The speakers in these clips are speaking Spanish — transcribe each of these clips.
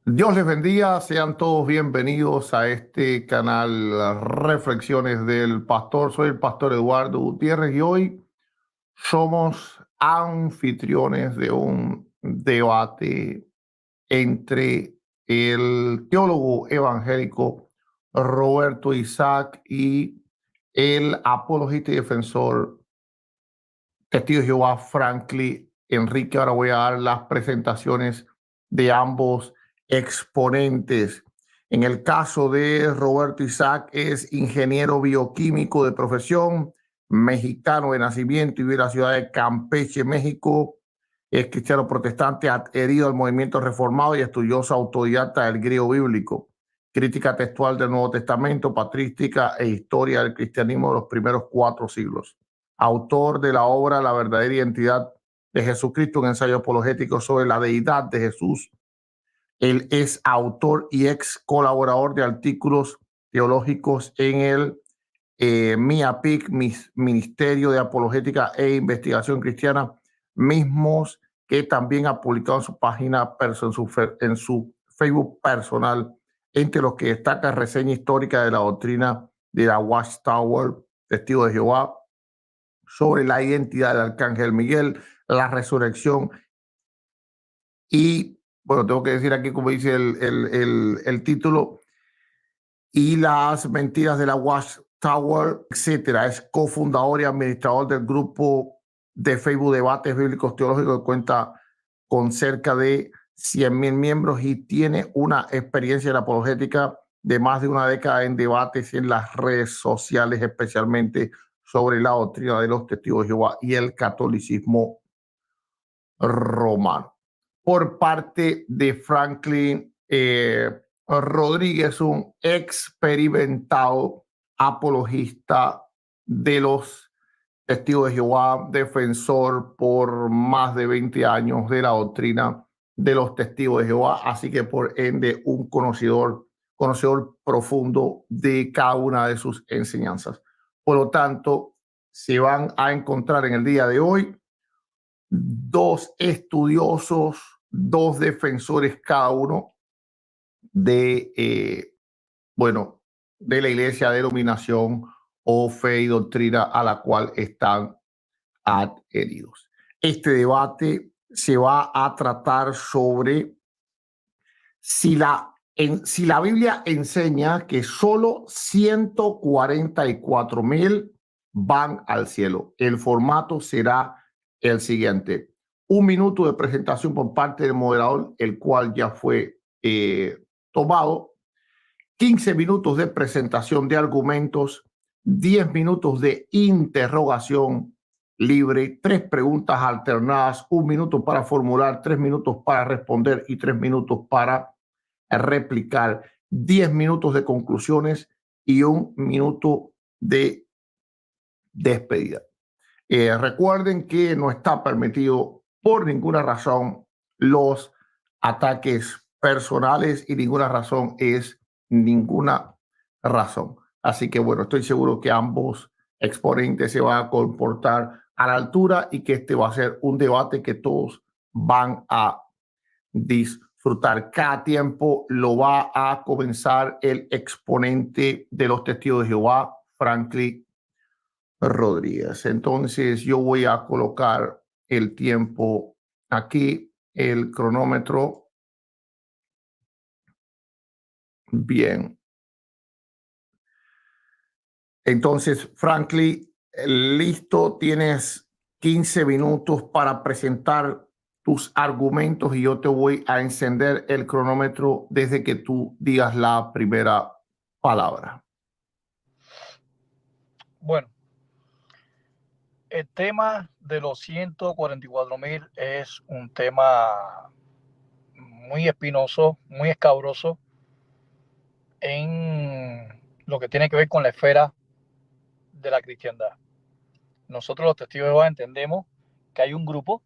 Dios les bendiga, sean todos bienvenidos a este canal Reflexiones del Pastor. Soy el pastor Eduardo Gutiérrez y hoy somos anfitriones de un debate entre el teólogo evangélico Roberto Isaac y el apologista y defensor testigo de Jehová Franklin Enrique. Ahora voy a dar las presentaciones de ambos exponentes. En el caso de Roberto Isaac, es ingeniero bioquímico de profesión, mexicano de nacimiento y vive en la ciudad de Campeche, México. Es cristiano protestante, adherido al movimiento reformado y estudioso autodidacta del griego bíblico, crítica textual del Nuevo Testamento, patrística e historia del cristianismo de los primeros 4 siglos. Autor de la obra La verdadera identidad de Jesucristo, un ensayo apologético sobre la deidad de Jesús. Él es autor y ex colaborador de artículos teológicos en el MIAPIC, Ministerio de Apologética e Investigación Cristiana, mismos que también ha publicado en su página, en su Facebook personal, entre los que destaca reseña histórica de la doctrina de la Watchtower, Testigo de Jehová, sobre la identidad del arcángel Miguel, la resurrección y, bueno, tengo que decir aquí, como dice el título, y las mentiras de la Watchtower, etcétera. Es cofundador y administrador del grupo de Facebook Debates Bíblicos Teológicos, que cuenta con cerca de 100,000 miembros y tiene una experiencia en la apologética de más de una década en debates en las redes sociales, especialmente sobre la doctrina de los testigos de Jehová y el catolicismo romano. Por parte de Franklin Rodríguez, un experimentado apologista de los testigos de Jehová, defensor por más de 20 años de la doctrina de los testigos de Jehová, así que por ende un conocedor profundo de cada una de sus enseñanzas. Por lo tanto, se van a encontrar en el día de hoy 2 estudiosos, 2 defensores cada uno de, de la iglesia, denominación o fe y doctrina a la cual están adheridos. Este debate se va a tratar sobre si la Biblia enseña que solo 144,000 van al cielo. El formato será el siguiente: 1 minuto de presentación por parte del moderador, el cual ya fue tomado, 15 minutos de presentación de argumentos, 10 minutos de interrogación libre, 3 preguntas alternadas, 1 minuto para formular, 3 minutos para responder y 3 minutos para replicar, 10 minutos de conclusiones y 1 minuto de despedida. Recuerden que no está permitido por ninguna razón los ataques personales y ninguna razón es ninguna razón. Así que bueno, estoy seguro que ambos exponentes se van a comportar a la altura y que este va a ser un debate que todos van a disfrutar. Cada tiempo lo va a comenzar el exponente de los testigos de Jehová, Franklin Rodríguez. Entonces yo voy a colocar el tiempo aquí, el cronómetro. Bien. Entonces, Franklin, listo, tienes 15 minutos para presentar tus argumentos y yo te voy a encender el cronómetro desde que tú digas la primera palabra. Bueno, el tema de los 144,000 es un tema muy espinoso, muy escabroso en lo que tiene que ver con la esfera de la cristiandad. Nosotros los testigos de Jehová entendemos que hay un grupo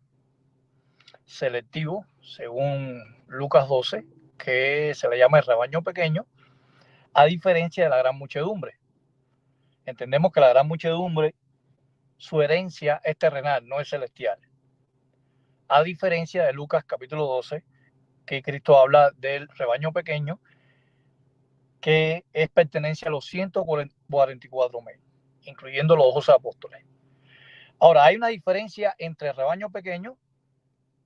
selectivo, según Lucas 12, que se le llama el rebaño pequeño, a diferencia de la gran muchedumbre. Entendemos que la gran muchedumbre, su herencia es terrenal, no es celestial. A diferencia de Lucas capítulo 12, que Cristo habla del rebaño pequeño, que es pertenencia a los 144,000, incluyendo los 12 apóstoles. Ahora, hay una diferencia entre el rebaño pequeño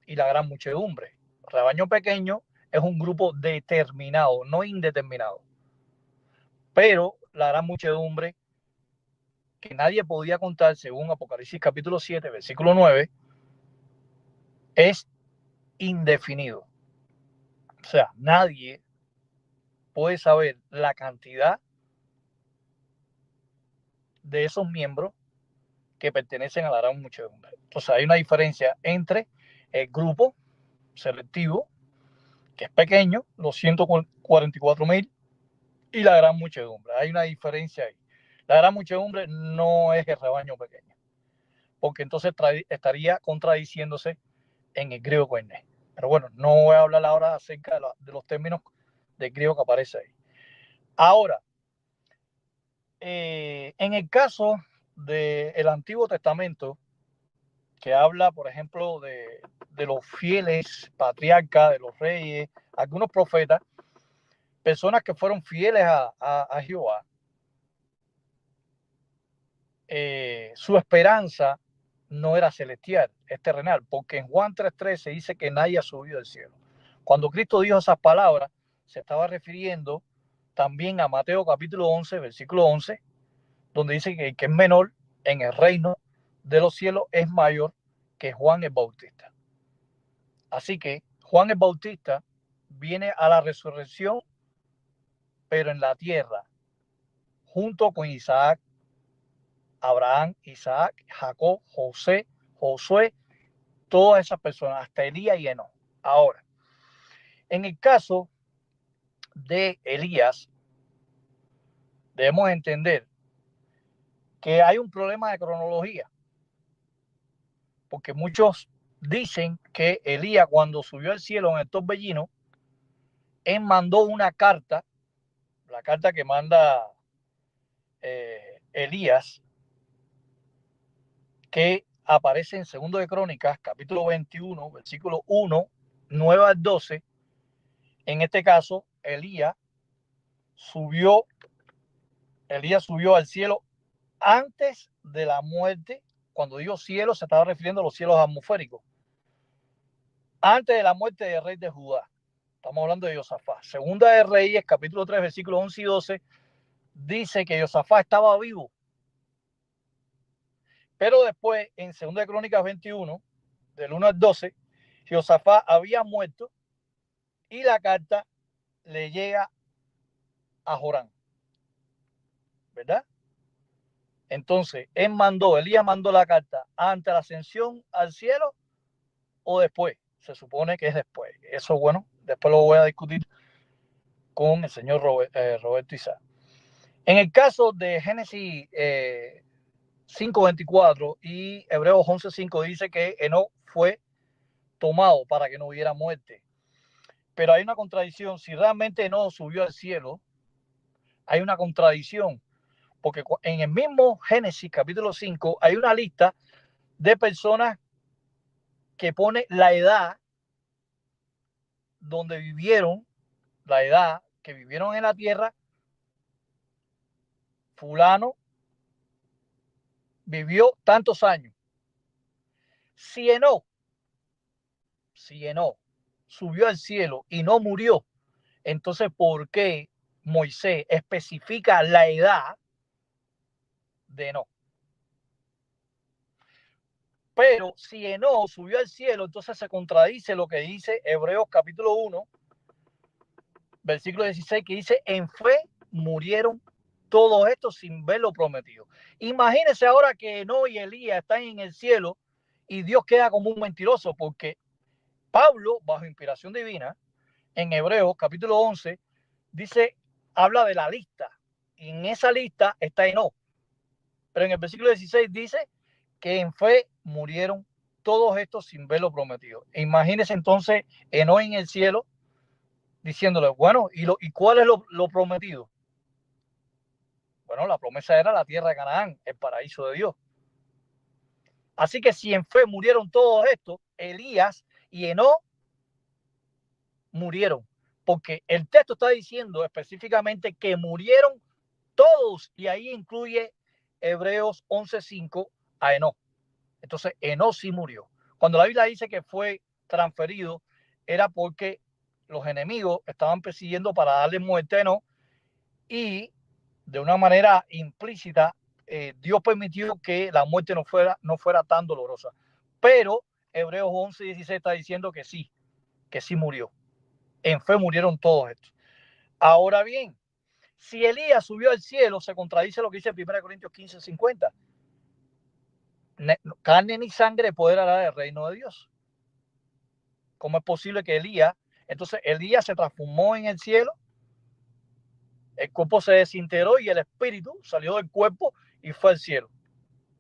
y la gran muchedumbre. El rebaño pequeño es un grupo determinado, no indeterminado. Pero la gran muchedumbre, que nadie podía contar, según Apocalipsis capítulo 7, versículo 9, es indefinido. O sea, nadie puede saber la cantidad de esos miembros que pertenecen a la gran muchedumbre. Entonces hay una diferencia entre el grupo selectivo, que es pequeño, los 144,000, y la gran muchedumbre. Hay una diferencia ahí. La gran muchedumbre no es el rebaño pequeño, porque entonces estaría contradiciéndose en el griego koiné. Pero bueno, no voy a hablar ahora acerca de los términos del griego que aparece ahí. Ahora, en el caso del Antiguo Testamento, que habla, por ejemplo, de los fieles patriarcas, de los reyes, algunos profetas, personas que fueron fieles a Jehová, su esperanza no era celestial, es terrenal, porque en Juan 3:13 dice que nadie ha subido al cielo. Cuando Cristo dijo esas palabras, se estaba refiriendo también a Mateo capítulo 11, versículo 11, donde dice que el que es menor en el reino de los cielos es mayor que Juan el Bautista. Así que Juan el Bautista viene a la resurrección, pero en la tierra, junto con Isaac, Abraham, Isaac, Jacob, José, Josué, todas esas personas, hasta Elías y Enoc. Ahora, en el caso de Elías, debemos entender que hay un problema de cronología, porque muchos dicen que Elías, cuando subió al cielo en el torbellino, él mandó una carta, la carta que manda Elías, que aparece en 2 de Crónicas, capítulo 21, versículo 1, 9 al 12. En este caso, Elías subió al cielo antes de la muerte. Cuando digo cielo, se estaba refiriendo a los cielos atmosféricos. Antes de la muerte del rey de Judá. Estamos hablando de Josafat. Segunda de Reyes, capítulo 3, versículos 11 y 12, dice que Josafat estaba vivo. Pero después, en 2 de Crónicas 21, del 1 al 12, Josafat había muerto y la carta le llega a Joram, ¿verdad? Entonces, Elías mandó la carta antes de la ascensión al cielo o después. Se supone que es después. Eso, bueno, después lo voy a discutir con el señor Roberto Isaac. En el caso de Génesis 5:24 y Hebreos 11:5 dice que Enoc fue tomado para que no hubiera muerte. Pero hay una contradicción. Si realmente Enoc subió al cielo, hay una contradicción. Porque en el mismo Génesis capítulo 5 hay una lista de personas que pone la edad donde vivieron, la edad que vivieron en la tierra. Fulano vivió tantos años. Si Enoc subió al cielo y no murió, entonces ¿por qué Moisés especifica la edad de Enoc? Pero si Enoc subió al cielo, entonces se contradice lo que dice Hebreos capítulo 1, versículo 16, que dice: en fe murieron todos estos sin ver lo prometido. Imagínense ahora que Enoc y Elías están en el cielo y Dios queda como un mentiroso, porque Pablo, bajo inspiración divina, en Hebreos capítulo 11, habla de la lista, y en esa lista está Enoc. Pero en el versículo 16 dice que en fe murieron todos estos sin ver lo prometido. Imagínense entonces Enoc en el cielo diciéndole, bueno, ¿y cuál es lo prometido? Bueno, la promesa era la tierra de Canaán, el paraíso de Dios. Así que si en fe murieron todos estos, Elías y Enoc murieron, porque el texto está diciendo específicamente que murieron todos, y ahí incluye Hebreos 11:5 a Enoc. Entonces Enoc sí murió. Cuando la Biblia dice que fue transferido, era porque los enemigos estaban persiguiendo para darle muerte a Enoc, y de una manera implícita Dios permitió que la muerte no fuera tan dolorosa. Pero Hebreos 11:16 está diciendo que sí murió. En fe murieron todos estos. Ahora bien, si Elías subió al cielo, se contradice lo que dice 1 Corintios 15:50. Carne ni sangre poder hará el reino de Dios. ¿Cómo es posible que entonces Elías se transformó en el cielo, el cuerpo se desintegró y el espíritu salió del cuerpo y fue al cielo?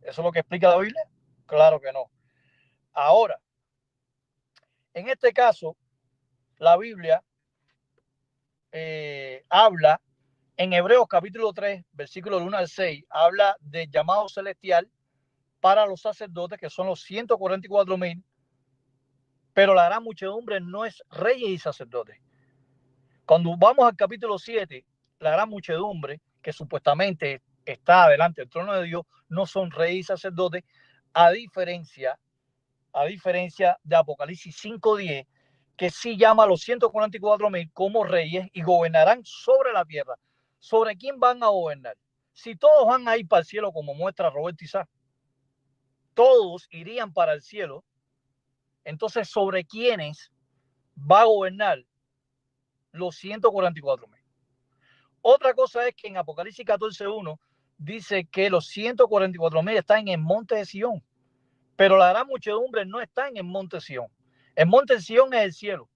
¿Eso es lo que explica la Biblia? Claro que no. Ahora, en este caso, la Biblia habla en Hebreos capítulo 3, versículo 1 al 6, habla del llamado celestial para los sacerdotes, que son los 144,000, pero la gran muchedumbre no es reyes y sacerdotes. Cuando vamos al capítulo 7, la gran muchedumbre, que supuestamente está delante del trono de Dios, no son reyes y sacerdotes, a diferencia de Apocalipsis 5:10, que sí llama a los 144,000 como reyes y gobernarán sobre la tierra. ¿Sobre quién van a gobernar? Si todos van a ir para el cielo, como muestra Roberto Isaac, todos irían para el cielo, entonces ¿sobre quiénes va a gobernar los 144,000? Otra cosa es que en Apocalipsis 14:1 dice que los 144,000 están en el monte de Sión, pero la gran muchedumbre no está en el monte de Sión. El monte de Sión es el cielo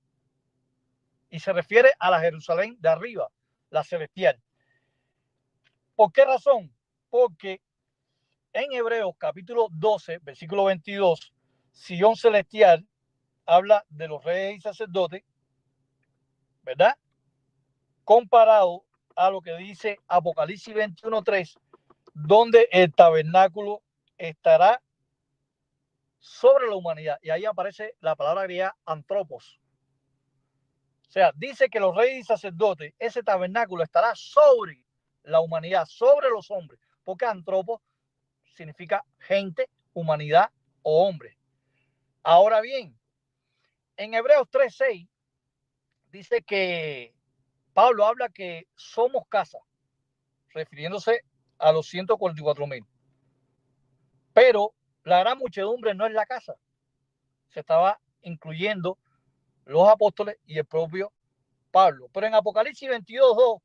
y se refiere a la Jerusalén de arriba, la celestial. ¿Por qué razón? Porque en Hebreos capítulo 12, versículo 22, Sión celestial habla de los reyes y sacerdotes, ¿verdad? Comparado a lo que dice Apocalipsis 21:3, donde el tabernáculo estará sobre la humanidad. Y ahí aparece la palabra griega antropos. O sea, dice que los reyes y sacerdotes, ese tabernáculo estará sobre la humanidad, sobre los hombres, porque antropos significa gente, humanidad o hombre. Ahora bien, en Hebreos 3:6 dice que Pablo habla que somos casa, refiriéndose a los 144,000. Pero la gran muchedumbre no es la casa. Se estaba incluyendo los apóstoles y el propio Pablo. Pero en Apocalipsis 22:2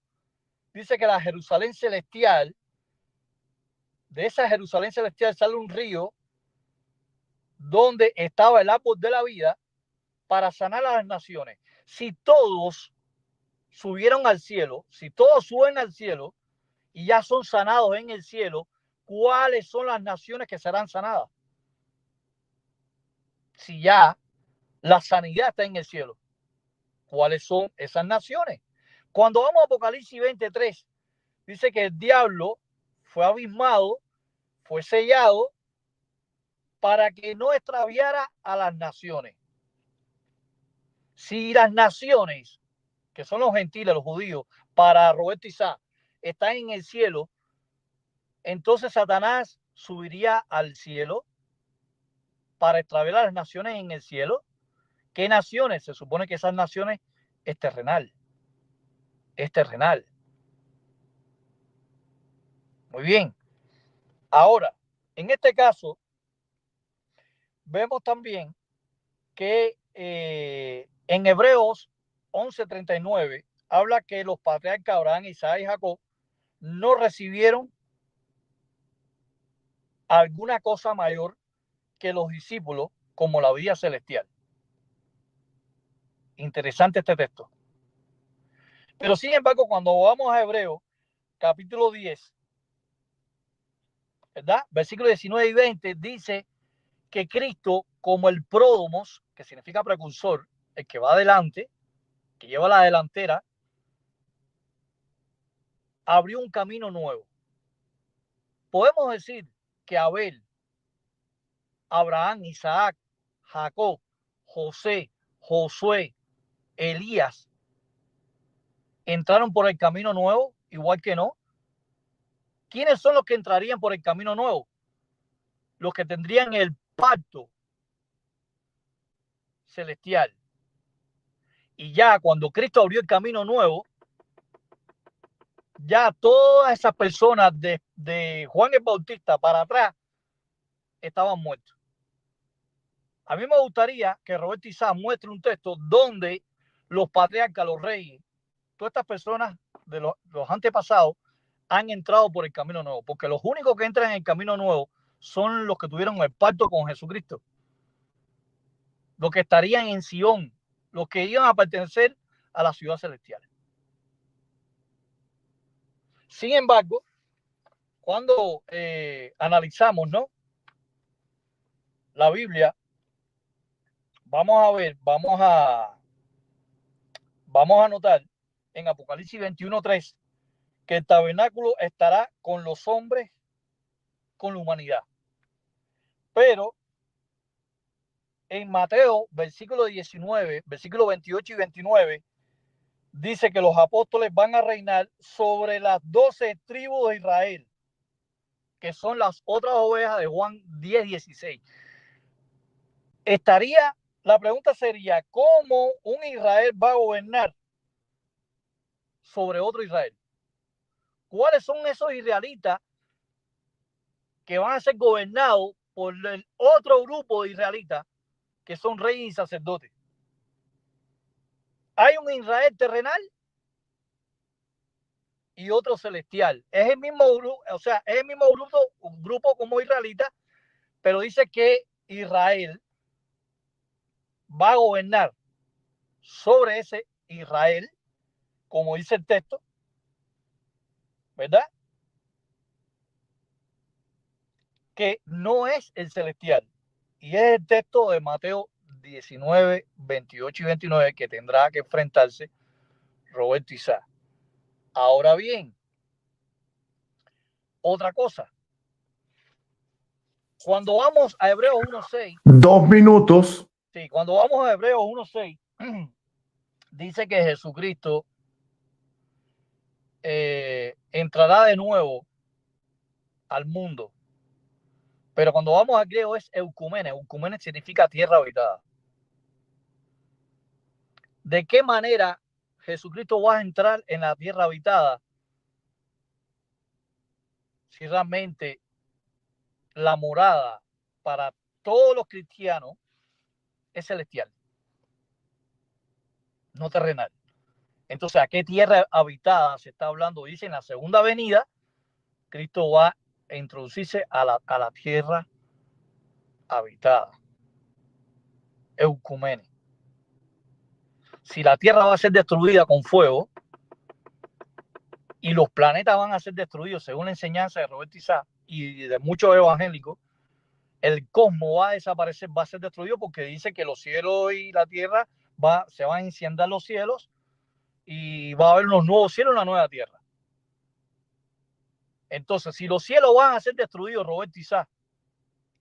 dice que la Jerusalén celestial, de esa Jerusalén celestial sale un río donde estaba el árbol de la vida para sanar a las naciones. Si todos subieron al cielo, si todos suben al cielo y ya son sanados en el cielo, ¿cuáles son las naciones que serán sanadas? Si ya la sanidad está en el cielo, ¿cuáles son esas naciones? Cuando vamos a Apocalipsis 23, dice que el diablo fue abismado, fue sellado para que no extraviara a las naciones. Si las naciones, que son los gentiles, los judíos, para Roberto Isaac, están en el cielo, entonces Satanás subiría al cielo para extraviar a las naciones en el cielo. ¿Qué naciones? Se supone que esas naciones es terrenal. Es terrenal. Muy bien. Ahora, en este caso, vemos también que en Hebreos 11:39 habla que los patriarcas Abraham, Isaac y Jacob no recibieron alguna cosa mayor que los discípulos, como la vida celestial. Interesante este texto. Pero sin embargo, cuando vamos a Hebreos capítulo 10, ¿verdad? Versículos 19 y 20 dice que Cristo, como el pródomos, que significa precursor, el que va adelante, que lleva la delantera, abrió un camino nuevo. Podemos decir que Abel, Abraham, Isaac, Jacob, José, Josué, Elías entraron por el camino nuevo, igual que no. ¿Quiénes son los que entrarían por el camino nuevo? Los que tendrían el pacto celestial. Y ya cuando Cristo abrió el camino nuevo, ya todas esas personas de Juan el Bautista para atrás estaban muertos. A mí me gustaría que Roberto Isaac muestre un texto donde los patriarcas, los reyes, todas estas personas de los antepasados han entrado por el camino nuevo, porque los únicos que entran en el camino nuevo son los que tuvieron el pacto con Jesucristo, los que estarían en Sion, los que iban a pertenecer a la ciudad celestial. Sin embargo, cuando analizamos, ¿no?, la Biblia, vamos a ver, vamos a notar en Apocalipsis 21:3 que el tabernáculo estará con los hombres, con la humanidad. Pero en Mateo, versículo 19, versículo 28 y 29, dice que los apóstoles van a reinar sobre las 12 tribus de Israel, que son las otras ovejas de Juan 10:16. La pregunta sería, ¿cómo un Israel va a gobernar sobre otro Israel? ¿Cuáles son esos israelitas que van a ser gobernados por el otro grupo de israelitas que son reyes y sacerdotes? Hay un Israel terrenal y otro celestial. Es el mismo grupo, o sea, es el mismo grupo como israelita, pero dice que Israel va a gobernar sobre ese Israel, como dice el texto, ¿verdad? Que no es el celestial. Y es el texto de Mateo 19, 28 y 29 que tendrá que enfrentarse Roberto Isaac. Ahora bien, otra cosa. Cuando vamos a Hebreos 1:6. 2 minutos. Sí, cuando vamos a Hebreos 1:6, dice que Jesucristo entrará de nuevo al mundo. Pero cuando vamos al griego es eucumene. Eucumene significa tierra habitada. ¿De qué manera Jesucristo va a entrar en la tierra habitada si realmente la morada para todos los cristianos es celestial, no terrenal? Entonces, ¿a qué tierra habitada se está hablando? Dice, en la segunda venida, Cristo va a introducirse a la tierra habitada. Eucumene. Si la tierra va a ser destruida con fuego y los planetas van a ser destruidos según la enseñanza de Roberto Isaac y de muchos evangélicos, el cosmos va a desaparecer, va a ser destruido, porque dice que los cielos y la tierra se van a encender los cielos y va a haber unos nuevos cielos y una nueva tierra. Entonces, si los cielos van a ser destruidos, Roberto Isaac,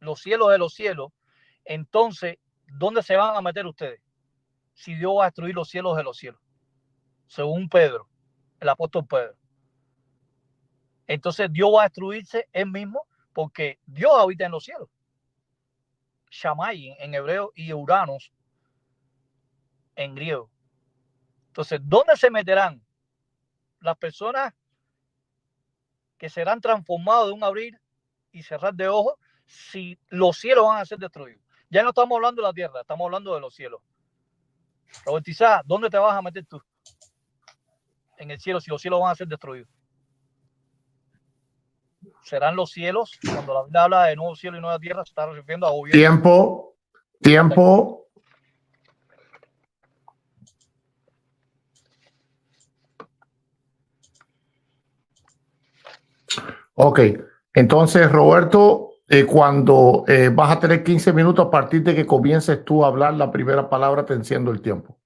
los cielos de los cielos, entonces, ¿dónde se van a meter ustedes? Si Dios va a destruir los cielos de los cielos, según Pedro, el apóstol Pedro. Entonces Dios va a destruirse él mismo, porque Dios habita en los cielos. Shammai en hebreo y Uranos en griego. Entonces, ¿dónde se meterán las personas que serán transformados de un abrir y cerrar de ojos si los cielos van a ser destruidos? Ya no estamos hablando de la tierra, estamos hablando de los cielos. Roberto Isaac, ¿dónde te vas a meter tú en el cielo si los cielos van a ser destruidos? Serán los cielos. Cuando la Biblia habla de nuevo cielo y nueva tierra, se está refiriendo a gobierno. Tiempo. Ok, entonces Roberto, cuando vas a tener 15 minutos a partir de que comiences tú a hablar la primera palabra, te enciendo el tiempo.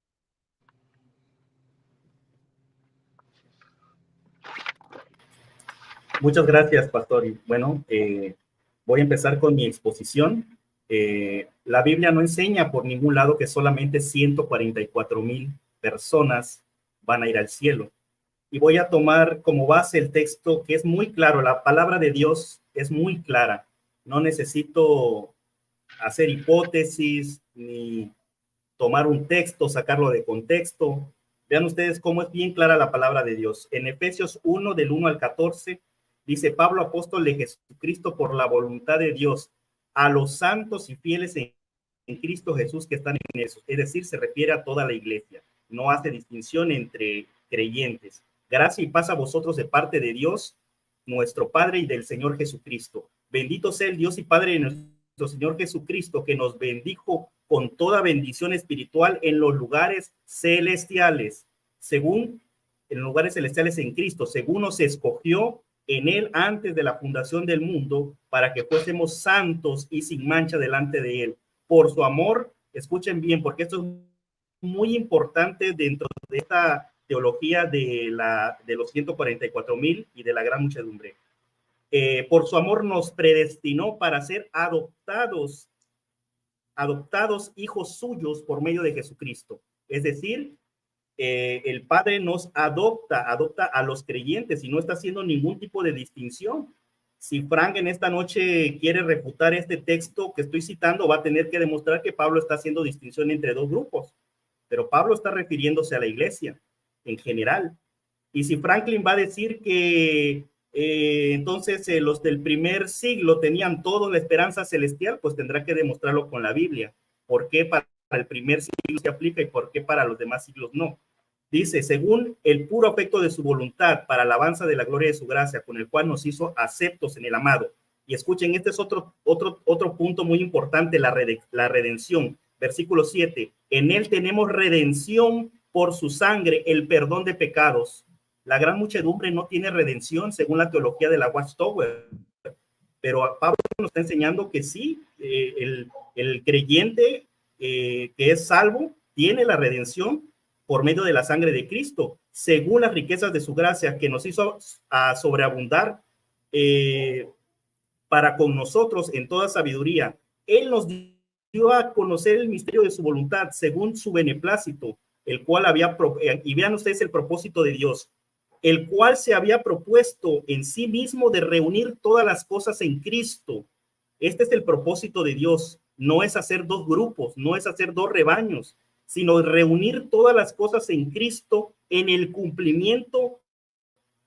Muchas gracias, pastor. Y bueno, voy a empezar con mi exposición. La Biblia no enseña por ningún lado que solamente 144,000 personas van a ir al cielo. Y voy a tomar como base el texto que es muy claro. La palabra de Dios es muy clara. No necesito hacer hipótesis ni tomar un texto, sacarlo de contexto. Vean ustedes cómo es bien clara la palabra de Dios. En Efesios 1, del 1 al 14, dice: Pablo, apóstol de Jesucristo, por la voluntad de Dios, a los santos y fieles en Cristo Jesús que están en eso. Es decir, se refiere a toda la iglesia. No hace distinción entre creyentes. Gracia y paz a vosotros de parte de Dios, nuestro Padre, y del Señor Jesucristo. Bendito sea el Dios y Padre de nuestro Señor Jesucristo, que nos bendijo con toda bendición espiritual en los lugares celestiales, en lugares celestiales en Cristo, según nos escogió en él antes de la fundación del mundo, para que fuésemos santos y sin mancha delante de él. Por su amor, escuchen bien, porque esto es muy importante dentro de esta teología de los 144,000 y de la gran muchedumbre. Por su amor nos predestinó para ser adoptados hijos suyos por medio de Jesucristo. Es decir, el Padre nos adopta a los creyentes y no está haciendo ningún tipo de distinción. Si Frank en esta noche quiere refutar este texto que estoy citando, va a tener que demostrar que Pablo está haciendo distinción entre dos grupos, pero Pablo está refiriéndose a la iglesia en general. Y si Franklin va a decir que entonces los del primer siglo tenían toda la esperanza celestial, pues tendrá que demostrarlo con la Biblia. ¿Por qué para el primer siglo se aplica y por qué para los demás siglos no? Dice: según el puro afecto de su voluntad, para alabanza de la gloria de su gracia, con el cual nos hizo aceptos en el amado. Y escuchen, este es otro punto muy importante, la redención. Versículo 7: en él tenemos redención por su sangre, el perdón de pecados. La gran muchedumbre no tiene redención según la teología de la Watchtower, pero Pablo nos está enseñando que sí, el creyente que es salvo tiene la redención por medio de la sangre de Cristo, según las riquezas de su gracia, que nos hizo a sobreabundar para con nosotros en toda sabiduría. Él nos dio a conocer el misterio de su voluntad, según su beneplácito, el cual había, y vean ustedes el propósito de Dios, el cual se había propuesto en sí mismo de reunir todas las cosas en Cristo. Este es el propósito de Dios. No es hacer dos grupos, no es hacer dos rebaños, sino reunir todas las cosas en Cristo en el cumplimiento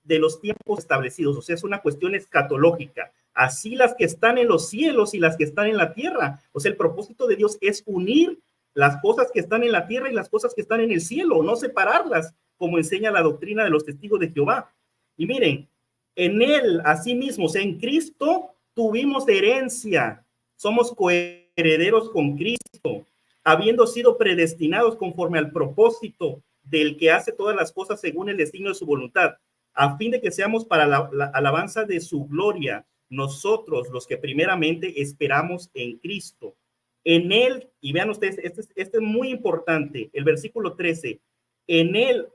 de los tiempos establecidos. O sea, es una cuestión escatológica. Así las que están en los cielos y las que están en la tierra. O sea, el propósito de Dios es unir las cosas que están en la tierra y las cosas que están en el cielo, no separarlas, como enseña la doctrina de los testigos de Jehová. Y miren, en él, asimismo, o sea, en Cristo, tuvimos herencia. Somos coherederos con Cristo, habiendo sido predestinados conforme al propósito del que hace todas las cosas según el destino de su voluntad, a fin de que seamos para la alabanza de su gloria, nosotros los que primeramente esperamos en Cristo. En él, y vean ustedes, este es muy importante, el versículo 13, en él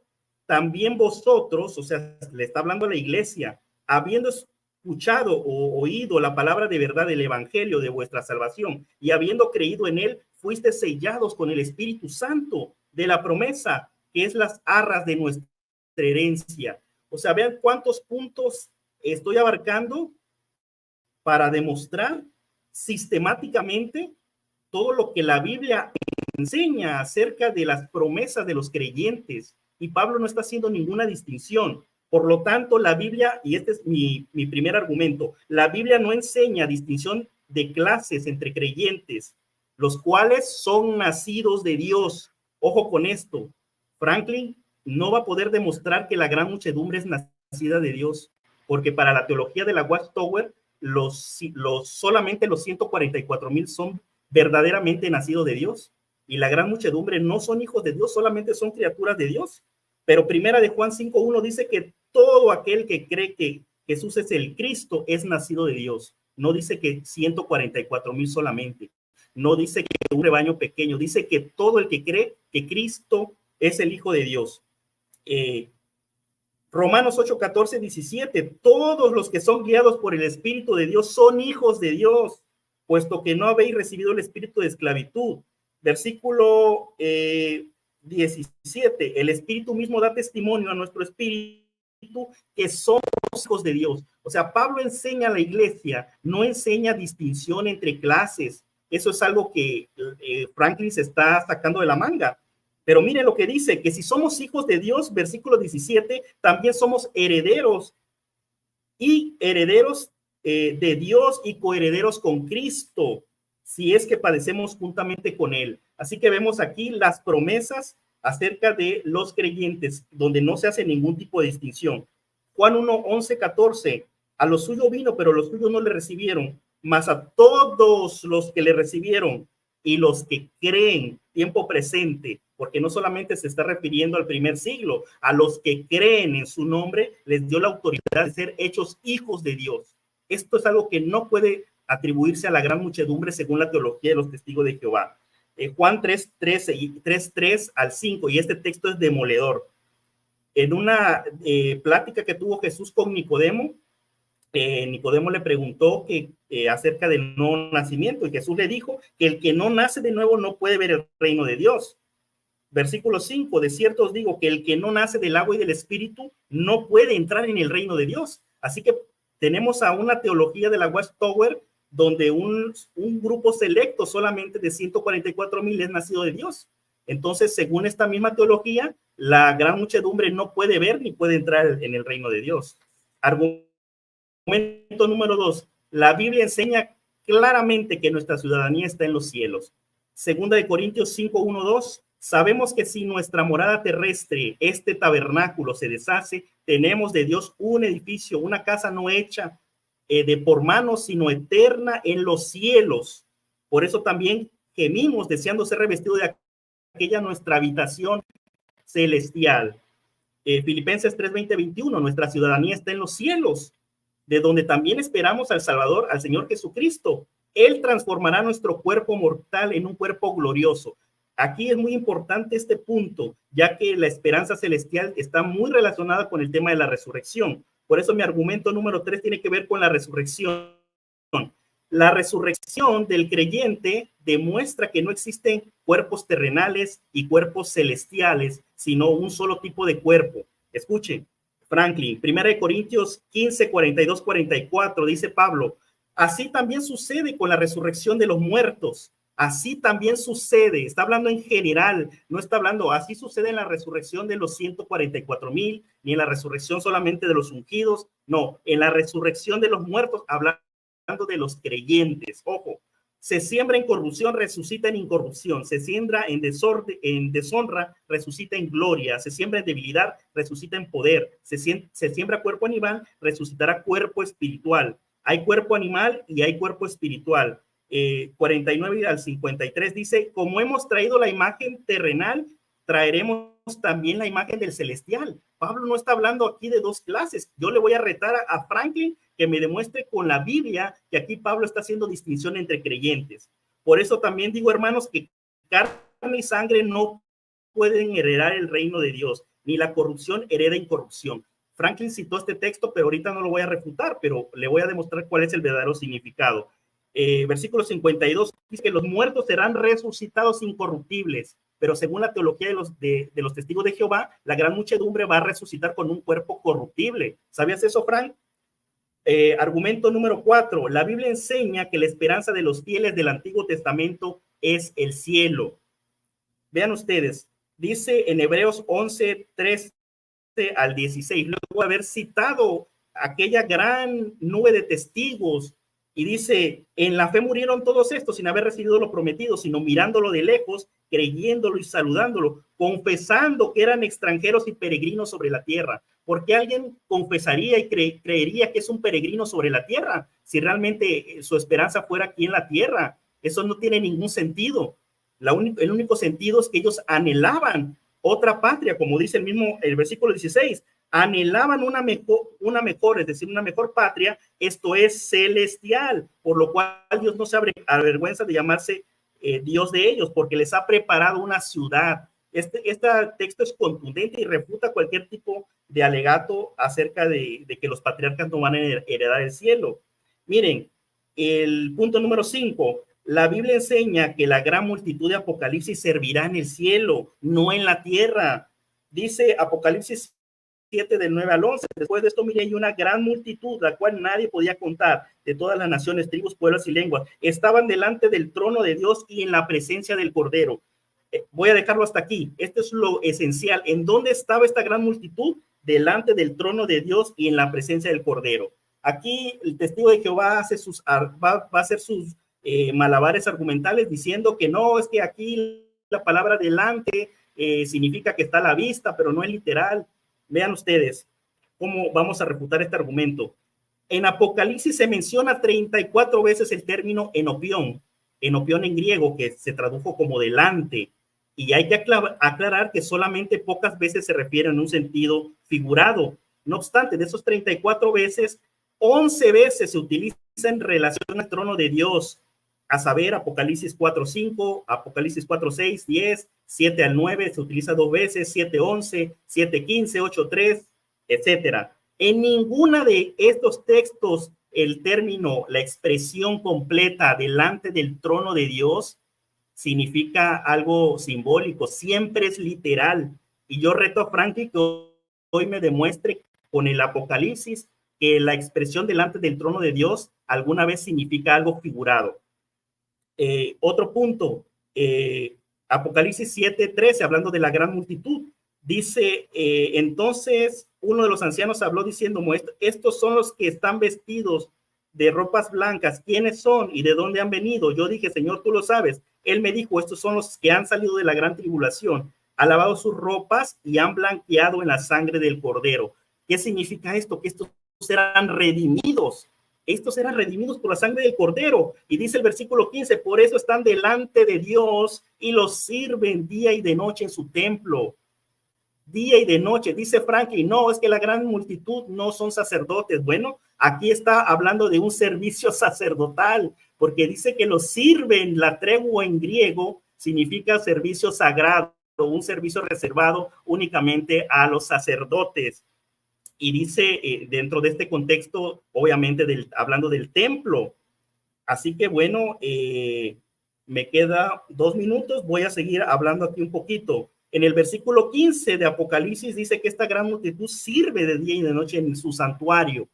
también vosotros, o sea, le está hablando a la iglesia, habiendo escuchado o oído la palabra de verdad del evangelio de vuestra salvación y habiendo creído en él, fuiste sellados con el Espíritu Santo de la promesa, que es las arras de nuestra herencia. O sea, vean cuántos puntos estoy abarcando para demostrar sistemáticamente todo lo que la Biblia enseña acerca de las promesas de los creyentes. Y Pablo no está haciendo ninguna distinción. Por lo tanto, la Biblia, y este es mi primer argumento, la Biblia no enseña distinción de clases entre creyentes, los cuales son nacidos de Dios. Ojo con esto, Franklin no va a poder demostrar que la gran muchedumbre es nacida de Dios, porque para la teología de la Watchtower, solamente los 144,000 son verdaderamente nacidos de Dios, y la gran muchedumbre no son hijos de Dios, solamente son criaturas de Dios. Pero primera de Juan 5:1 dice que todo aquel que cree que Jesús es el Cristo es nacido de Dios. No dice que 144,000 solamente, no dice que un rebaño pequeño, dice que todo el que cree que Cristo es el Hijo de Dios. Romanos 8:14-17, todos los que son guiados por el Espíritu de Dios son hijos de Dios, puesto que no habéis recibido el espíritu de esclavitud. Versículo 17, el Espíritu mismo da testimonio a nuestro espíritu que somos hijos de Dios. O sea, Pablo enseña a la iglesia, no enseña distinción entre clases. Eso es algo que Franklin se está sacando de la manga. Pero mire lo que dice, que si somos hijos de Dios, versículo 17, también somos herederos y herederos de Dios y coherederos con Cristo, si es que padecemos juntamente con Él. Así que vemos aquí las promesas acerca de los creyentes, donde no se hace ningún tipo de distinción. Juan 1, 11, 14, a los suyos vino, pero los suyos no le recibieron, mas a todos los que le recibieron y los que creen, tiempo presente, porque no solamente se está refiriendo al primer siglo, a los que creen en su nombre, les dio la autoridad de ser hechos hijos de Dios. Esto es algo que no puede atribuirse a la gran muchedumbre según la teología de los testigos de Jehová. Juan 3:13 y 3:3 al 5, y este texto es demoledor. En una plática que tuvo Jesús con Nicodemo, Nicodemo le preguntó acerca del nuevo nacimiento, y Jesús le dijo que el que no nace de nuevo no puede ver el reino de Dios. Versículo 5, de cierto os digo que el que no nace del agua y del espíritu no puede entrar en el reino de Dios. Así que tenemos a una teología de la Watchtower donde un grupo selecto solamente de 144,000 es nacido de Dios. Entonces, según esta misma teología, la gran muchedumbre no puede ver ni puede entrar en el reino de Dios. Argumento número 2. La Biblia enseña claramente que nuestra ciudadanía está en los cielos. Segunda de Corintios 5, 1, 2. Sabemos que si nuestra morada terrestre, este tabernáculo, se deshace, tenemos de Dios un edificio, una casa no hecha de por manos, sino eterna en los cielos. Por eso también gemimos deseando ser revestidos de aquella nuestra habitación celestial. Filipenses 3, 20, 21, nuestra ciudadanía está en los cielos, de donde también esperamos al Salvador, al Señor Jesucristo. Él transformará nuestro cuerpo mortal en un cuerpo glorioso. Aquí es muy importante este punto, ya que la esperanza celestial está muy relacionada con el tema de la resurrección. Por eso mi argumento número 3 tiene que ver con la resurrección. La resurrección del creyente demuestra que no existen cuerpos terrenales y cuerpos celestiales, sino un solo tipo de cuerpo. Escuchen, Franklin, 1 Corintios 15, 42, 44, dice Pablo, así también sucede con la resurrección de los muertos. Así también sucede, está hablando en general, no está hablando, así sucede en la resurrección de los 144,000, ni en la resurrección solamente de los ungidos, no, en la resurrección de los muertos, hablando de los creyentes. Ojo, se siembra en corrupción, resucita en incorrupción, se siembra en desorden, en deshonra, resucita en gloria, se siembra en debilidad, resucita en poder, se siembra cuerpo animal, resucitará cuerpo espiritual. Hay cuerpo animal y hay cuerpo espiritual. 49 al 53 dice, como hemos traído la imagen terrenal, traeremos también la imagen del celestial. Pablo no está hablando aquí de dos clases. Yo le voy a retar a Franklin que me demuestre con la Biblia que aquí Pablo está haciendo distinción entre creyentes. Por eso también digo, hermanos, que carne y sangre no pueden heredar el reino de Dios, ni la corrupción hereda incorrupción. Franklin citó este texto, pero ahorita no lo voy a refutar, pero le voy a demostrar cuál es el verdadero significado. Versículo 52 dice que los muertos serán resucitados incorruptibles, pero según la teología de los testigos de Jehová, la gran muchedumbre va a resucitar con un cuerpo corruptible. ¿Sabías eso, Frank? Argumento número 4. La Biblia enseña que la esperanza de los fieles del Antiguo Testamento es el cielo. Vean ustedes, dice en Hebreos 11, 13 al 16, luego de haber citado aquella gran nube de testigos, y dice, en la fe murieron todos estos sin haber recibido lo prometido, sino mirándolo de lejos, creyéndolo y saludándolo, confesando que eran extranjeros y peregrinos sobre la tierra. ¿Por qué alguien confesaría y creería que es un peregrino sobre la tierra si realmente su esperanza fuera aquí en la tierra? Eso no tiene ningún sentido. El único sentido es que ellos anhelaban otra patria, como dice el versículo 16, anhelaban una mejor, es decir, una mejor patria, esto es celestial, por lo cual Dios no se avergüenza de llamarse Dios de ellos, porque les ha preparado una ciudad. Este texto es contundente y refuta cualquier tipo de alegato acerca de que los patriarcas no van a heredar el cielo. Miren, el punto número 5, La Biblia enseña que la gran multitud de Apocalipsis servirá en el cielo, no en la tierra. Dice Apocalipsis 7 del 9 al 11. Después de esto, mire, hay una gran multitud, la cual nadie podía contar, de todas las naciones, tribus, pueblos y lenguas. Estaban delante del trono de Dios y en la presencia del Cordero. Voy a dejarlo hasta aquí. Esto es lo esencial. ¿En dónde estaba esta gran multitud? Delante del trono de Dios y en la presencia del Cordero. Aquí el testigo de Jehová va a hacer sus malabares argumentales diciendo que no, es que aquí la palabra delante significa que está a la vista, pero no es literal. Vean ustedes cómo vamos a refutar este argumento. En Apocalipsis se menciona 34 veces el término enopión en griego, que se tradujo como delante, y hay que aclarar que solamente pocas veces se refiere en un sentido figurado. No obstante, de esos 34 veces, 11 veces se utiliza en relación al trono de Dios, a saber, Apocalipsis 4:5, Apocalipsis 4:6, 10, 7 al 9, se utiliza 2 veces, 7:11, 7:15, 8:3, etcétera. En ninguna de estos textos el término, la expresión completa delante del trono de Dios significa algo simbólico, siempre es literal. Y yo reto a Frankie que hoy me demuestre con el Apocalipsis que la expresión delante del trono de Dios alguna vez significa algo figurado. Otro punto, Apocalipsis 7:13, hablando de la gran multitud, dice, entonces uno de los ancianos habló diciendo, estos son los que están vestidos de ropas blancas, ¿quiénes son y de dónde han venido? Yo dije, Señor, tú lo sabes. Él me dijo, estos son los que han salido de la gran tribulación, han lavado sus ropas y han blanqueado en la sangre del Cordero. ¿Qué significa esto? Que estos serán redimidos. Estos eran redimidos por la sangre del Cordero. Y dice el versículo 15, por eso están delante de Dios y los sirven día y de noche en su templo. Día y de noche, dice Franklin, no, es que la gran multitud no son sacerdotes. Bueno, aquí está hablando de un servicio sacerdotal, porque dice que los sirven. La tregua en griego significa servicio sagrado, un servicio reservado únicamente a los sacerdotes. Y dice, dentro de este contexto, obviamente, hablando del templo. Así que bueno, me queda 2 minutos, voy a seguir hablando aquí un poquito. En el versículo 15 de Apocalipsis dice que esta gran multitud sirve de día y de noche en su santuario.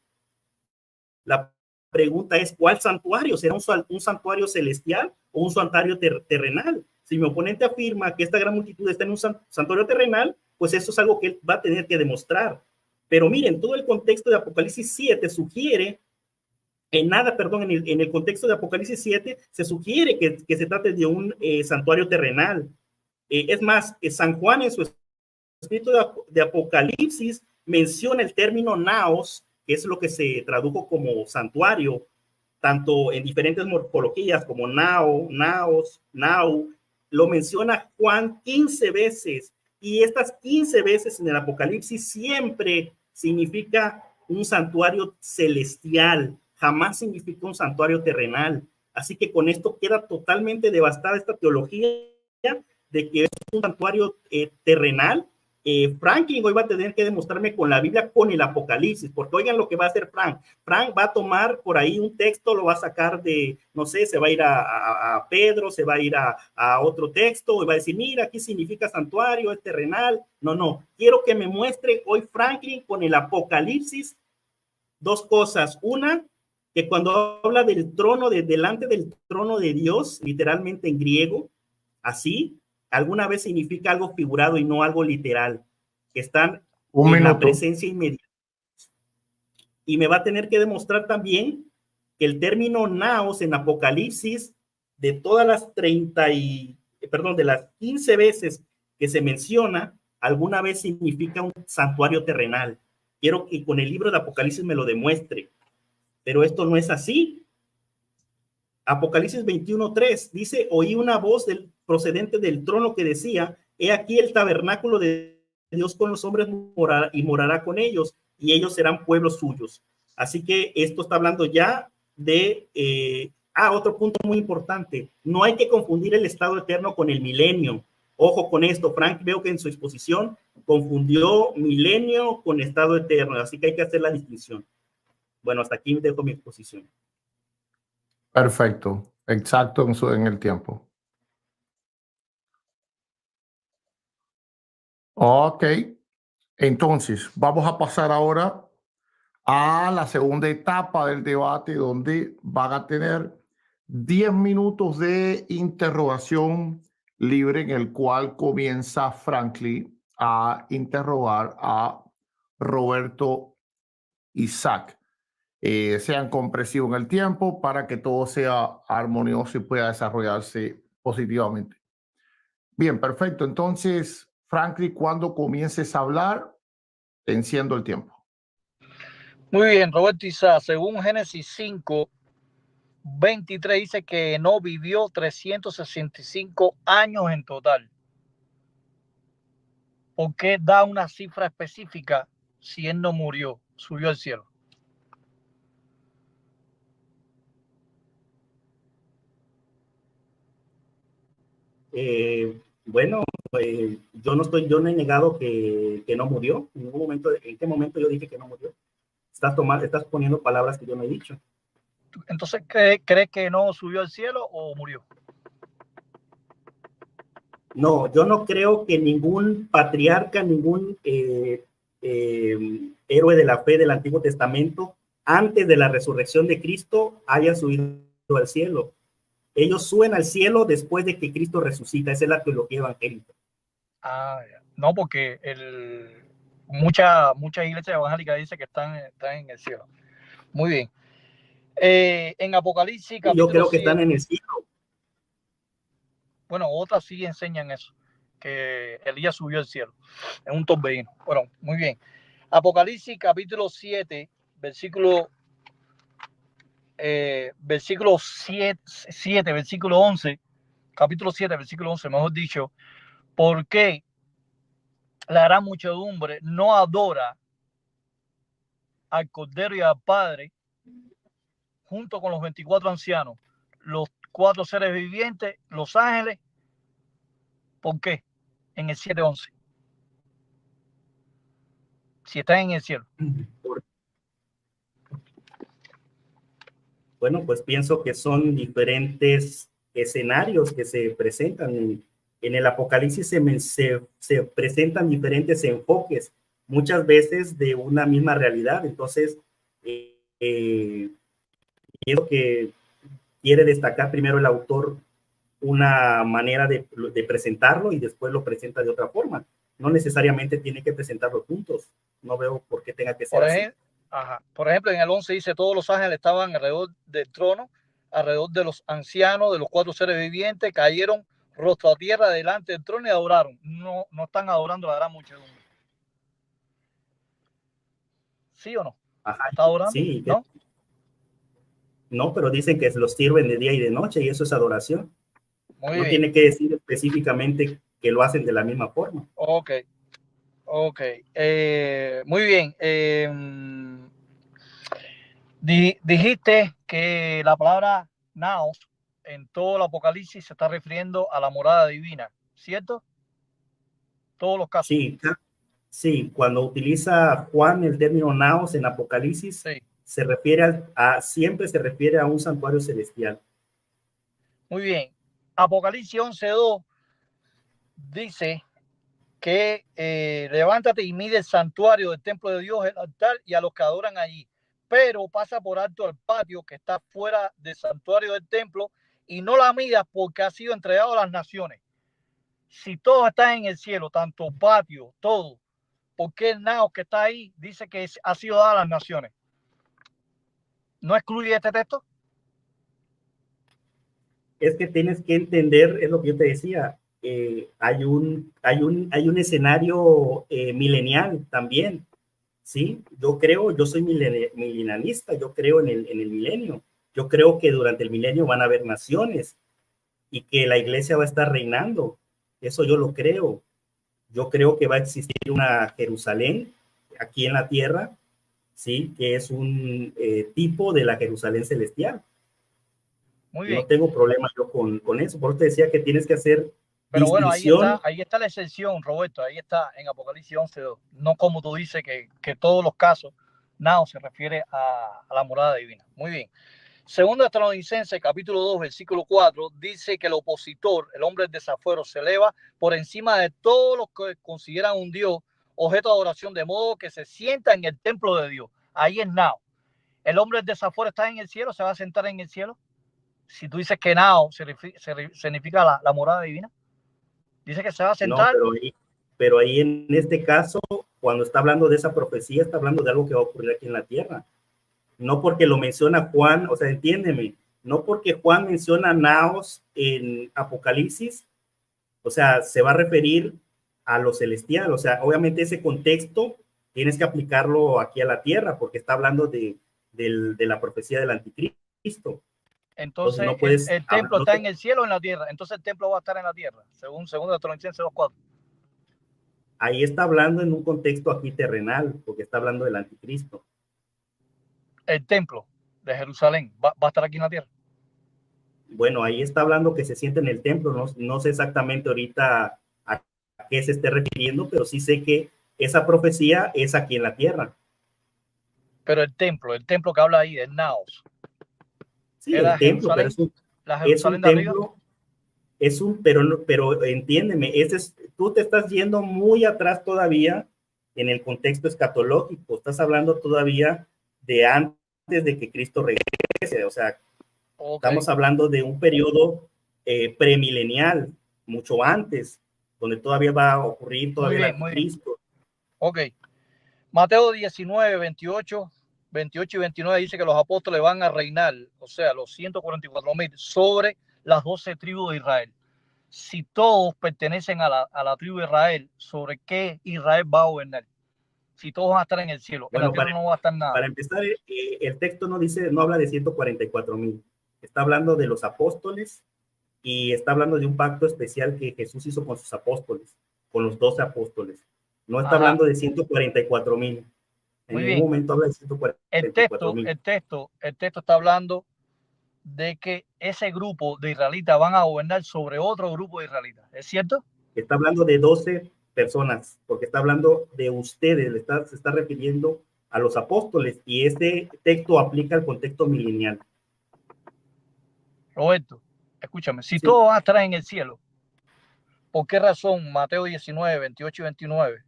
La pregunta es, ¿cuál santuario? ¿Será un santuario celestial o un santuario terrenal? Si mi oponente afirma que esta gran multitud está en un santuario terrenal, pues eso es algo que él va a tener que demostrar. Pero miren, todo el contexto de Apocalipsis 7 sugiere, en el contexto de Apocalipsis 7 se sugiere que se trate de un santuario terrenal. Es más, San Juan en su escrito de Apocalipsis menciona el término naos, que es lo que se tradujo como santuario, tanto en diferentes morfologías como nao, naos, nau, lo menciona Juan 15 veces, y estas 15 veces en el Apocalipsis siempre significa un santuario celestial, jamás significa un santuario terrenal. Así que con esto queda totalmente devastada esta teología de que es un santuario terrenal. Franklin hoy va a tener que demostrarme con la Biblia, con el Apocalipsis, porque oigan lo que va a hacer Frank. Frank va a tomar por ahí un texto, lo va a sacar de, no sé, se va a ir a Pedro, se va a ir a otro texto y va a decir, mira, aquí significa santuario, es terrenal. No, quiero que me muestre hoy Franklin con el Apocalipsis 2 cosas. Una, que cuando habla del trono, delante del trono de Dios, literalmente en griego, así, alguna vez significa algo figurado y no algo literal, que están en la presencia inmediata. Y me va a tener que demostrar también que el término naos en Apocalipsis, de todas las de las 15 veces que se menciona, alguna vez significa un santuario terrenal. Quiero que con el libro de Apocalipsis me lo demuestre, pero esto no es así. Apocalipsis 21:3 dice, oí una voz procedente del trono que decía, he aquí el tabernáculo de Dios con los hombres y morará con ellos, y ellos serán pueblos suyos. Así que esto está hablando ya de... otro punto muy importante, no hay que confundir el estado eterno con el milenio. Ojo con esto, Frank, veo que en su exposición confundió milenio con estado eterno, así que hay que hacer la distinción. Bueno, hasta aquí dejo mi exposición. Perfecto. exacto en el tiempo. Ok, entonces vamos a pasar ahora a la segunda etapa del debate, donde van a tener 10 minutos de interrogación libre, en el cual comienza Franklin a interrogar a Roberto Isaac. Sean comprensivos en el tiempo para que todo sea armonioso y pueda desarrollarse positivamente. Bien, perfecto. Entonces, Franklin, cuando comiences a hablar, te enciendo el tiempo. Muy bien, Roberto Isaac, según Génesis 5, 23 dice que no vivió 365 años en total. ¿Por qué da una cifra específica si él no murió, subió al cielo? Bueno, yo no he negado que no murió. En ningún momento, ¿en qué momento yo dije que no murió? Estás poniendo palabras que yo no he dicho. Entonces, ¿crees que no subió al cielo o murió? No, yo no creo que ningún patriarca, ningún héroe de la fe del Antiguo Testamento, antes de la resurrección de Cristo, haya subido al cielo. Ellos suben al cielo después de que Cristo resucita. Esa es la teología evangélica. No, porque muchas iglesias evangélicas dicen que están en el cielo. Muy bien. En Apocalipsis, capítulo yo creo que 7, están en el cielo. bueno, otras sí enseñan eso, que Elías subió al cielo en un torbellino. Bueno, muy bien. Apocalipsis, capítulo 7, versículo 7, versículo 11, capítulo 7, versículo 11, mejor dicho, ¿por qué la gran muchedumbre no adora al Cordero y al Padre junto con los 24 ancianos, los 4 seres vivientes, los ángeles? ¿Por qué? En el 7:11. Si están en el cielo. Bueno, pues pienso que son diferentes escenarios que se presentan. En el Apocalipsis se presentan diferentes enfoques, muchas veces de una misma realidad. Entonces, es lo que quiere destacar primero el autor, una manera de presentarlo, y después lo presenta de otra forma. No necesariamente tiene que presentarlo juntos. No veo por qué tenga que ser así. Por ejemplo, en el 11 dice: todos los ángeles estaban alrededor del trono, alrededor de los ancianos, de los 4 seres vivientes, cayeron rostro a tierra delante del trono y adoraron. No están adorando a la gran muchedumbre. ¿Sí o no? ¿Está adorando? Sí. ¿No? No, pero dicen que los sirven de día y de noche, y eso es adoración. Muy no bien. Tiene que decir específicamente que lo hacen de la misma forma. Ok. Muy bien. Dijiste que la palabra naos en todo el Apocalipsis se está refiriendo a la morada divina, ¿cierto? Todos los casos. Sí, cuando utiliza Juan el término naos en Apocalipsis, sí, se refiere siempre se refiere a un santuario celestial. Muy bien. Apocalipsis 11:2 dice que levántate y mide el santuario del templo de Dios, el altar y a los que adoran allí, pero pasa por alto el patio que está fuera del santuario del templo y no la midas, porque ha sido entregado a las naciones. Si todo está en el cielo, tanto patio, todo, ¿por qué el naos que está ahí dice que ha sido dado a las naciones? ¿No excluye este texto? Es que tienes que entender, es lo que yo te decía, hay un escenario milenial también, ¿sí? Yo soy milenialista, yo creo en el milenio. Yo creo que durante el milenio van a haber naciones y que la iglesia va a estar reinando. Eso yo lo creo. Yo creo que va a existir una Jerusalén aquí en la tierra, ¿sí? Que es un tipo de la Jerusalén celestial. Muy bien. No tengo problema yo con eso. Por eso te decía que tienes que hacer. Pero bueno, ahí está la excepción, Roberto. Ahí está en Apocalipsis 11:2. No como tú dices que todos los casos, nada se refiere a la morada divina. Muy bien. Segundo Tesalonicenses, capítulo 2, versículo 4, dice que el opositor, el hombre del desafuero, se eleva por encima de todos los que consideran un Dios objeto de adoración, de modo que se sienta en el templo de Dios. Ahí es now. El hombre del desafuero está en el cielo, se va a sentar en el cielo. Si tú dices que now significa la morada divina, dice que se va a sentar. No, pero ahí en este caso, cuando está hablando de esa profecía, está hablando de algo que va a ocurrir aquí en la tierra. No porque lo menciona Juan, o sea, entiéndeme, no porque Juan menciona naos en Apocalipsis, o sea, se va a referir a lo celestial, o sea, obviamente ese contexto tienes que aplicarlo aquí a la tierra, porque está hablando de la profecía del anticristo. Entonces no puedes el templo está en el cielo o en la tierra. Entonces el templo va a estar en la tierra, según Tesalonicenses 2:4. Ahí está hablando en un contexto aquí terrenal, porque está hablando del anticristo. El templo de Jerusalén va a estar aquí en la tierra. Bueno, ahí está hablando que se siente en el templo. No sé exactamente ahorita a qué se esté refiriendo, pero sí sé que esa profecía es aquí en la tierra. Pero el templo que habla ahí, el Naos. Sí, el templo, pero es un templo, pero entiéndeme, tú te estás yendo muy atrás todavía en el contexto escatológico. Estás hablando todavía de antes de que Cristo regrese, o sea, estamos hablando de un periodo premilenial, mucho antes, donde todavía va a ocurrir todavía el anticristo. Ok. Mateo 19, 28 y 29 dice que los apóstoles van a reinar, o sea, los 144,000 sobre las 12 tribus de Israel. Si todos pertenecen a la tribu de Israel, ¿sobre qué Israel va a gobernar? Si todos van a estar en el cielo, bueno, en la tierra no va a estar nada. Para empezar, el texto no habla de 144,000. Está hablando de los apóstoles y está hablando de un pacto especial que Jesús hizo con sus apóstoles, con los 12 apóstoles. No está hablando de 144,000. En ningún momento habla de 144,000. El texto está hablando de que ese grupo de israelitas van a gobernar sobre otro grupo de israelitas. ¿Es cierto? Está hablando de 12 personas, porque está hablando de ustedes, se está refiriendo a los apóstoles, y este texto aplica al contexto milenial. Roberto, escúchame, si todos van a estar en el cielo, ¿por qué razón Mateo 19, 28 y 29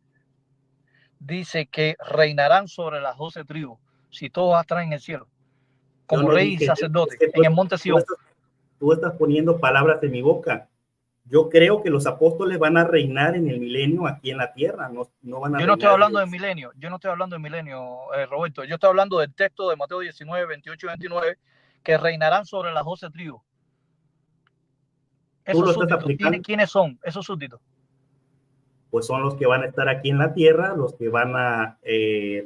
dice que reinarán sobre las 12 tribus si todos van a estar en el cielo? Como rey y sacerdote, en el monte Sion. Tú estás poniendo palabras en mi boca. Yo creo que los apóstoles van a reinar en el milenio aquí en la tierra. No van a yo no estoy hablando del milenio. Yo no estoy hablando del milenio, Roberto. Yo estoy hablando del texto de Mateo 19, 28 y 29, que reinarán sobre las 12 tribus. Esos súbditos, ¿quiénes son esos súbditos? Pues son los que van a estar aquí en la tierra, los que van a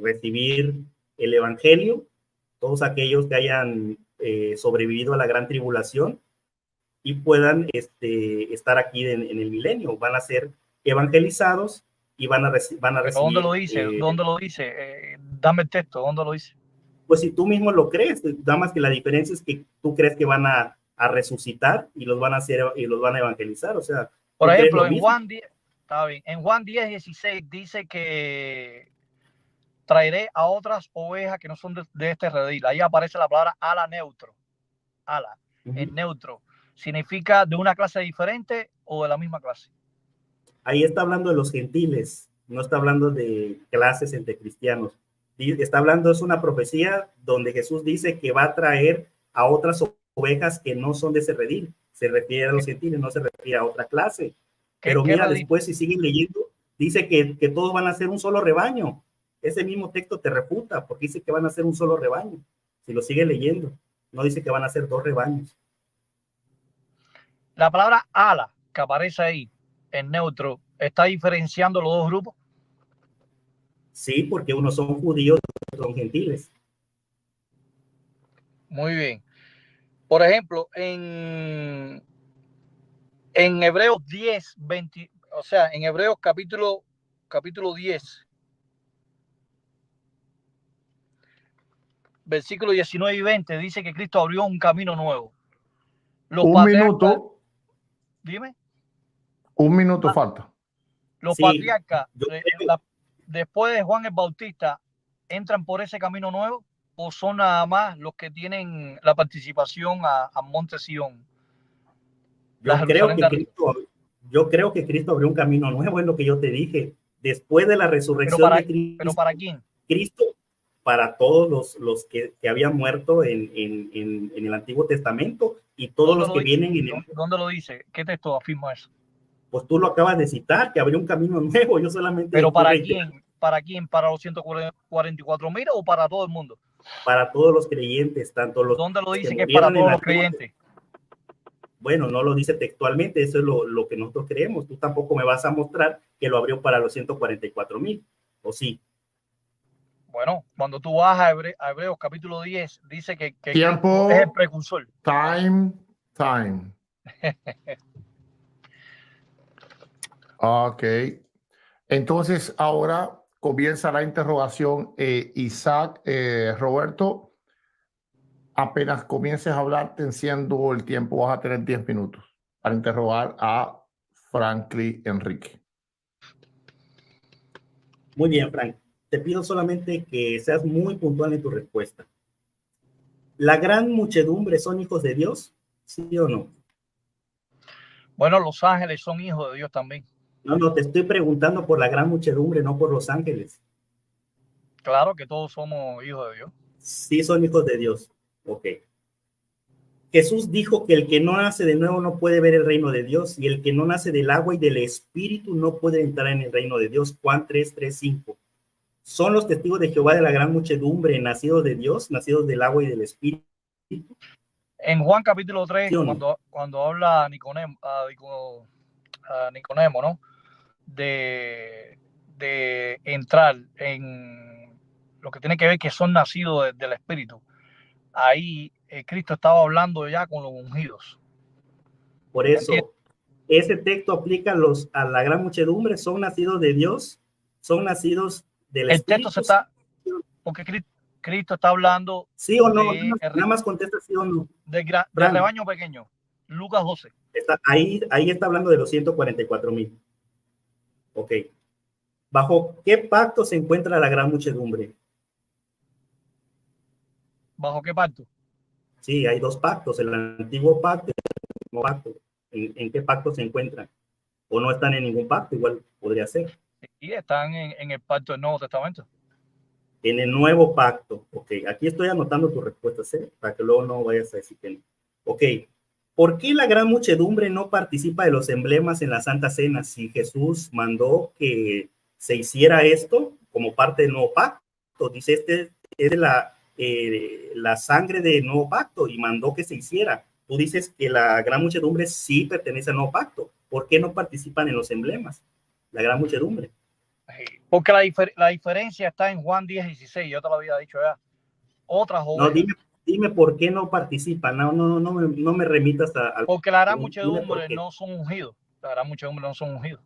recibir el evangelio, todos aquellos que hayan sobrevivido a la gran tribulación y puedan estar aquí en el milenio. Van a ser evangelizados y van a recibir. ¿Dónde lo dice? ¿Dónde lo dice? Dame el texto, ¿dónde lo dice? Pues si tú mismo lo crees, nada más que la diferencia es que tú crees que van a resucitar y los van a hacer y los van a evangelizar. O sea, por ejemplo, en Juan 10, está bien, en Juan 10, 16 dice que traeré a otras ovejas que no son de este redil. Ahí aparece la palabra ala neutro. Ala, el neutro. ¿Significa de una clase diferente o de la misma clase? Ahí está hablando de los gentiles, no está hablando de clases entre cristianos. Está hablando, es una profecía donde Jesús dice que va a traer a otras ovejas que no son de ese redil. Se refiere a los gentiles, no se refiere a otra clase. Pero mira, después si siguen leyendo, dice que todos van a ser un solo rebaño. Ese mismo texto te refuta, porque dice que van a ser un solo rebaño. Si lo sigue leyendo, no dice que van a ser dos rebaños. La palabra ala que aparece ahí en neutro, ¿está diferenciando los dos grupos? Sí, porque unos son judíos, otros son gentiles. Muy bien. Por ejemplo, en Hebreos 10, 20, o sea, en Hebreos capítulo 10, versículos 19 y 20, dice que Cristo abrió un camino nuevo. Un minuto. Dime. Un minuto falta. Los patriarcas, después de Juan el Bautista, entran por ese camino nuevo. o son nada más los que tienen la participación a Monte Sión? Yo creo que Cristo abrió un camino nuevo, es lo que yo te dije. Después de la resurrección de Cristo, ¿pero para quién? Cristo, para todos los que habían muerto en el Antiguo Testamento y todos los que vienen en el... ¿Dónde lo dice? ¿Qué texto afirma eso? Pues tú lo acabas de citar, que abrió un camino nuevo. Yo solamente... ¿Pero para quién? ¿Para quién? ¿Para los 144,000 o para todo el mundo? Para todos los creyentes, tanto los... ¿Dónde lo dice que es para todos los creyentes? Bueno, no lo dice textualmente, eso es lo que nosotros creemos. Tú tampoco me vas a mostrar que lo abrió para los 144,000, ¿o sí? Bueno, cuando tú vas a Hebreos capítulo 10, dice que tiempo es el precursor. Time. Ok. Entonces, ahora comienza la interrogación. Isaac, Roberto, apenas comiences a hablar, te enciendo el tiempo, vas a tener 10 minutos para interrogar a Franklin Enrique. Muy bien, Frank. Te pido solamente que seas muy puntual en tu respuesta. ¿La gran muchedumbre son hijos de Dios? ¿Sí o no? Bueno, los ángeles son hijos de Dios también. No, te estoy preguntando por la gran muchedumbre, no por los ángeles. Claro que todos somos hijos de Dios. Sí son hijos de Dios. Ok. Jesús dijo que el que no nace de nuevo no puede ver el reino de Dios, y el que no nace del agua y del espíritu no puede entrar en el reino de Dios. Juan 3:5. ¿Son los testigos de Jehová de la gran muchedumbre nacidos de Dios, nacidos del agua y del espíritu? En Juan capítulo 3, ¿Sí o no? cuando habla a Nicodemo, ¿no? De entrar en lo que tiene que ver que son nacidos del espíritu. Ahí Cristo estaba hablando ya con los ungidos. Por eso, ese texto aplica a la gran muchedumbre, son nacidos de Dios, son nacidos del espíritu. El texto porque Cristo está hablando. ¿Sí o no? Nada más contesta sí o no. Del rebaño pequeño. Lucas 12. Ahí está hablando de los 144,000. Ok. ¿Bajo qué pacto se encuentra la gran muchedumbre? ¿Bajo qué pacto? Sí, hay dos pactos, el antiguo pacto y el nuevo pacto. ¿En qué pacto se encuentran? ¿O no están en ningún pacto? Igual podría ser. Sí, están en el pacto del Nuevo Testamento. En el nuevo pacto. Ok, aquí estoy anotando tu respuesta, ¿sí? Para que luego no vayas a decir que no. Ok. ¿Por qué la gran muchedumbre no participa de los emblemas en la Santa Cena si Jesús mandó que se hiciera esto como parte del nuevo pacto? Dice, este es la sangre del nuevo pacto y mandó que se hiciera. Tú dices que la gran muchedumbre sí pertenece al nuevo pacto. ¿Por qué no participan en los emblemas? La gran muchedumbre. Porque la diferencia está en Juan 10:16. Yo te lo había dicho ya. Otras ovejas. No, dime por qué no participan. No me remitas a... Porque la gran muchedumbre no son ungidos. La gran muchedumbre no son ungidos.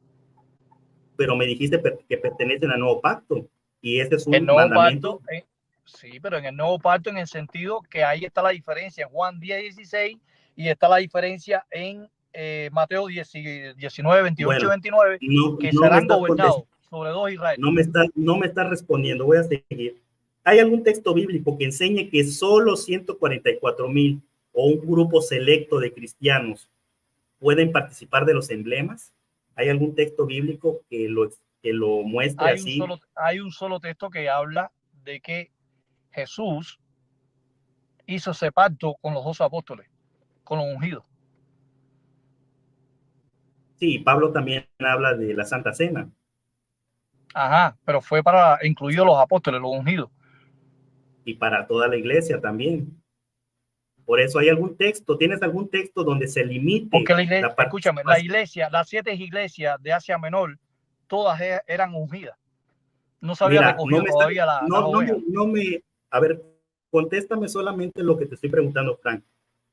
Pero me dijiste que pertenecen al nuevo pacto. Y ese es un mandamiento. Pacto, sí, pero en el nuevo pacto, en el sentido que ahí está la diferencia en Juan 10:16 y está la diferencia en Mateo 19, 28 y 29, que serán gobernados sobre dos Israel. No me estás respondiendo. Voy a seguir. ¿Hay algún texto bíblico que enseñe que solo 144,000 o un grupo selecto de cristianos pueden participar de los emblemas? ¿Hay algún texto bíblico que lo muestre así? Hay un solo texto que habla de que Jesús hizo ese pacto con los 12 apóstoles, con los ungidos. Sí, Pablo también habla de la Santa Cena. Ajá, pero fue para incluir a los apóstoles, los ungidos. Y para toda la iglesia también. Por eso hay algún texto, ¿tienes algún texto donde se limite? Porque escúchame, las 7 iglesias de Asia Menor, todas eran ungidas. No se había recogido todavía la oveja. A ver, contéstame solamente lo que te estoy preguntando, Frank.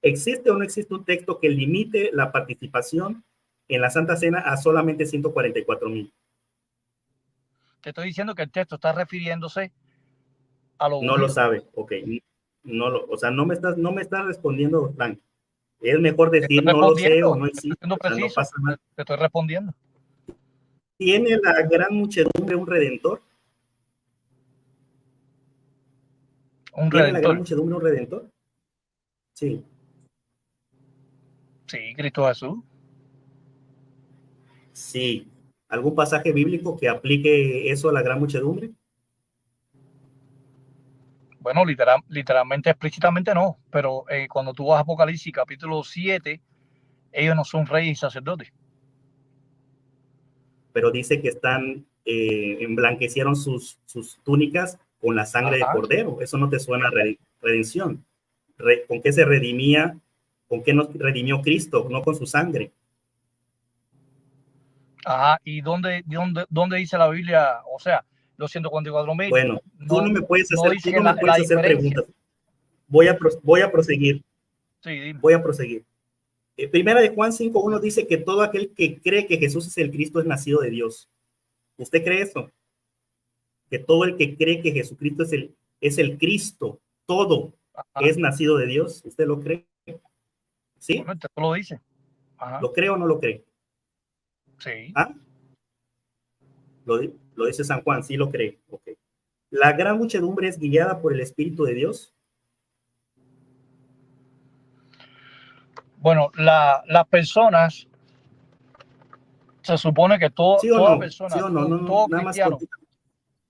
¿Existe o no existe un texto que limite la participación en la Santa Cena a solamente 144,000? Te estoy diciendo que el texto está refiriéndose a los ungidos. No lo sabe, ok. O sea, no me estás respondiendo, Frank. Es mejor decir no lo sé o no existe. No pasa nada. Te estoy respondiendo. ¿Tiene la gran muchedumbre un redentor? Un ¿Tiene la gran redentor. muchedumbre un redentor? Sí. Sí, Cristo Jesús. Sí. ¿Algún pasaje bíblico que aplique eso a la gran muchedumbre? Bueno, literalmente, explícitamente no, pero cuando tú vas a Apocalipsis capítulo 7, ellos no son reyes y sacerdotes. Pero dice que emblanquecieron sus túnicas con la sangre de cordero. Eso no te suena a redención. ¿Con qué se redimía? ¿Con qué nos redimió Cristo? No con su sangre. Ajá, ¿y dónde dice la Biblia? O sea, los 144,000. Bueno, tú no me puedes no hacer, tú dice no me la puedes hacer diferencia. preguntas. Voy a proseguir. Sí, dime. Voy a proseguir. Primera de Juan 5:1 dice que todo aquel que cree que Jesús es el Cristo es nacido de Dios. ¿Usted cree eso? Que todo el que cree que Jesucristo es el Cristo, todo es nacido de Dios. ¿Usted lo cree? ¿Sí? Bueno, usted lo dice. Ajá. ¿Lo cree o no lo cree? Sí. ¿Ah? Lo dice San Juan, sí lo cree. Okay. ¿La gran muchedumbre es guiada por el Espíritu de Dios? Bueno, las personas, se supone que ¿Sí o toda no? persona, ¿Sí o no? No, todo nada más cristiano,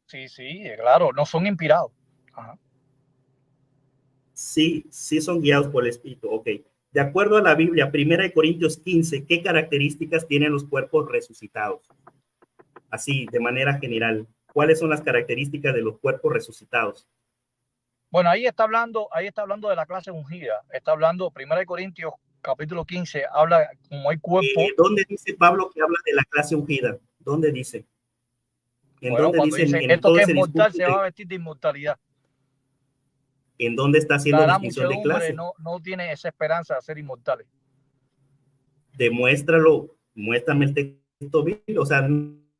sí, claro, no son inspirados. Ajá. Sí son guiados por el Espíritu. Ok. De acuerdo a la Biblia, 1 Corintios 15, ¿qué características tienen los cuerpos resucitados? Así, de manera general, ¿cuáles son las características de los cuerpos resucitados? Bueno, ahí está hablando de la clase ungida. Está hablando, 1 Corintios capítulo 15, habla como hay cuerpo. ¿Dónde dice Pablo que habla de la clase ungida? ¿Dónde dice? ¿En Bueno, dónde cuando dice dice en esto todo que es ese mortal discurso? se va a vestir de inmortalidad. ¿En dónde está haciendo La gran distinción de muchedumbre clase? no tiene esa esperanza de ser inmortales. Demuéstralo, muéstrame el texto bíblico. O sea,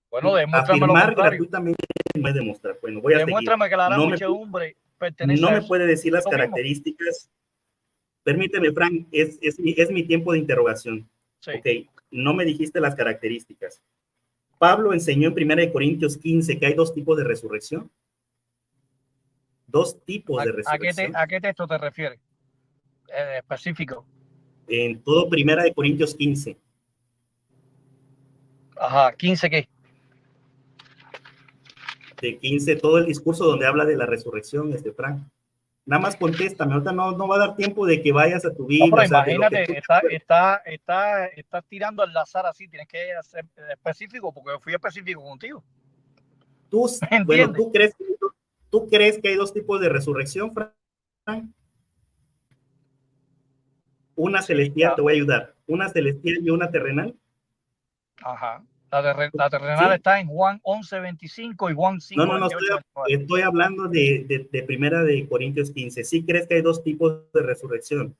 Bueno, demuéstrame lo afirmar contrario. gratuitamente no es demostrar. Bueno, voy a seguir. Demuéstrame que la gran muchedumbre pertenece No a me eso. puede decir las Lo mismo. características. Permíteme, Frank, es mi tiempo de interrogación. Sí. Ok, no me dijiste las características. Pablo enseñó en 1 Corintios 15 que hay dos tipos de resurrección. Dos tipos de resurrección. ¿A qué texto te refieres? Específico. En todo 1 Corintios 15. Ajá, 15 qué. De 15, todo el discurso donde habla de la resurrección, Frank. Nada más contéstame, ahorita no va a dar tiempo de que vayas a tu Biblia. No, pero o sea, de lo que imagínate, está tirando al azar así, tienes que ser específico, porque yo fui específico contigo. Bueno, ¿tú crees que hay dos tipos de resurrección, Frank? Una celestial, te voy a ayudar. Una celestial y una terrenal. Ajá. La terrenal, ¿sí? Está en Juan 11:25 y Juan 5:28. Estoy hablando de 1 Corintios 15. ¿Sí crees que hay dos tipos de resurrección?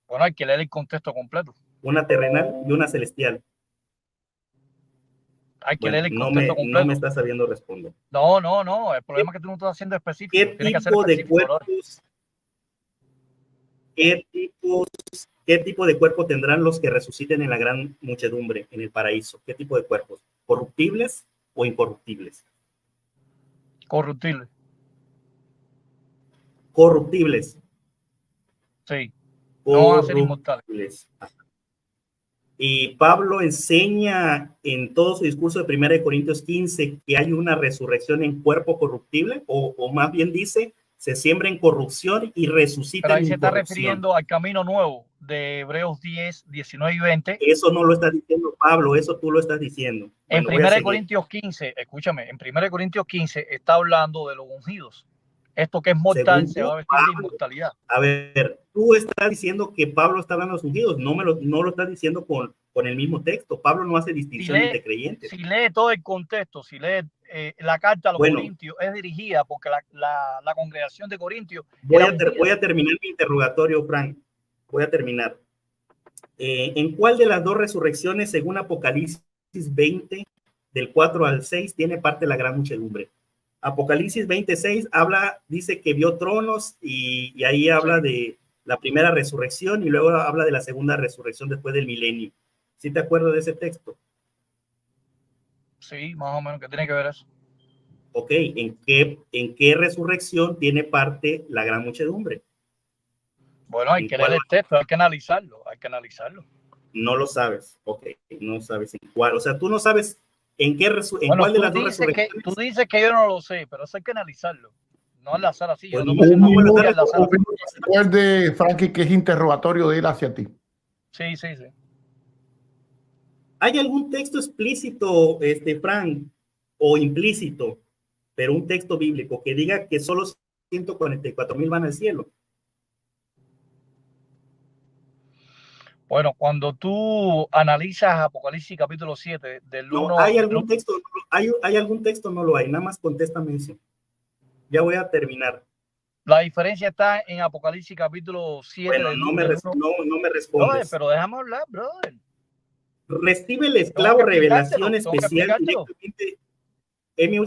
Bueno, hay que leer el contexto completo. Una terrenal y una celestial. Hay que leer el contexto completo. No me estás sabiendo responder. No. El problema es que tú no estás haciendo específico. ¿Qué tipo de cuerpos? ¿Qué tipo de cuerpo tendrán los que resuciten en la gran muchedumbre, en el paraíso? ¿Qué tipo de cuerpos? ¿Corruptibles o incorruptibles? Corruptibles. Corruptibles. Sí. No van a ser inmortales. Y Pablo enseña en todo su discurso de 1 Corintios 15 que hay una resurrección en cuerpo corruptible, o más bien dice, se siembra en corrupción y resucita en incorrupción. Pero ahí se está refiriendo al camino nuevo de Hebreos 10, 19 y 20. Eso no lo está diciendo Pablo, eso tú lo estás diciendo. Bueno, en 1 Corintios 15, escúchame, en 1 Corintios 15 está hablando de los ungidos. Esto que es mortal se va a vestir de inmortalidad. A ver, tú estás diciendo que Pablo está hablando de los ungidos, no lo estás diciendo con el mismo texto. Pablo no hace distinción entre creyentes. Si lee todo el contexto, si lee la carta a los Corintios, es dirigida porque la congregación de Corintios. Voy a terminar mi interrogatorio, Frank. Voy a terminar. ¿En cuál de las dos resurrecciones, según Apocalipsis 20, del 4 al 6, tiene parte la gran muchedumbre? Apocalipsis 26 dice que vio tronos y ahí habla de la primera resurrección y luego habla de la segunda resurrección después del milenio. ¿Sí te acuerdas de ese texto? Sí, más o menos. ¿Qué tiene que ver eso? Ok, ¿en qué resurrección tiene parte la gran muchedumbre? Bueno, hay que leer el texto, hay que analizarlo, No lo sabes, ok, no sabes en cuál, o sea, tú no sabes en bueno, cuál de las dos resurrecciones. tú dices que yo no lo sé, pero eso hay que analizarlo, no al azar así. Pues Yo no no, estoy diciendo no, que al azar. Recuerde, Frankie, que es interrogatorio de él hacia ti. Sí. ¿Hay algún texto explícito, Frank, o implícito, pero un texto bíblico que diga que solo 144,000 van al cielo? Bueno, cuando tú analizas Apocalipsis capítulo 7, del No, 1... ¿hay algún texto? ¿Hay algún texto? No lo hay, nada más contéstame eso. Ya voy a terminar. La diferencia está en Apocalipsis capítulo 7 Bueno, del no 1. me Brother, respondes. pero déjame hablar, brother. ¿Recibe el Tengo esclavo que revelación tengo que especial explicártelo. directamente? Es mi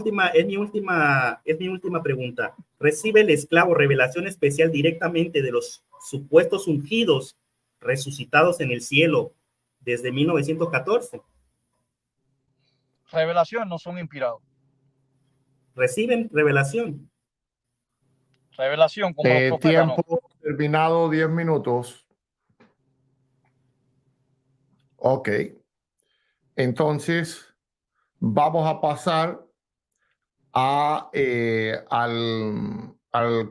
última pregunta. ¿Recibe el esclavo revelación especial directamente de los supuestos ungidos resucitados en el cielo desde 1914? Revelación no son inspirados. ¿Reciben revelación? Revelación como los profetas, no. Tiempo terminado, 10 minutos. Ok. Entonces, vamos a pasar al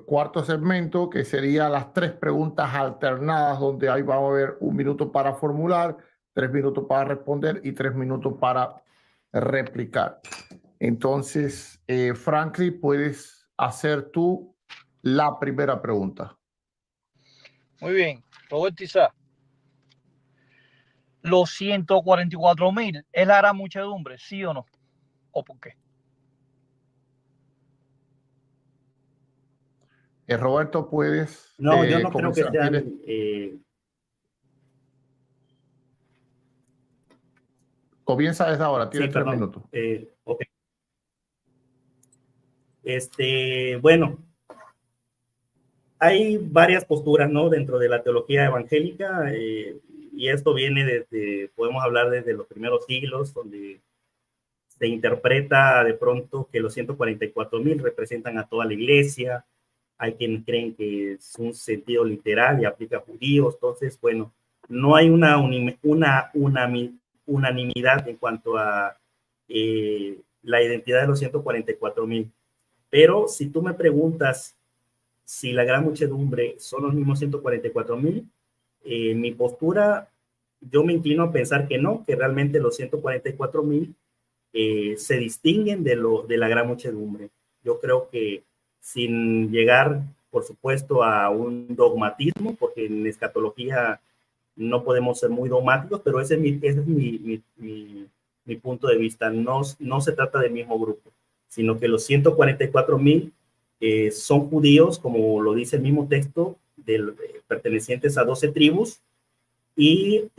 cuarto segmento, que sería las 3 preguntas alternadas, donde ahí vamos a ver 1 minuto para formular, 3 minutos para responder y 3 minutos para replicar. Entonces, Franklin, puedes hacer tú la primera pregunta. Muy bien, Roberto Isaac. ¿Los 144,000 es la gran muchedumbre, sí o no? ¿O por qué? Roberto, puedes No, yo no creo que comenzar. sean. Comienza desde ahora, Sí, tienes 3 perdón. minutos. Ok. Bueno, hay varias posturas, ¿no? Dentro de la teología evangélica, y esto viene desde, podemos hablar desde los primeros siglos, donde se interpreta de pronto que los 144,000 representan a toda la iglesia. Hay quienes creen que es un sentido literal y aplica a judíos. Entonces, bueno, no hay una unanimidad en cuanto a la identidad de los 144,000. Pero si tú me preguntas si la gran muchedumbre son los mismos 144,000, mi postura, yo me inclino a pensar que no, que realmente los 144,000 se distinguen de la gran muchedumbre. Yo creo que sin llegar, por supuesto, a un dogmatismo, porque en escatología no podemos ser muy dogmáticos, pero ese es mi punto de vista. No se trata del mismo grupo, sino que los 144,000 son judíos, como lo dice el mismo texto, pertenecientes a 12 tribus, y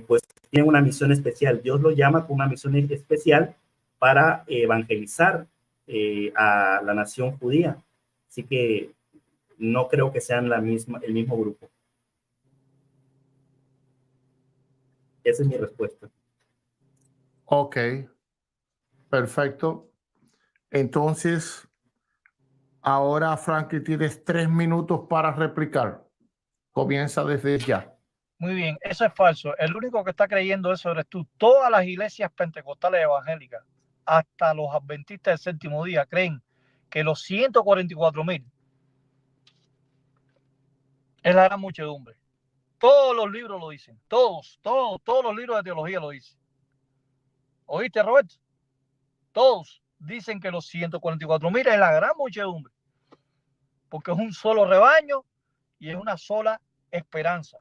pues tienen una misión especial. Dios lo llama con una misión especial para evangelizar a la nación judía. Así que no creo que sean el mismo grupo. Esa es mi respuesta. Ok, perfecto. Entonces, ahora, Franklin, tienes 3 minutos para replicar. Comienza desde ya. Muy bien, eso es falso. El único que está creyendo eso eres tú. Todas las iglesias pentecostales evangélicas, hasta los adventistas del séptimo día, creen que los 144,000 es la gran muchedumbre. Todos los libros lo dicen. Todos los libros de teología lo dicen. ¿Oíste, Roberto? Todos dicen que los 144,000 es la gran muchedumbre. Porque es un solo rebaño y es una sola esperanza.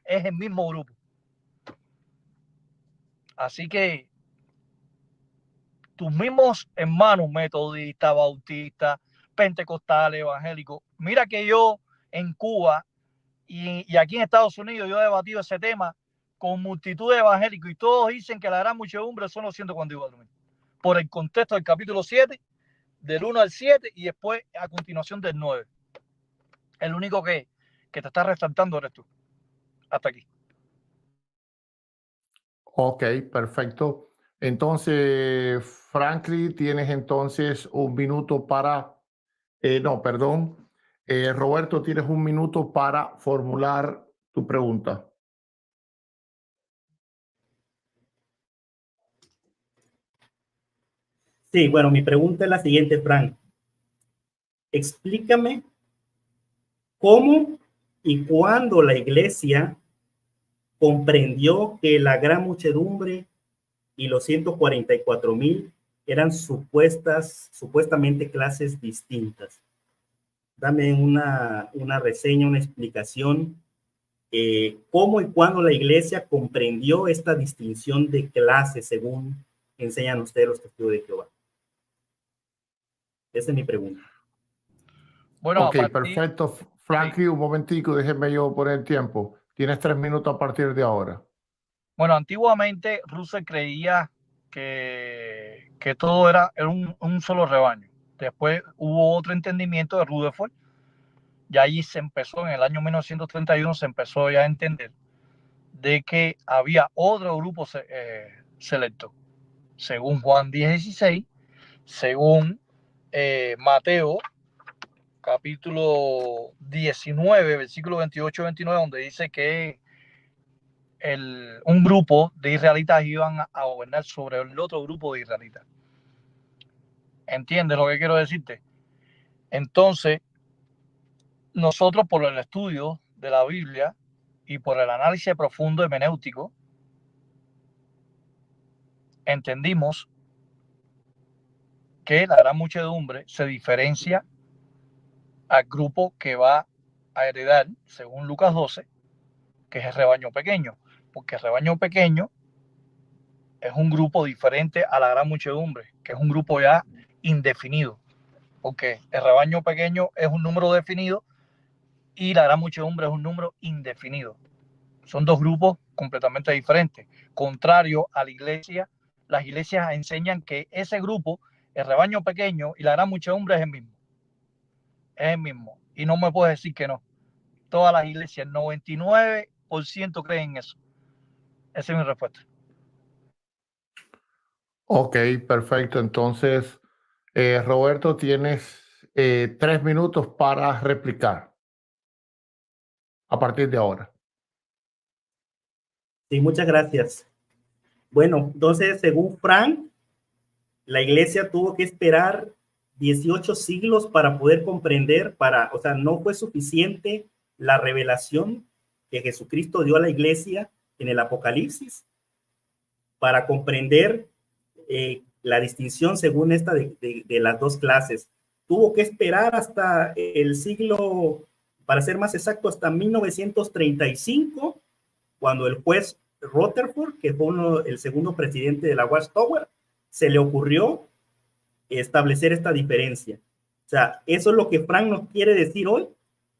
Es el mismo grupo. Así que tus mismos hermanos metodistas, bautistas, pentecostales, evangélicos, mira que yo en Cuba y aquí en Estados Unidos yo he debatido ese tema con multitud de evangélicos y todos dicen que la gran muchedumbre son los 144,000 por el contexto del capítulo 7, del 1 al 7 y después a continuación del 9. El único que te está resaltando eres tú. Hasta aquí. Ok, perfecto. Entonces, Franklin, tienes entonces un minuto para, no, perdón, Roberto, tienes un minuto para formular tu pregunta. Sí, bueno, mi pregunta es la siguiente, Frank. Explícame cómo y cuándo la iglesia comprendió que la gran muchedumbre y los 144,000 eran supuestamente clases distintas. Dame una reseña, una explicación, cómo y cuándo la iglesia comprendió esta distinción de clases según enseñan ustedes los testigos de Jehová. Esa es mi pregunta. Bueno, Ok, perfecto. Frankie, un momentico, déjeme yo poner el tiempo. Tienes 3 minutos a partir de ahora. Bueno, antiguamente Russell creía que todo era un solo rebaño. Después hubo otro entendimiento de Rutherford. Ya allí se empezó, en el año 1931, se empezó ya a entender de que había otro grupo selecto, según Juan 10:16, según Mateo capítulo 19, versículo 28-29, donde dice que un grupo de israelitas iban a gobernar sobre el otro grupo de israelitas. ¿Entiendes lo que quiero decirte? Entonces, nosotros por el estudio de la Biblia y por el análisis profundo hermenéutico, entendimos que la gran muchedumbre se diferencia al grupo que va a heredar, según Lucas 12, que es el rebaño pequeño, porque el rebaño pequeño es un grupo diferente a la gran muchedumbre, que es un grupo ya indefinido, porque el rebaño pequeño es un número definido y la gran muchedumbre es un número indefinido. Son dos grupos completamente diferentes. Contrario a la iglesia, las iglesias enseñan que ese grupo, el rebaño pequeño y la gran muchedumbre es el mismo. Es el mismo. Y no me puedes decir que no. Todas las iglesias, el 99% creen en eso. Esa es mi respuesta. Ok, perfecto. Entonces, Roberto, tienes 3 minutos para replicar a partir de ahora. Sí, muchas gracias. Bueno, entonces, según Frank, la iglesia tuvo que esperar 18 siglos para poder comprender, o sea, no fue suficiente la revelación que Jesucristo dio a la iglesia en el Apocalipsis para comprender la distinción según esta de las dos clases. Tuvo que esperar hasta el siglo, para ser más exacto, hasta 1935, cuando el juez Rutherford, que fue el segundo presidente de la Watchtower, se le ocurrió establecer esta diferencia. O sea, eso es lo que Frank nos quiere decir hoy,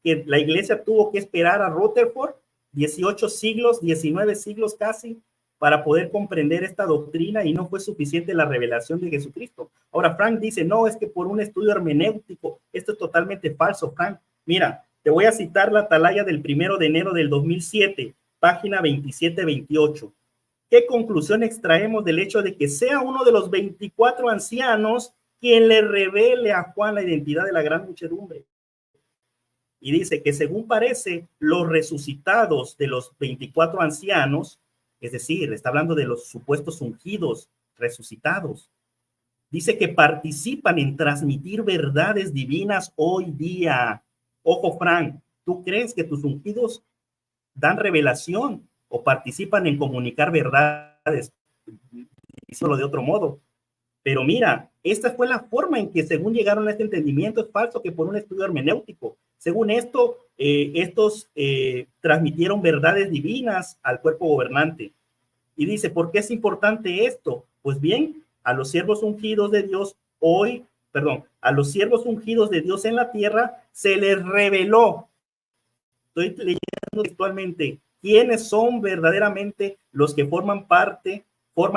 que la iglesia tuvo que esperar a Rutherford 18 siglos, 19 siglos casi, para poder comprender esta doctrina y no fue suficiente la revelación de Jesucristo. Ahora, Frank dice, no, es que por un estudio hermenéutico, esto es totalmente falso, Frank. Mira, te voy a citar la atalaya del 1 de enero del 2007, página 27-28. ¿Qué conclusión extraemos del hecho de que sea uno de los 24 ancianos quien le revele a Juan la identidad de la gran muchedumbre? Y dice que según parece, los resucitados de los 24 ancianos, es decir, está hablando de los supuestos ungidos resucitados, dice que participan en transmitir verdades divinas hoy día. Ojo, Frank, ¿tú crees que tus ungidos dan revelación o participan en comunicar verdades? Díselo de otro modo. Pero mira, esta fue la forma en que según llegaron a este entendimiento. Es falso que por un estudio hermenéutico. Según esto, estos transmitieron verdades divinas al cuerpo gobernante. Y dice, ¿por qué es importante esto? Pues bien, a los siervos ungidos de Dios a los siervos ungidos de Dios en la tierra se les reveló. Estoy leyendo textualmente, ¿quiénes son verdaderamente los que forman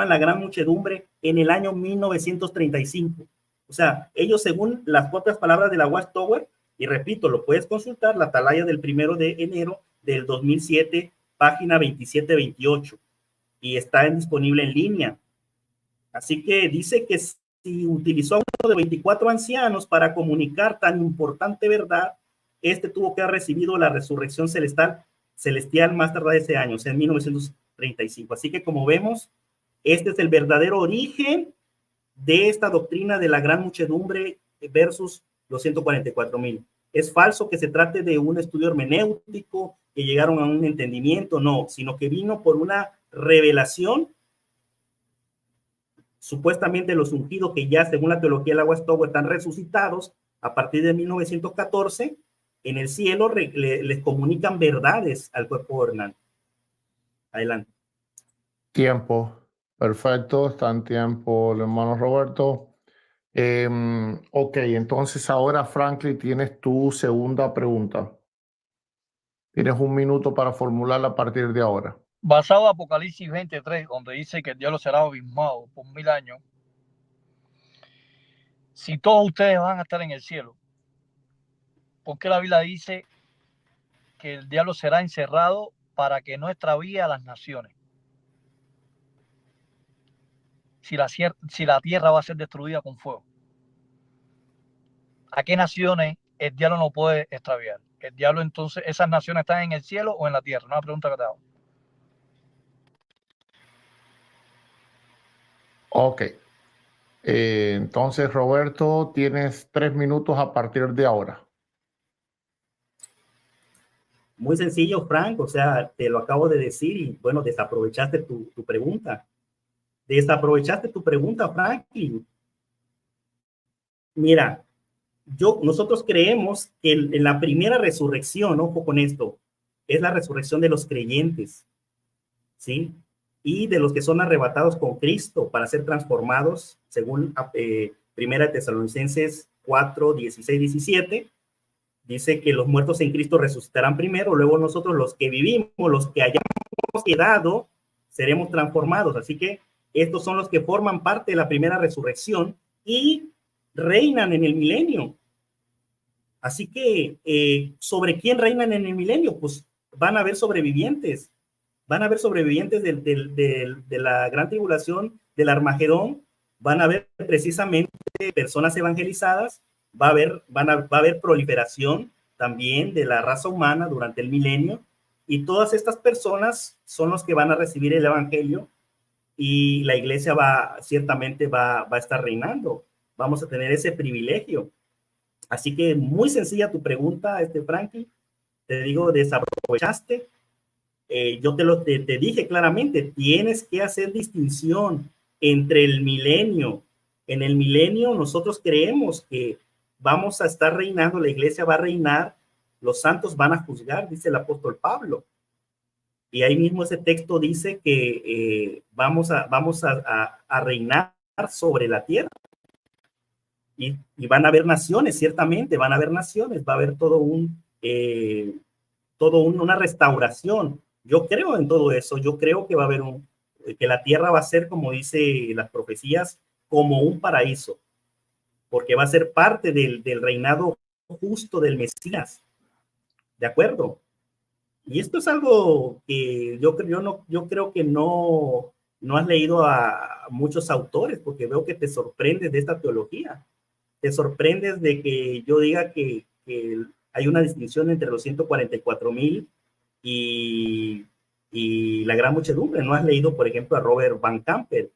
la gran muchedumbre en el año 1935? O sea, ellos según las propias palabras de la Watchtower, y repito, lo puedes consultar, la atalaya del 1 de enero del 2007, página 27-28, y está disponible en línea. Así que dice que si utilizó a uno de 24 ancianos para comunicar tan importante verdad, este tuvo que haber recibido la resurrección celestial más tardar ese año, o sea, en 1935. Así que como vemos, este es el verdadero origen de esta doctrina de la gran muchedumbre versus los 144,000. Es falso que se trate de un estudio hermenéutico, que llegaron a un entendimiento, no, sino que vino por una revelación, supuestamente los ungidos que ya según la teología del agua Stowe están resucitados a partir de 1914 en el cielo, les comunican verdades al cuerpo gobernante. Adelante. Tiempo. Perfecto, está en tiempo el hermano Roberto. Ok, entonces ahora, Franklin, tienes tu segunda pregunta. Tienes 1 minuto para formularla a partir de ahora. Basado en Apocalipsis 23, donde dice que el diablo será abismado por 1000 años, si todos ustedes van a estar en el cielo, ¿por qué la Biblia dice que el diablo será encerrado para que no extravíe a las naciones? Si la tierra va a ser destruida con fuego, ¿a qué naciones el diablo no puede extraviar? El diablo, entonces, ¿esas naciones están en el cielo o en la tierra? Una pregunta que te hago. Ok. Entonces, Roberto, tienes 3 minutos a partir de ahora. Muy sencillo, Frank, o sea, te lo acabo de decir y bueno, desaprovechaste tu pregunta. Desaprovechaste tu pregunta, Franklin. Mira, nosotros creemos que en la primera resurrección, ojo con esto, es la resurrección de los creyentes, ¿sí? Y de los que son arrebatados con Cristo para ser transformados, según Primera Tesalonicenses 4, 16, 17, dice que los muertos en Cristo resucitarán primero, luego nosotros los que vivimos, los que hayamos quedado, seremos transformados. Así que estos son los que forman parte de la primera resurrección y reinan en el milenio. Así que, ¿sobre quién reinan en el milenio? Pues van a haber sobrevivientes. Van a haber sobrevivientes de la gran tribulación, del Armagedón. Van a haber precisamente personas evangelizadas. Va a haber proliferación también de la raza humana durante el milenio. Y todas estas personas son los que van a recibir el evangelio y la iglesia ciertamente va a estar reinando. Vamos a tener ese privilegio. Así que muy sencilla tu pregunta, Franklin. Te digo, desaprovechaste. Yo te dije claramente, tienes que hacer distinción entre el milenio. En el milenio nosotros creemos que vamos a estar reinando, la iglesia va a reinar, los santos van a juzgar, dice el apóstol Pablo. Y ahí mismo ese texto dice que vamos a reinar sobre la tierra. Y van a haber naciones, ciertamente, van a haber naciones, va a haber una restauración. Yo creo en todo eso, yo creo que va a haber que la tierra va a ser, como dice las profecías, como un paraíso, porque va a ser parte del reinado justo del Mesías. ¿De acuerdo? Y esto es algo que yo creo que no has leído a muchos autores, porque veo que te sorprendes de esta teología. Te sorprendes de que yo diga que hay una distinción entre los 144,000 y la gran muchedumbre. No has leído, por ejemplo, a Robert Van Camper,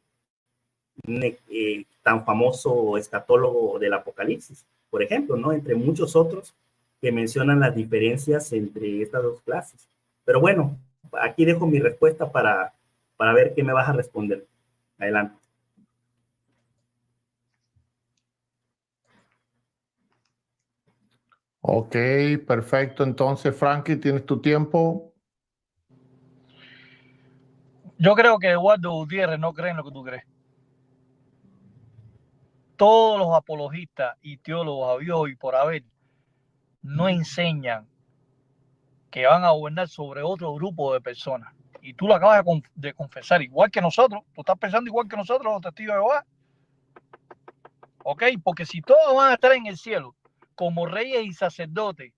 tan famoso escatólogo del Apocalipsis, por ejemplo, ¿no? Entre muchos otros que mencionan las diferencias entre estas dos clases. Pero bueno, aquí dejo mi respuesta para ver qué me vas a responder. Adelante. Ok, perfecto. Entonces, Franklin, tienes tu tiempo. Yo creo que Eduardo Gutiérrez no cree en lo que tú crees. Todos los apologistas y teólogos habidos y por haber no enseñan que van a gobernar sobre otro grupo de personas. Y tú lo acabas de confesar, igual que nosotros. Tú estás pensando igual que nosotros, los testigos de Jehová. ¿Ok? Porque si todos van a estar en el cielo como reyes y sacerdotes,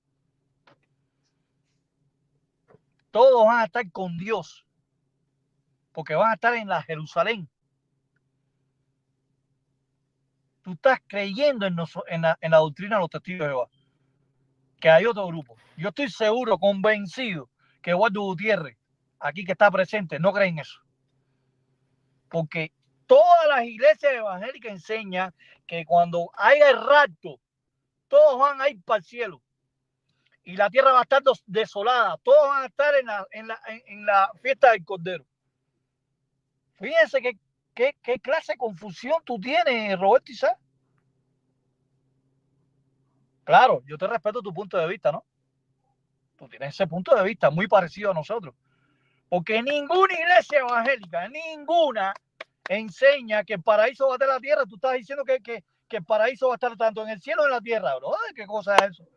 todos van a estar con Dios, porque van a estar en la Jerusalén. tú estás creyendo en la doctrina de los testigos de Jehová, que hay otro grupo. Yo estoy seguro, convencido, que Eduardo Gutiérrez, aquí que está presente, no cree en eso. Porque todas las iglesias evangélicas enseñan que cuando haya el rapto, todos van a ir para el cielo y la tierra va a estar desolada, todos van a estar en la fiesta del Cordero. Fíjense qué clase de confusión tú tienes, Roberto Isaac. Claro, yo te respeto tu punto de vista, ¿no? Tú tienes ese punto de vista muy parecido a nosotros. Porque ninguna iglesia evangélica, ninguna, enseña que el paraíso va a estar en la tierra. Tú estás diciendo que el paraíso va a estar tanto en el cielo como en la tierra, bro. ¿Qué cosa es eso?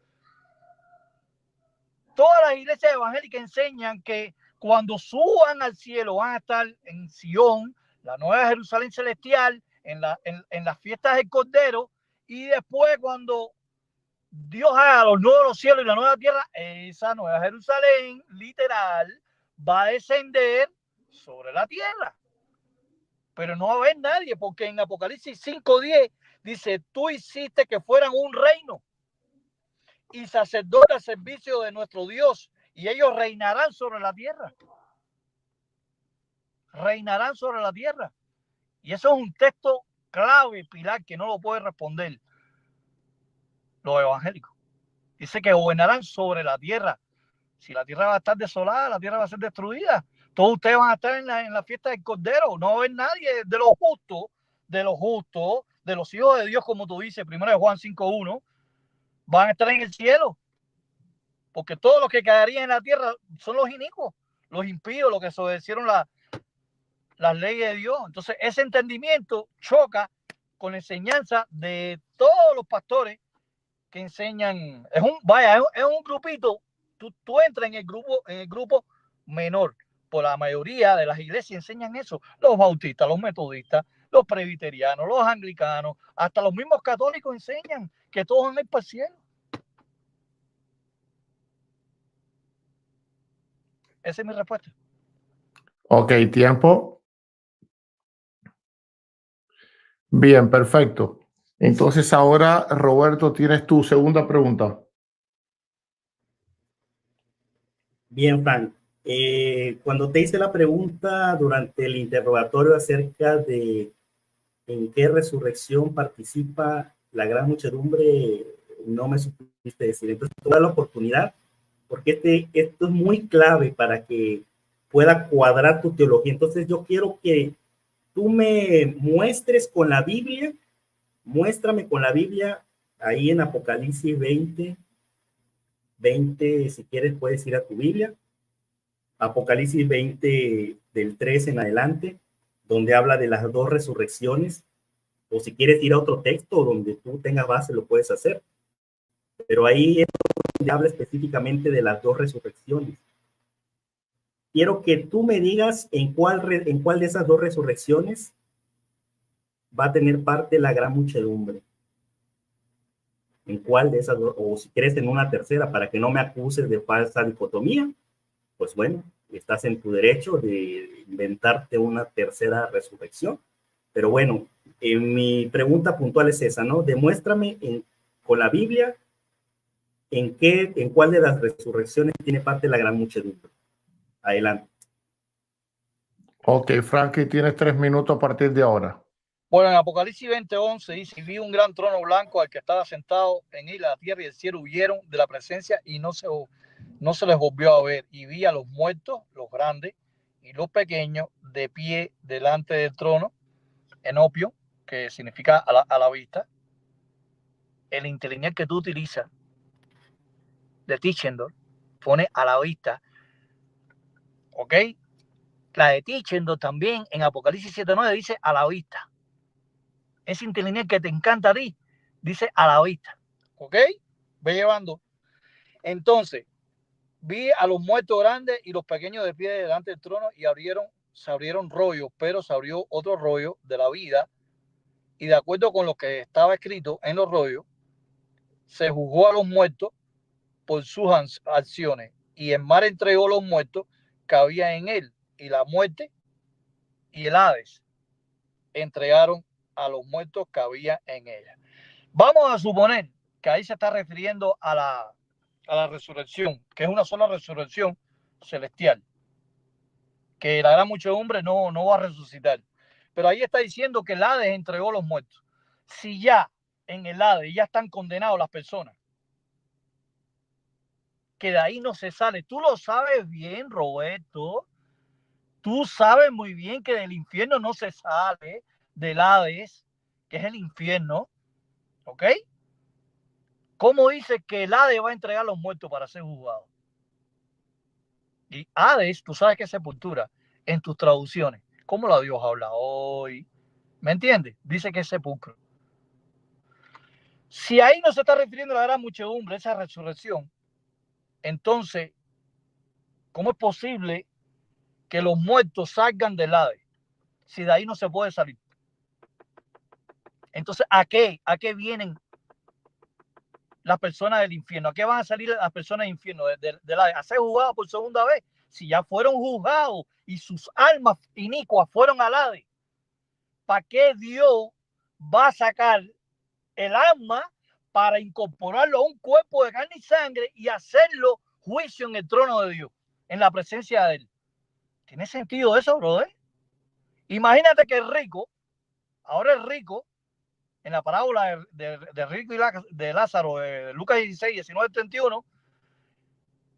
Todas las iglesias evangélicas enseñan que cuando suban al cielo van a estar en Sion, la nueva Jerusalén celestial, en las fiestas del Cordero, y después cuando Dios haga los nuevos cielos y la nueva tierra, esa nueva Jerusalén literal va a descender sobre la tierra. Pero no va a haber nadie, porque en Apocalipsis 5:10 dice, tú hiciste que fueran un reino y sacerdote al servicio de nuestro Dios, y ellos reinarán sobre la tierra. Reinarán sobre la tierra. Y eso es un texto clave, Pilar, que no lo puede responder los evangélicos. Dice que gobernarán sobre la tierra. Si la tierra va a estar desolada, la tierra va a ser destruida. Todos ustedes van a estar en la fiesta del Cordero. No va a haber nadie de los justos, de los hijos de Dios, como tú dices, 1 Juan 5:1, van a estar en el cielo. Porque todos los que caerían en la tierra son los inicuos, los impíos, los que desobedecieron las leyes de Dios. Entonces, ese entendimiento choca con la enseñanza de todos los pastores que enseñan. Es un grupito. Tú entras en el grupo menor. Por la mayoría de las iglesias enseñan eso. Los bautistas, los metodistas, los presbiterianos, los anglicanos, hasta los mismos católicos enseñan que todos van a ir para el cielo. Esa es mi respuesta. Ok, tiempo. Bien, perfecto. Entonces ahora, Roberto, tienes tu segunda pregunta. Bien, Frank. Cuando te hice la pregunta durante el interrogatorio acerca de en qué resurrección participa la gran muchedumbre, no me supiste decir. Entonces, te voy a dar la oportunidad, porque esto es muy clave para que pueda cuadrar tu teología. Entonces, yo quiero que tú me muestres con la Biblia, muéstrame con la Biblia, ahí en Apocalipsis 20, si quieres puedes ir a tu Biblia, Apocalipsis 20 del 3 en adelante, donde habla de las dos resurrecciones, o si quieres ir a otro texto donde tú tengas base, lo puedes hacer. Pero ahí es donde habla específicamente de las dos resurrecciones. Quiero que tú me digas en cuál de esas dos resurrecciones va a tener parte la gran muchedumbre. ¿En cuál de esas dos? O si quieres en una tercera, para que no me acuses de falsa dicotomía, pues bueno, estás en tu derecho de inventarte una tercera resurrección. Pero bueno, mi pregunta puntual es esa, ¿no? Demuéstrame con la Biblia en cuál de las resurrecciones tiene parte la gran muchedumbre. Adelante. Ok, Frankie, tienes 3 minutos a partir de ahora. Bueno, en Apocalipsis 20:11 dice, y vi un gran trono blanco al que estaba sentado en él, la tierra y el cielo huyeron de la presencia y no se les volvió a ver. Y vi a los muertos, los grandes y los pequeños, de pie delante del trono, enopio, que significa a la vista. El interlineal que tú utilizas de Tischendorf pone a la vista, ¿ok? La de Tischendorf también en Apocalipsis 7:9 dice a la vista. Ese interlineal que te encanta a ti dice a la vista, ¿ok? Ve llevando. Entonces, vi a los muertos grandes y los pequeños de pie delante del trono y se abrieron rollos, pero se abrió otro rollo de la vida y de acuerdo con lo que estaba escrito en los rollos, se juzgó a los muertos por sus acciones y el mar entregó los muertos que había en él y la muerte y el Hades entregaron a los muertos que había en ella. Vamos a suponer que ahí se está refiriendo a la resurrección, que es una sola resurrección celestial, que la gran muchedumbre no va a resucitar. Pero ahí está diciendo que el Hades entregó los muertos. Si ya en el Hades ya están condenados las personas, que de ahí no se sale. Tú lo sabes bien, Roberto. Tú sabes muy bien que del infierno no se sale, del Hades, que es el infierno. ¿Ok? ¿Cómo dice que el Hades va a entregar a los muertos para ser juzgado? Y Hades, tú sabes que es sepultura en tus traducciones. ¿Cómo la Dios habla hoy? ¿Me entiendes? Dice que es sepulcro. Si ahí no se está refiriendo a la gran muchedumbre, esa resurrección, entonces, ¿cómo es posible que los muertos salgan del Hades si de ahí no se puede salir? Entonces, ¿a qué vienen las personas del infierno? ¿A qué van a salir las personas del infierno? Del Hades, a ser juzgados por segunda vez. Si ya fueron juzgados y sus almas inicuas fueron al Hades, ¿para qué Dios va a sacar el alma para incorporarlo a un cuerpo de carne y sangre y hacerlo juicio en el trono de Dios, en la presencia de él? ¿Tiene sentido eso, brother? Imagínate que el rico, ahora el rico, en la parábola de rico y de Lázaro, de Lucas 16, 19, 31,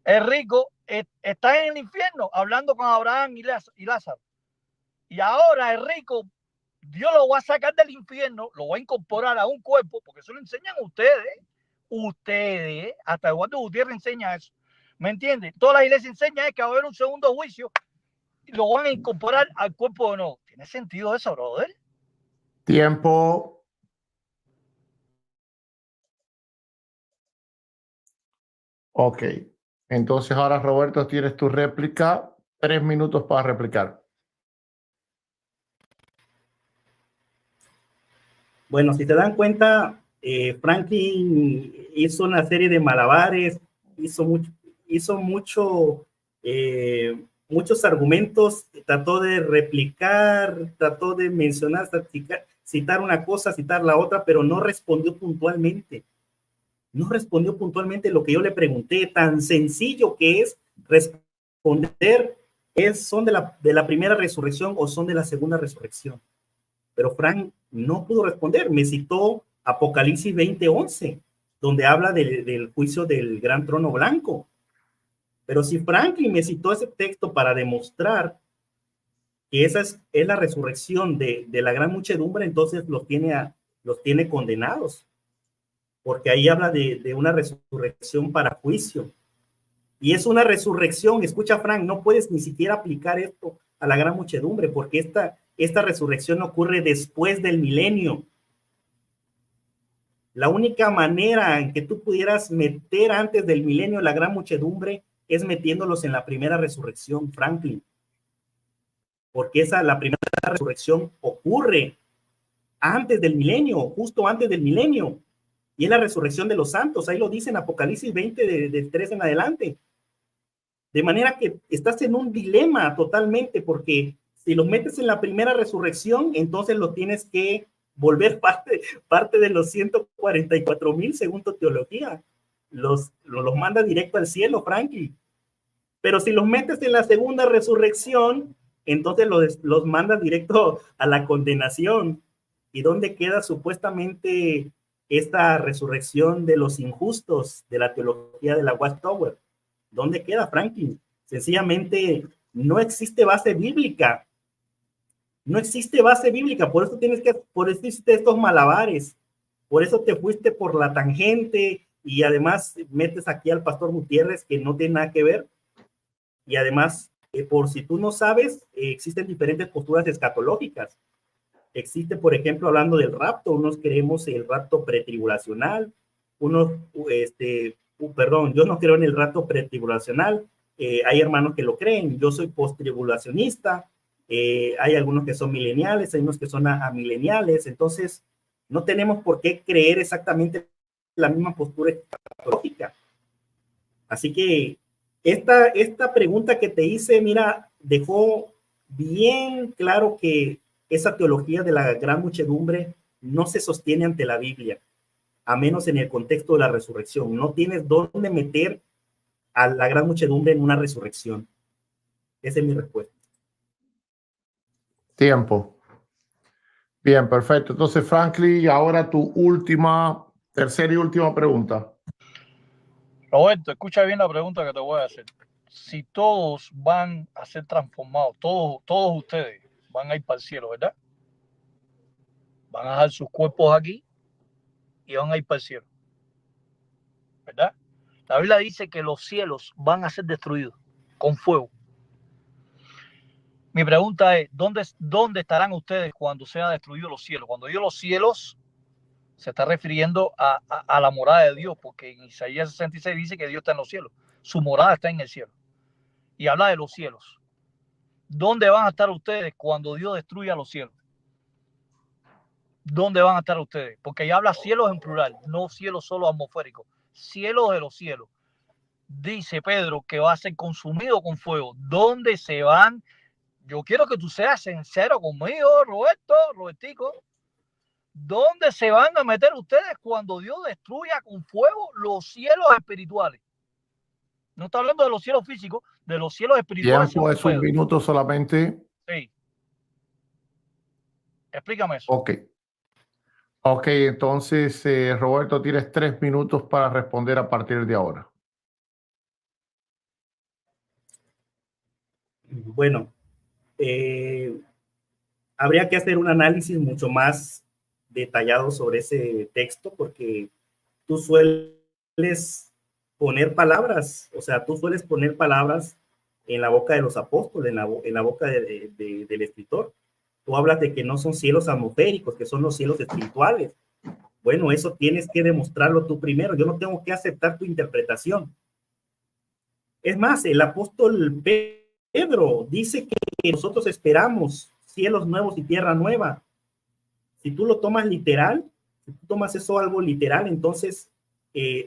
el rico está en el infierno hablando con Abraham y Lázaro. Y ahora el rico, Dios lo va a sacar del infierno, lo va a incorporar a un cuerpo, porque eso lo enseñan ustedes, hasta Eduardo Gutiérrez enseña eso, ¿me entiendes? Toda la iglesia enseña que va a haber un segundo juicio y lo van a incorporar al cuerpo de nuevo. ¿Tiene sentido eso, brother? Tiempo. Ok. Entonces ahora, Roberto, tienes tu réplica. 3 minutos para replicar. Bueno, si te dan cuenta, Franklin hizo una serie de malabares, hizo muchos argumentos, trató de replicar, trató de mencionar, citar una cosa, citar la otra, pero no respondió puntualmente. No respondió puntualmente lo que yo le pregunté. Tan sencillo que es responder, ¿son de la primera resurrección o son de la segunda resurrección? Pero Frank no pudo responder. Me citó Apocalipsis 20:11, donde habla del juicio del gran trono blanco. Pero si Franklin me citó ese texto para demostrar que esa es la resurrección de la gran muchedumbre, entonces los tiene condenados, porque ahí habla de una resurrección para juicio. Y es una resurrección, escucha Frank, no puedes ni siquiera aplicar esto a la gran muchedumbre, porque esta resurrección ocurre después del milenio. La única manera en que tú pudieras meter antes del milenio la gran muchedumbre es metiéndolos en la primera resurrección, Franklin. Porque la primera resurrección ocurre antes del milenio, justo antes del milenio. Y es la resurrección de los santos, ahí lo dice en Apocalipsis 20, de 3 en adelante. De manera que estás en un dilema totalmente, porque si los metes en la primera resurrección, entonces lo tienes que volver parte de los 144,000 según tu teología. Los manda directo al cielo, Frankie. Pero si los metes en la segunda resurrección, entonces los manda directo a la condenación. ¿Y dónde queda supuestamente esta resurrección de los injustos de la teología de la Watchtower? ¿Dónde queda, Franklin? Sencillamente no existe base bíblica. No existe base bíblica, por eso hiciste estos malabares, por eso te fuiste por la tangente y además metes aquí al pastor Gutiérrez que no tiene nada que ver. Y además, por si tú no sabes, existen diferentes posturas escatológicas. Existe, por ejemplo, hablando del rapto, unos creemos el rapto pretribulacional, unos, yo no creo en el rapto pretribulacional, hay hermanos que lo creen, yo soy posttribulacionista, hay algunos que son mileniales, hay unos que son amileniales, entonces no tenemos por qué creer exactamente la misma postura escatológica. Así que esta pregunta que te hice, mira, dejó bien claro que esa teología de la gran muchedumbre no se sostiene ante la Biblia, a menos en el contexto de la resurrección. No tienes dónde meter a la gran muchedumbre en una resurrección. Esa es mi respuesta. Tiempo. Bien, perfecto. Entonces, Franklin, ahora tu tercera y última pregunta. Roberto, escucha bien la pregunta que te voy a hacer. Si todos van a ser transformados, todos ustedes van a ir para el cielo, ¿verdad? Van a dejar sus cuerpos aquí y van a ir para el cielo, ¿verdad? La Biblia dice que los cielos van a ser destruidos con fuego. Mi pregunta es, ¿dónde estarán ustedes cuando sean destruidos los cielos? Cuando digo los cielos, se está refiriendo a la morada de Dios, porque en Isaías 66 dice que Dios está en los cielos. Su morada está en el cielo. Y habla de los cielos. ¿Dónde van a estar ustedes cuando Dios destruya los cielos? ¿Dónde van a estar ustedes? Porque ya habla cielos en plural, no cielos solo atmosféricos. Cielos de los cielos. Dice Pedro que va a ser consumido con fuego. ¿Dónde se van? Yo quiero que tú seas sincero conmigo, Robertico. ¿Dónde se van a meter ustedes cuando Dios destruya con fuego los cielos espirituales? No está hablando de los cielos físicos, de los cielos espirituales. Tiempo es un minuto solamente. Sí. Explícame eso. Ok, entonces, Roberto, tienes 3 minutos para responder a partir de ahora. Bueno, habría que hacer un análisis mucho más detallado sobre ese texto, porque tú sueles poner palabras, o sea, tú sueles poner palabras en la boca de los apóstoles, en la boca del escritor. Tú hablas de que no son cielos atmosféricos, que son los cielos espirituales. Bueno, eso tienes que demostrarlo tú primero. Yo no tengo que aceptar tu interpretación. Es más, el apóstol Pedro dice que nosotros esperamos cielos nuevos y tierra nueva. Si tú lo tomas literal, si tú tomas eso algo literal, entonces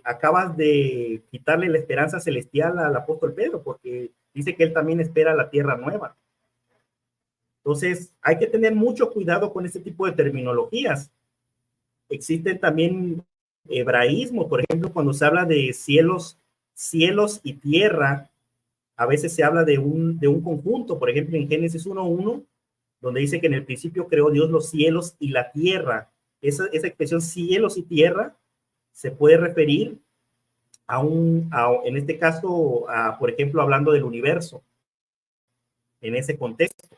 acabas de quitarle la esperanza celestial al apóstol Pedro, porque dice que él también espera la tierra nueva. Entonces, hay que tener mucho cuidado con este tipo de terminologías. Existen también hebraísmo, por ejemplo, cuando se habla de cielos y tierra, a veces se habla de un conjunto. Por ejemplo, en Génesis 1:1, donde dice que en el principio creó Dios los cielos y la tierra. Esa expresión cielos y tierra se puede referir en este caso, por ejemplo, hablando del universo, en ese contexto.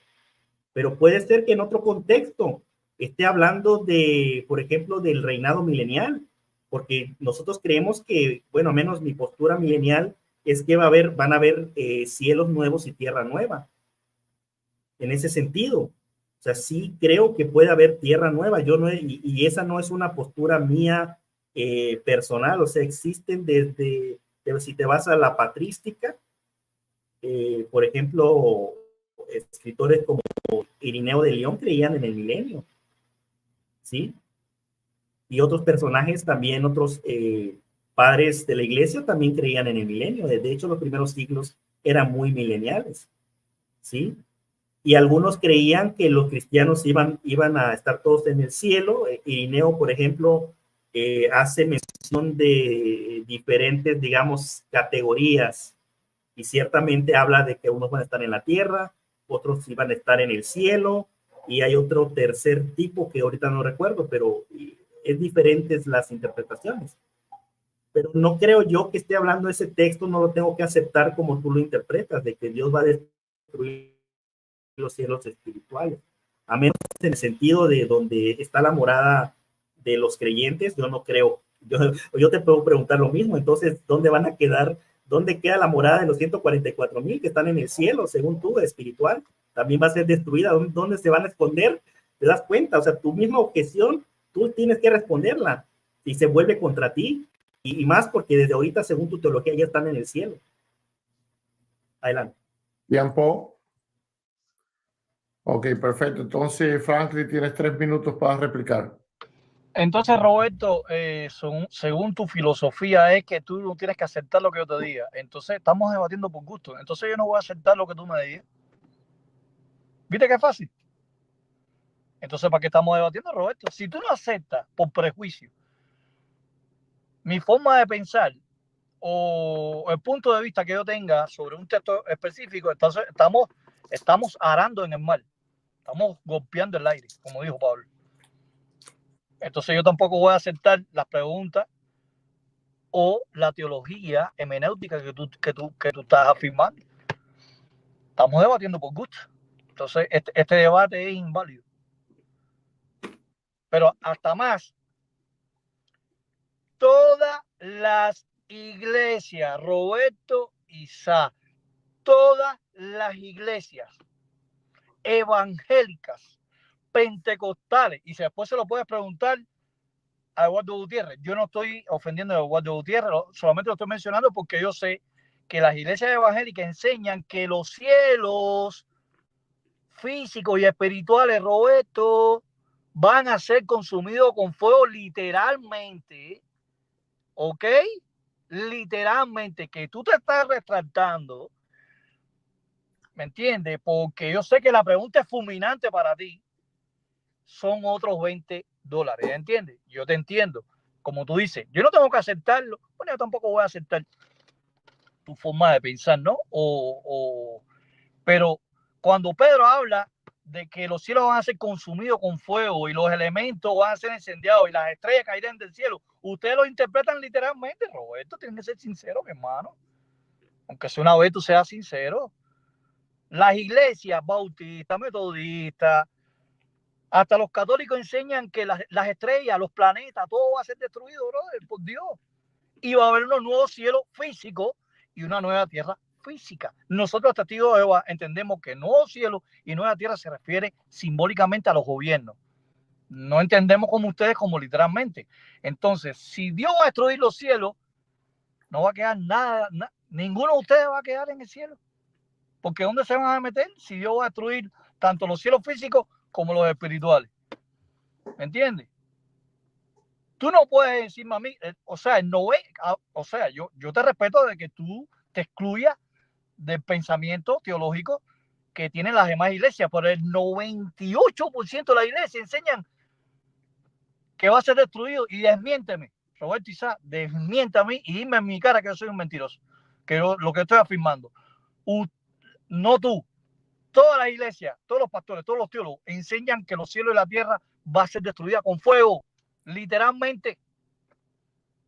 Pero puede ser que en otro contexto esté hablando de, por ejemplo, del reinado milenial, porque nosotros creemos que, bueno, al menos mi postura milenial es que van a haber cielos nuevos y tierra nueva. En ese sentido, o sea, sí creo que puede haber tierra nueva. Yo no, y esa no es una postura mía personal, o sea, existen si te vas a la patrística, por ejemplo, escritores como Irineo de León creían en el milenio, ¿sí? Y otros personajes también, otros padres de la iglesia también creían en el milenio. De hecho, los primeros siglos eran muy mileniales, ¿sí? Y algunos creían que los cristianos iban a estar todos en el cielo. Irineo, por ejemplo, hace mención de diferentes, digamos, categorías, y ciertamente habla de que unos van a estar en la tierra, otros iban a estar en el cielo, y hay otro tercer tipo que ahorita no recuerdo, pero es diferentes las interpretaciones. Pero no creo yo que esté hablando ese texto, no lo tengo que aceptar como tú lo interpretas, de que Dios va a destruir los cielos espirituales, a menos en el sentido de donde está la morada de los creyentes. Yo no creo. Yo te puedo preguntar lo mismo. Entonces, ¿dónde van a quedar? ¿Dónde queda la morada de los 144,000 que están en el cielo, según tú, espiritual? También va a ser destruida. ¿Dónde se van a esconder? ¿Te das cuenta? O sea, tu misma objeción, tú tienes que responderla si se vuelve contra ti, y más porque desde ahorita, según tu teología, ya están en el cielo. Adelante. Tiempo. Ok, perfecto. Entonces, Franklin, tienes 3 minutos para replicar. Entonces, Roberto, según tu filosofía es que tú no tienes que aceptar lo que yo te diga. Entonces, estamos debatiendo por gusto. Entonces, yo no voy a aceptar lo que tú me digas. ¿Viste qué fácil? Entonces, ¿para qué estamos debatiendo, Roberto? Si tú no aceptas por prejuicio mi forma de pensar o el punto de vista que yo tenga sobre un texto específico, entonces estamos arando en el mar, estamos golpeando el aire, como dijo Pablo. Entonces yo tampoco voy a aceptar las preguntas o la teología hermenéutica que tú estás afirmando. Estamos debatiendo por gusto. Entonces este debate es inválido. Pero hasta más, todas las iglesias, Roberto Isaac, todas las iglesias evangélicas, pentecostales, y después se lo puedes preguntar a Eduardo Gutiérrez. Yo no estoy ofendiendo a Eduardo Gutiérrez, solamente lo estoy mencionando porque yo sé que las iglesias evangélicas enseñan que los cielos físicos y espirituales, Roberto, van a ser consumidos con fuego literalmente, ¿ok? Literalmente, que tú te estás retractando, ¿me entiendes? Porque yo sé que la pregunta es fulminante para ti, son otros $20, ¿entiendes? Yo te entiendo. Como tú dices, yo no tengo que aceptarlo, bueno, yo tampoco voy a aceptar tu forma de pensar, ¿no? Pero cuando Pedro habla de que los cielos van a ser consumidos con fuego y los elementos van a ser incendiados y las estrellas caerán del cielo, ustedes lo interpretan literalmente, Roberto, tienen que ser sinceros, mi hermano. Aunque sea una vez tú seas sincero. Las iglesias bautistas, metodistas, hasta los católicos enseñan que las estrellas, los planetas, todo va a ser destruido, brother, por Dios. Y va a haber unos nuevos cielos físicos y una nueva tierra física. Nosotros, testigos de Jehová, entendemos que nuevo cielo y nueva tierra se refiere simbólicamente a los gobiernos. No entendemos como ustedes, como literalmente. Entonces, si Dios va a destruir los cielos, no va a quedar nada, ninguno de ustedes va a quedar en el cielo. Porque ¿dónde se van a meter si Dios va a destruir tanto los cielos físicos como los espirituales? ¿Me entiendes? Tú no puedes decirme a mí, yo te respeto de que tú te excluyas del pensamiento teológico que tienen las demás iglesias, pero el 98% de la iglesia enseñan que va a ser destruido. Y desmiénteme, Roberto Isaac, desmiéntame y dime en mi cara que yo soy un mentiroso, que yo, lo que estoy afirmando. No tú, toda la iglesia, todos los pastores, todos los teólogos enseñan que los cielos y la tierra va a ser destruida con fuego, literalmente,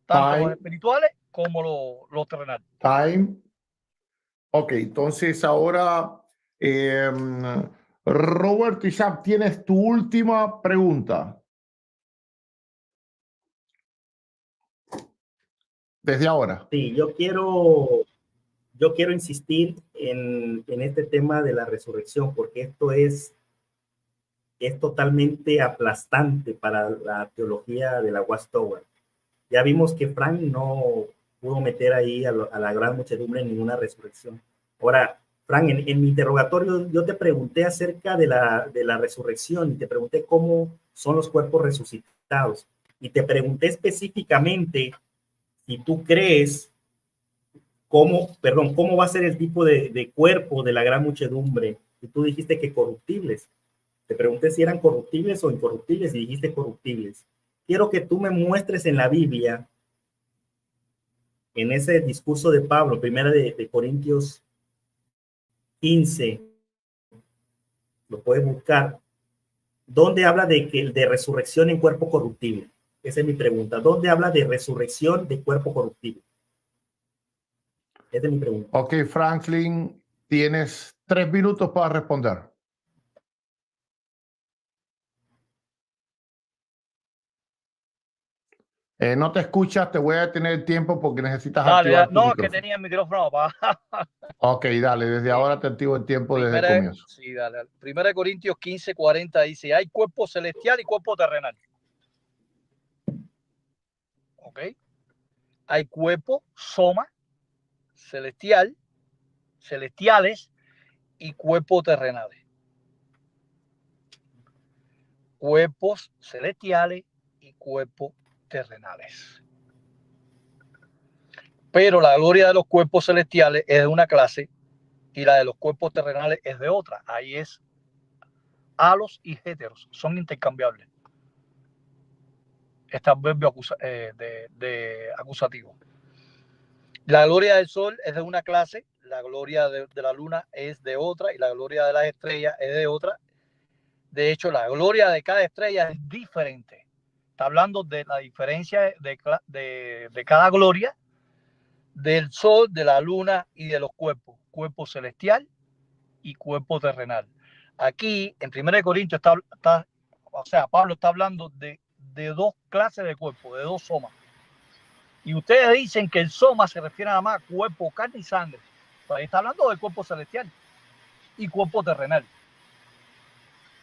tanto los espirituales como los terrenales. Time. Ok, entonces ahora, Roberto Isaac, tienes tu última pregunta. Desde ahora. Sí, yo quiero insistir en este tema de la resurrección, porque esto es totalmente aplastante para la teología de la Watchtower. Ya vimos que Frank no pudo meter ahí a la gran muchedumbre en ninguna resurrección. Ahora, Frank, en mi interrogatorio yo te pregunté acerca de la resurrección y te pregunté cómo son los cuerpos resucitados. Y te pregunté específicamente si tú crees cómo va a ser el tipo de cuerpo de la gran muchedumbre. Y tú dijiste que corruptibles. Te pregunté si eran corruptibles o incorruptibles y dijiste corruptibles. Quiero que tú me muestres en la Biblia, en ese discurso de Pablo, primera de Corintios 15, lo puedes buscar, ¿dónde habla de resurrección en cuerpo corruptible? Esa es mi pregunta. ¿Dónde habla de resurrección de cuerpo corruptible? Esa es mi pregunta. Ok, Franklin, tienes 3 minutos para responder. No te escuchas, te voy a detener el tiempo porque necesitas activar tu micrófono. Que tenía el micrófono apagado. Ok, dale, desde ahora te activo el tiempo desde el comienzo. Sí, dale. 1 Corintios 15:40 dice, hay cuerpo celestial y cuerpo terrenal. ¿Ok? Hay cuerpo, soma, celestiales y cuerpos terrenales. Cuerpos celestiales y cuerpos terrenales. Pero la gloria de los cuerpos celestiales es de una clase y la de los cuerpos terrenales es de otra. Ahí es halos y heteros son intercambiables. Este adverbio acusativo. La gloria del sol es de una clase, la gloria de la luna es de otra y la gloria de las estrellas es de otra. De hecho, la gloria de cada estrella es diferente. Está hablando de la diferencia de cada gloria del sol, de la luna y de los cuerpos. Cuerpo celestial y cuerpo terrenal. Aquí, en 1 Corintios, Pablo está hablando de dos clases de cuerpo, de dos somas. Y ustedes dicen que el soma se refiere nada más a cuerpo, carne y sangre. Pero ahí está hablando del cuerpo celestial y cuerpo terrenal.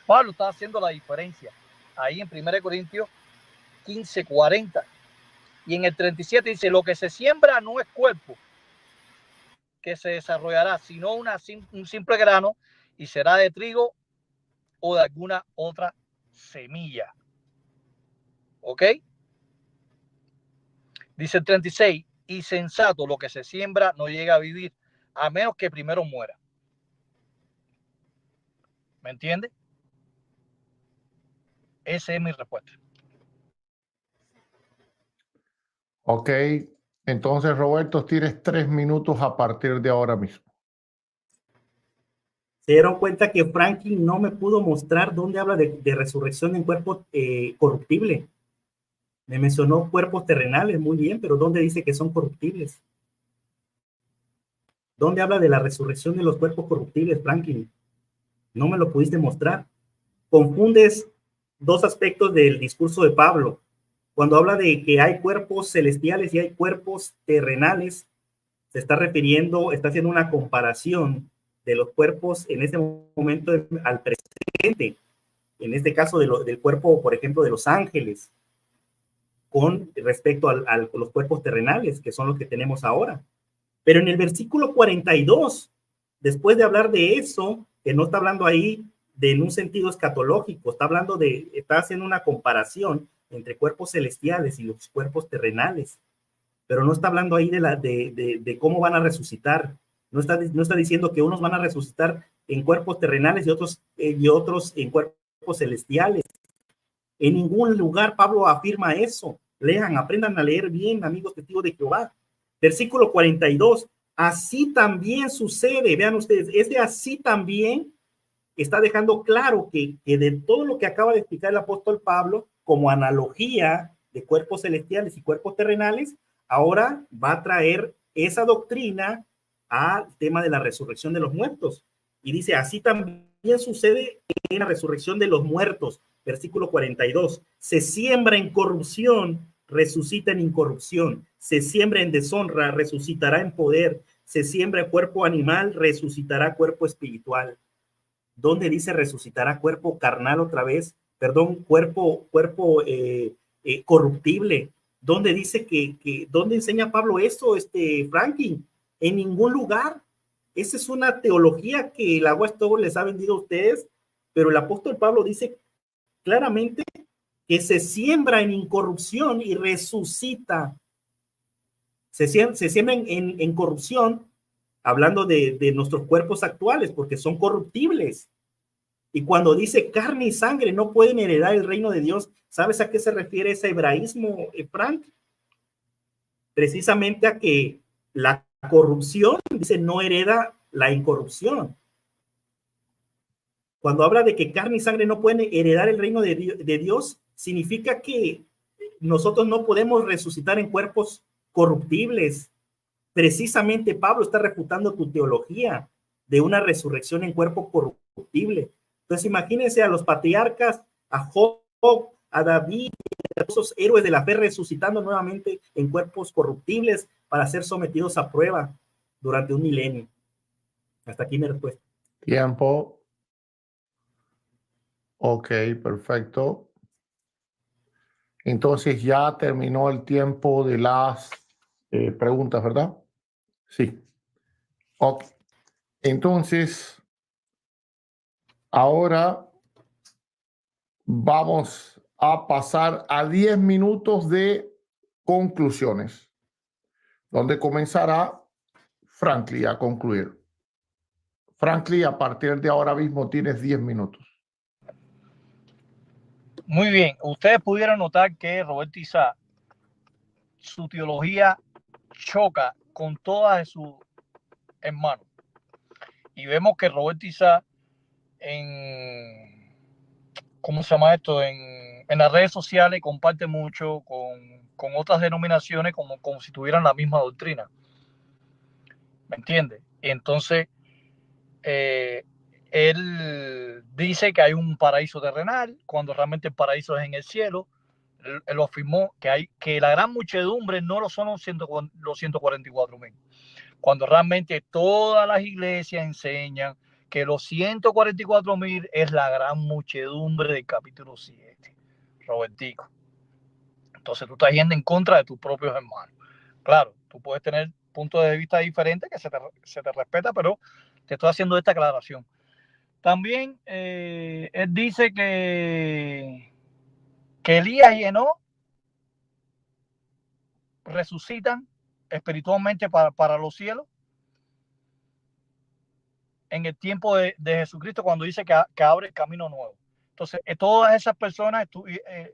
Pablo está haciendo la diferencia. Ahí en 1 Corintios 15:40. Y en el 37 dice, lo que se siembra no es cuerpo que se desarrollará, sino un simple grano y será de trigo o de alguna otra semilla. ¿Ok? Dice el 36, y sensato, lo que se siembra no llega a vivir, a menos que primero muera. ¿Me entiende? Esa es mi respuesta. Ok, entonces Roberto, tienes 3 minutos a partir de ahora mismo. Se dieron cuenta que Franklin no me pudo mostrar dónde habla de resurrección en cuerpo corruptible. Me mencionó cuerpos terrenales, muy bien, pero ¿dónde dice que son corruptibles? ¿Dónde habla de la resurrección de los cuerpos corruptibles, Franklin? No me lo pudiste mostrar. Confundes dos aspectos del discurso de Pablo. Cuando habla de que hay cuerpos celestiales y hay cuerpos terrenales, se está refiriendo, está haciendo una comparación de los cuerpos en ese momento al presente. En este caso del cuerpo, por ejemplo, de los ángeles, con respecto a los cuerpos terrenales, que son los que tenemos ahora. Pero en el versículo 42, después de hablar de eso, que no está hablando ahí en un sentido escatológico, está haciendo una comparación entre cuerpos celestiales y los cuerpos terrenales, pero no está hablando ahí de cómo van a resucitar. No está diciendo que unos van a resucitar en cuerpos terrenales y otros en cuerpos celestiales. En ningún lugar Pablo afirma eso. Lean, aprendan a leer bien, amigos testigos de Jehová. Versículo 42. Así también sucede, vean ustedes, ese así también está dejando claro que de todo lo que acaba de explicar el apóstol Pablo, como analogía de cuerpos celestiales y cuerpos terrenales, ahora va a traer esa doctrina al tema de la resurrección de los muertos. Y dice, así también sucede en la resurrección de los muertos. Versículo 42. Se siembra en corrupción, resucita en incorrupción. Se siembra en deshonra, resucitará en poder. Se siembra cuerpo animal, resucitará cuerpo espiritual. ¿Dónde dice resucitará cuerpo carnal otra vez? Perdón, cuerpo corruptible. ¿Dónde dice dónde enseña Pablo eso, Franklin? En ningún lugar. Esa es una teología que el Aguastogo les ha vendido a ustedes, pero el apóstol Pablo dice claramente que se siembra en incorrupción y resucita. Se siembra en corrupción, hablando de nuestros cuerpos actuales, porque son corruptibles. Y cuando dice carne y sangre no pueden heredar el reino de Dios, ¿sabes a qué se refiere ese hebraísmo, Frank? Precisamente a que la corrupción, dice, no hereda la incorrupción. Cuando habla de que carne y sangre no pueden heredar el reino de Dios, significa que nosotros no podemos resucitar en cuerpos corruptibles. Precisamente Pablo está refutando tu teología de una resurrección en cuerpo corruptible. Entonces imagínense a los patriarcas, a Job, a David, a esos héroes de la fe resucitando nuevamente en cuerpos corruptibles para ser sometidos a prueba durante un milenio. Hasta aquí mi respuesta. Tiempo. Ok, perfecto. Entonces ya terminó el tiempo de las preguntas, ¿verdad? Sí. Ok. Entonces, ahora vamos a pasar a 10 minutos de conclusiones, donde comenzará Franklin a concluir. Franklin, a partir de ahora mismo tienes 10 minutos. Muy bien, ustedes pudieron notar que Roberto Isaac, su teología choca con todas sus hermanos. Y vemos que Roberto Isaac ¿cómo se llama esto? En las redes sociales comparte mucho con otras denominaciones como si tuvieran la misma doctrina. ¿Me entiendes? Y entonces, él dice que hay un paraíso terrenal, cuando realmente el paraíso es en el cielo. Él lo afirmó que la gran muchedumbre no lo son los 144,000, cuando realmente todas las iglesias enseñan que los 144,000 es la gran muchedumbre del capítulo 7, Robertico. Entonces tú estás yendo en contra de tus propios hermanos. Claro, tú puedes tener puntos de vista diferentes que se te respeta, pero te estoy haciendo esta aclaración. También él dice que Elías y Enoc resucitan espiritualmente para los cielos en el tiempo de Jesucristo, cuando dice que abre el camino nuevo. Entonces, todas esas personas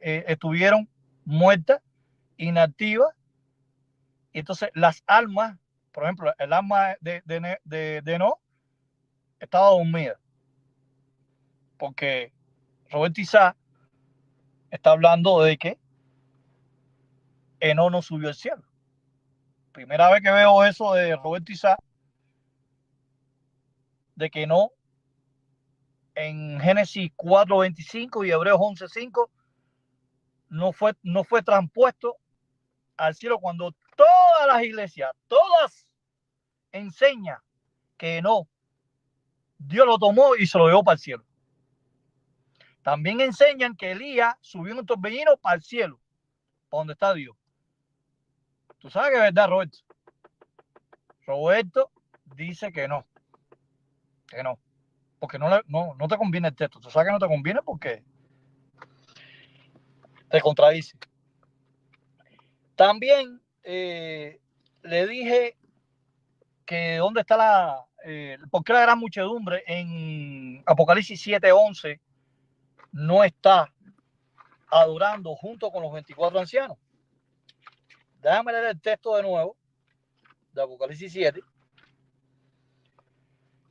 estuvieron muertas, inactivas, y entonces las almas, por ejemplo, el alma de Enoc estaba dormida, porque Roberto Isaac está hablando de que Enoc no subió al cielo. Primera vez que veo eso de Roberto Isaac, de que no, en Génesis 4:25 y Hebreos 11:5 no fue transpuesto al cielo, cuando todas las iglesias, todas enseñan que no, Dios lo tomó y se lo llevó para el cielo. También enseñan que Elías subió en un torbellino para el cielo, para donde está Dios. Tú sabes que es verdad, Roberto. Roberto dice que no, porque no te conviene el texto. Tú sabes que no te conviene porque te contradice. También le dije que dónde está por qué la gran muchedumbre en Apocalipsis 7:11 no está adorando junto con los 24 ancianos. Déjame leer el texto de nuevo de Apocalipsis 7,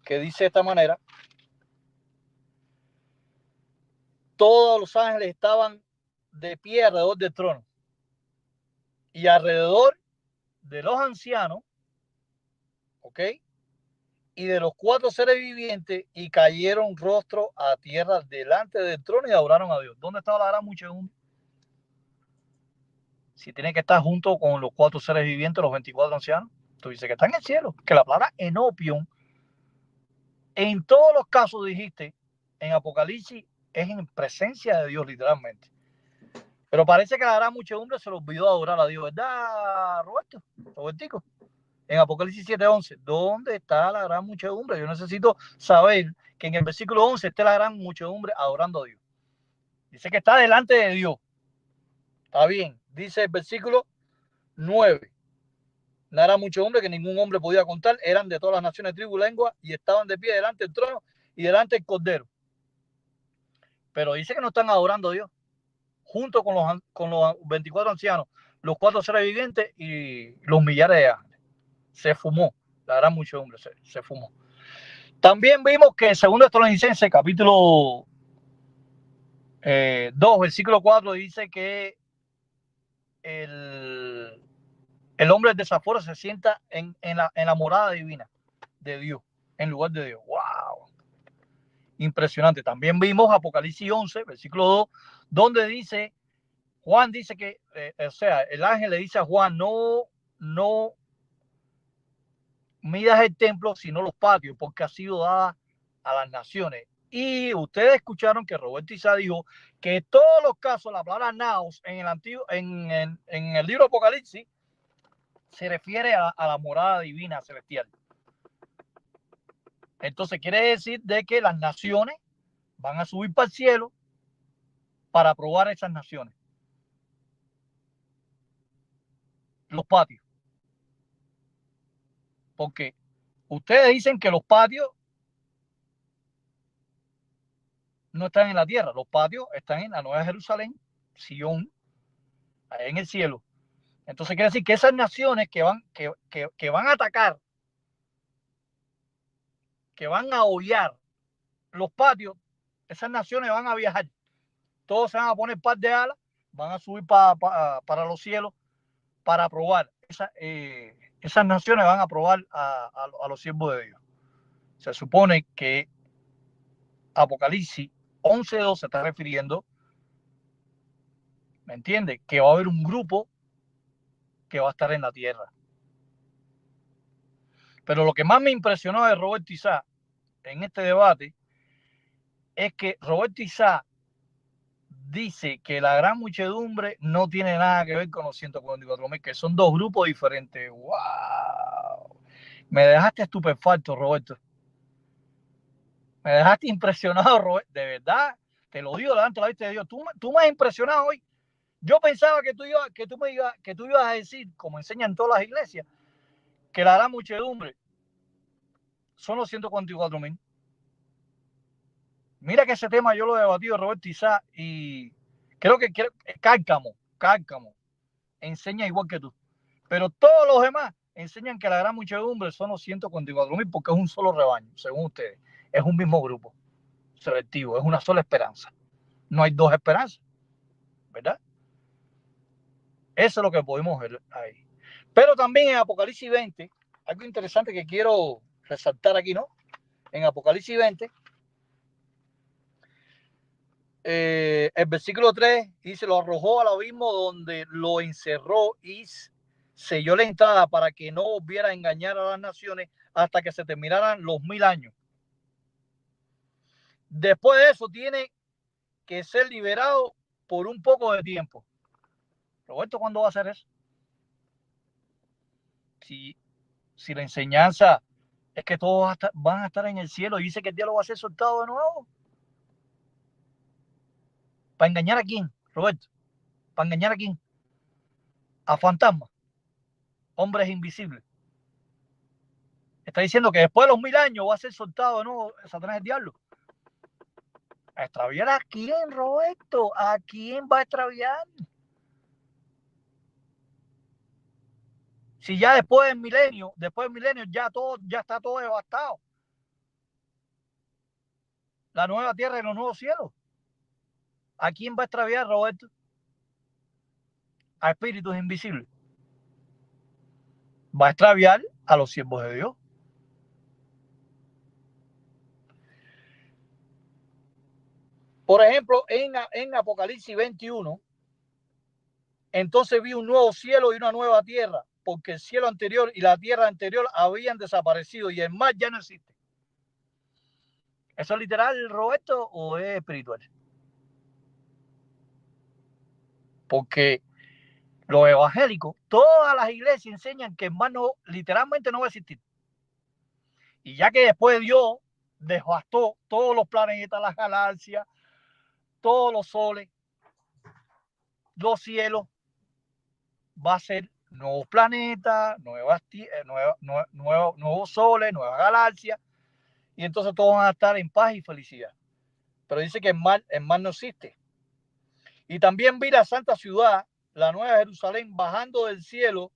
que dice de esta manera: todos los ángeles estaban de pie alrededor del trono y alrededor de los ancianos, ¿ok? Y de los 4 seres vivientes, y cayeron rostro a tierra delante del trono y adoraron a Dios. ¿Dónde estaba la gran muchedumbre? Si tiene que estar junto con los 4 seres vivientes, los 24 ancianos. Tú dices que está en el cielo, que la palabra enopion, en todos los casos dijiste, en Apocalipsis, es en presencia de Dios, literalmente. Pero parece que la gran muchedumbre se le olvidó adorar a Dios, ¿verdad, Robertico? En Apocalipsis 7:11, ¿dónde está la gran muchedumbre? Yo necesito saber que en el versículo 11 esté la gran muchedumbre adorando a Dios. Dice que está delante de Dios. Está bien. Dice el versículo 9. No era muchedumbre que ningún hombre podía contar. Eran de todas las naciones, tribus, lenguas, y estaban de pie delante del trono y delante del Cordero. Pero dice que no están adorando a Dios, junto con los 24 ancianos, los 4 seres vivientes y los millares de ángeles. Se fumó. La gran muchedumbre se fumó. También vimos que en 2 Tesalonicenses, capítulo 2, versículo 4, dice que el hombre del desaforo se sienta en la morada divina de Dios, en lugar de Dios. ¡Wow! Impresionante. También vimos Apocalipsis 11, versículo 2, donde dice, Juan dice que, el ángel le dice a Juan, no midas el templo, sino los patios, porque ha sido dada a las naciones. Y ustedes escucharon que Roberto Isaac dijo que todos los casos, la palabra naos en el libro de Apocalipsis se refiere a la morada divina celestial. Entonces quiere decir de que las naciones van a subir para el cielo para probar esas naciones. Los patios. Porque ustedes dicen que los patios no están en la tierra, los patios están en la Nueva Jerusalén, Sion, allá en el cielo. Entonces quiere decir que esas naciones que van a atacar, que van a hollar los patios, esas naciones van a viajar. Todos se van a poner par de alas, van a subir para los cielos para probar. Esas naciones van a probar a los siervos de Dios. Se supone que Apocalipsis 11:2 se está refiriendo, ¿me entiendes? Que va a haber un grupo que va a estar en la tierra. Pero lo que más me impresionó de Roberto Isaac en este debate es que Roberto Isaac dice que la gran muchedumbre no tiene nada que ver con los 144,000, que son dos grupos diferentes. ¡Wow! Me dejaste estupefacto, Roberto. Me dejaste impresionado, Roberto. De verdad, te lo digo delante de la vista de Dios. Tú me has impresionado hoy. Yo pensaba que tú ibas a decir, como enseñan todas las iglesias, que la gran muchedumbre son los 144,000. Mira que ese tema yo lo he debatido, Roberto Isaac, y creo que Cárcamo enseña igual que tú. Pero todos los demás enseñan que la gran muchedumbre son los 144,000 porque es un solo rebaño, según ustedes. Es un mismo grupo selectivo, es una sola esperanza. No hay dos esperanzas, ¿verdad? Eso es lo que podemos ver ahí. Pero también en Apocalipsis 20, algo interesante que quiero resaltar aquí, ¿no? En Apocalipsis 20, el versículo 3 dice, lo arrojó al abismo donde lo encerró y selló la entrada para que no volviera a engañar a las naciones hasta que se terminaran los 1000 años. Después de eso tiene que ser liberado por un poco de tiempo. Roberto, ¿cuándo va a hacer eso? Si la enseñanza es que todos van a estar en el cielo y dice que el diablo va a ser soltado de nuevo. ¿Para engañar a quién, Roberto? ¿Para engañar a quién? A fantasmas, hombres invisibles. Está diciendo que después de los 1000 años va a ser soltado de nuevo Satanás el diablo. ¿A extraviar a quién, Roberto? ¿A quién va a extraviar? Si ya después del milenio ya está todo devastado. La nueva tierra y los nuevos cielos. ¿A quién va a extraviar, Roberto? A espíritus invisibles. Va a extraviar a los siervos de Dios. Por ejemplo, en Apocalipsis 21, entonces vi un nuevo cielo y una nueva tierra, porque el cielo anterior y la tierra anterior habían desaparecido y el mar ya no existe. ¿Eso es literal, Roberto, o es espiritual? Porque los evangélicos, todas las iglesias enseñan que el mar literalmente no va a existir. Y ya que después Dios devastó todos los planetas, las galaxias, todos los soles, los cielos, va a ser nuevos planetas, nuevos soles, nuevas galaxias, y entonces todos van a estar en paz y felicidad. Pero dice que el mal no existe. Y también vi la santa ciudad, la nueva Jerusalén, bajando del cielo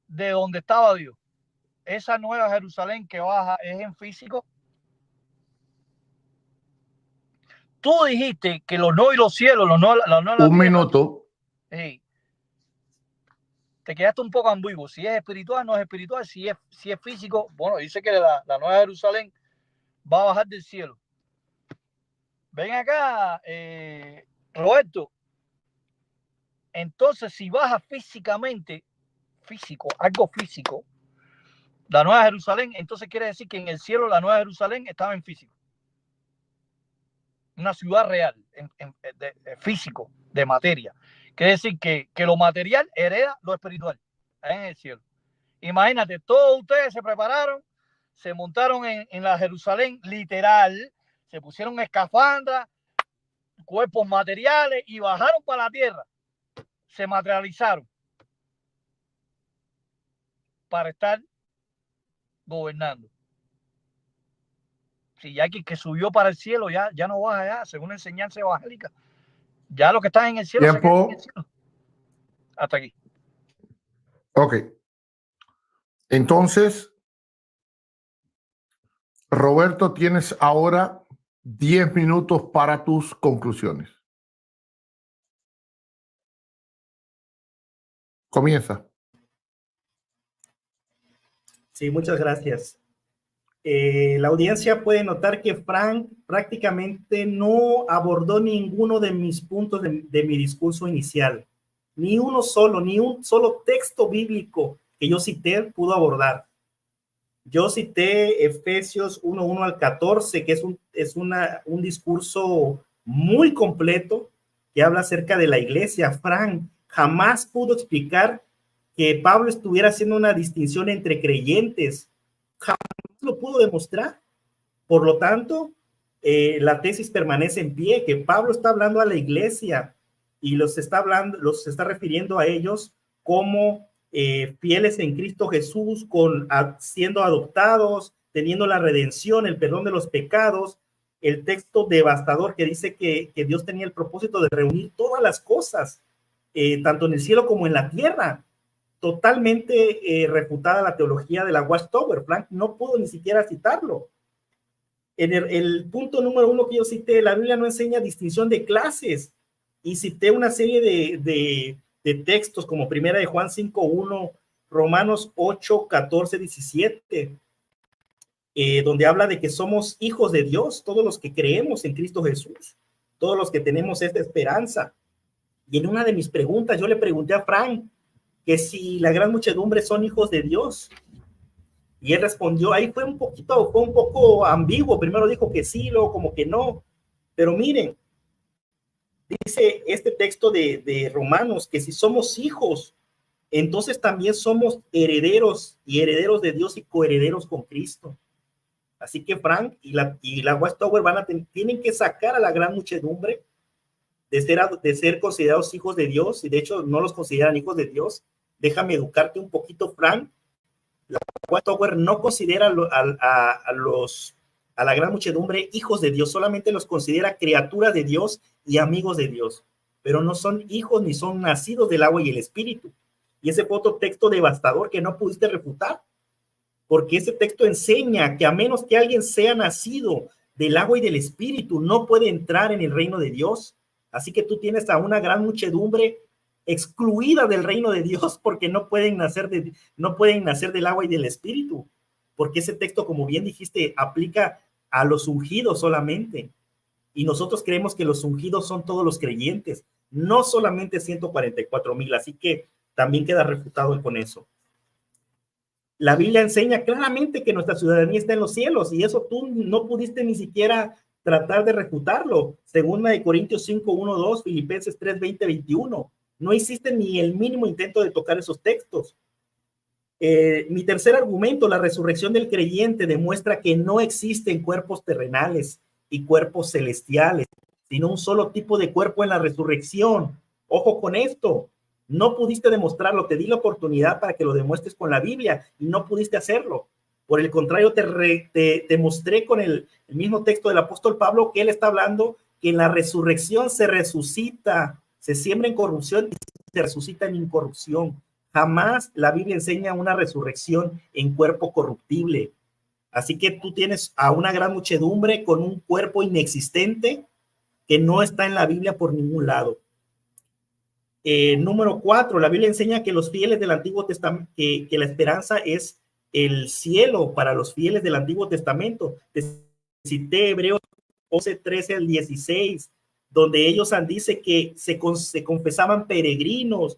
de donde estaba Dios. Esa nueva Jerusalén que baja es en físico. Tú dijiste que los no y los cielos, los no la Un tierra, minuto. hey, te quedaste un poco ambiguo. Si es espiritual, no es espiritual. Si es físico, bueno, dice que la nueva Jerusalén va a bajar del cielo. Ven acá, Roberto. Entonces, si baja físicamente, algo físico, la nueva Jerusalén, entonces quiere decir que en el cielo la nueva Jerusalén estaba en físico. Una ciudad real, de físico, de materia. Quiere decir que lo material hereda lo espiritual en el cielo. Imagínate, todos ustedes se prepararon, se montaron en la Jerusalén literal, se pusieron escafandras, cuerpos materiales y bajaron para la tierra. Se materializaron para estar gobernando. Si ya que subió para el cielo, ya no baja allá, según la enseñanza evangélica. Ya lo que está en el cielo se queda en el cielo. Hasta aquí. Ok. Entonces, Roberto, tienes ahora 10 minutos para tus conclusiones. Comienza. Sí, muchas gracias. La audiencia puede notar que Frank prácticamente no abordó ninguno de mis puntos de mi discurso inicial. Ni uno solo, ni un solo texto bíblico que yo cité pudo abordar. Yo cité Efesios 1:1 al 14, que es un discurso muy completo que habla acerca de la iglesia. Frank jamás pudo explicar que Pablo estuviera haciendo una distinción entre creyentes. Jamás lo pudo demostrar. Por lo tanto, la tesis permanece en pie, que Pablo está hablando a la iglesia y los está refiriendo a ellos como fieles en Cristo Jesús, siendo adoptados, teniendo la redención, el perdón de los pecados. El texto devastador que dice que Dios tenía el propósito de reunir todas las cosas, tanto en el cielo como en la tierra. Totalmente refutada la teología de la Watchtower. Frank no pudo ni siquiera citarlo. En el punto número 1 que yo cité, la Biblia no enseña distinción de clases, y cité una serie de textos como Primera de Juan 5:1, Romanos 8:14-17, donde habla de que somos hijos de Dios, todos los que creemos en Cristo Jesús, todos los que tenemos esta esperanza. Y en una de mis preguntas yo le pregunté a Frank que si la gran muchedumbre son hijos de Dios, y él respondió, ahí fue un poco ambiguo. Primero dijo que sí, luego como que no. Pero miren, dice este texto de Romanos que si somos hijos, entonces también somos herederos, y herederos de Dios y coherederos con Cristo. Así que Frank y la Watchtower tienen que sacar a la gran muchedumbre de ser considerados hijos de Dios, y de hecho no los consideran hijos de Dios. Déjame educarte un poquito, Frank. La Watchtower no considera a la gran muchedumbre hijos de Dios, solamente los considera criaturas de Dios y amigos de Dios, pero no son hijos ni son nacidos del agua y el espíritu. Y ese fue otro texto devastador que no pudiste refutar, porque ese texto enseña que a menos que alguien sea nacido del agua y del espíritu, no puede entrar en el reino de Dios. Así que tú tienes a una gran muchedumbre excluida del reino de Dios porque no pueden nacer del agua y del espíritu, porque ese texto, como bien dijiste, aplica a los ungidos solamente, y nosotros creemos que los ungidos son todos los creyentes, no solamente 144,000, así que también queda refutado con eso. La Biblia enseña claramente que nuestra ciudadanía está en los cielos, y eso tú no pudiste ni siquiera tratar de refutarlo. Segunda de Corintios 5:1-2, Filipenses 3:20-21. No hiciste ni el mínimo intento de tocar esos textos. Mi tercer argumento, la resurrección del creyente, demuestra que no existen cuerpos terrenales y cuerpos celestiales, sino un solo tipo de cuerpo en la resurrección. Ojo con esto. No pudiste demostrarlo, te di la oportunidad para que lo demuestres con la Biblia y no pudiste hacerlo. Por el contrario, te mostré con el mismo texto del apóstol Pablo que él está hablando que en la resurrección se resucita, se siembra en corrupción y se resucita en incorrupción. Jamás la Biblia enseña una resurrección en cuerpo corruptible. Así que tú tienes a una gran muchedumbre con un cuerpo inexistente que no está en la Biblia por ningún lado. Número 4, la Biblia enseña que los fieles del Antiguo Testamento, que la esperanza es el cielo para los fieles del Antiguo Testamento. Te cité Hebreos 11:13-16, donde ellos dice que se confesaban peregrinos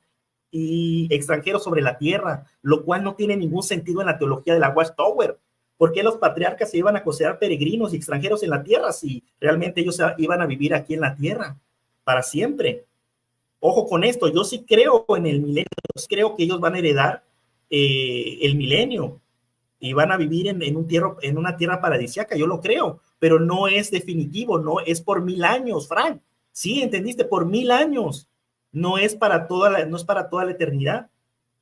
y extranjeros sobre la tierra, lo cual no tiene ningún sentido en la teología de la Watchtower. ¿Por qué los patriarcas se iban a considerar peregrinos y extranjeros en la tierra si realmente ellos iban a vivir aquí en la tierra para siempre? Ojo con esto, yo sí creo en el milenio, yo sí creo que ellos van a heredar el milenio y van a vivir en una tierra paradisíaca, yo lo creo, pero no es definitivo, no es por 1000 años, Frank. Sí, entendiste, por 1000 años, no es para toda la eternidad.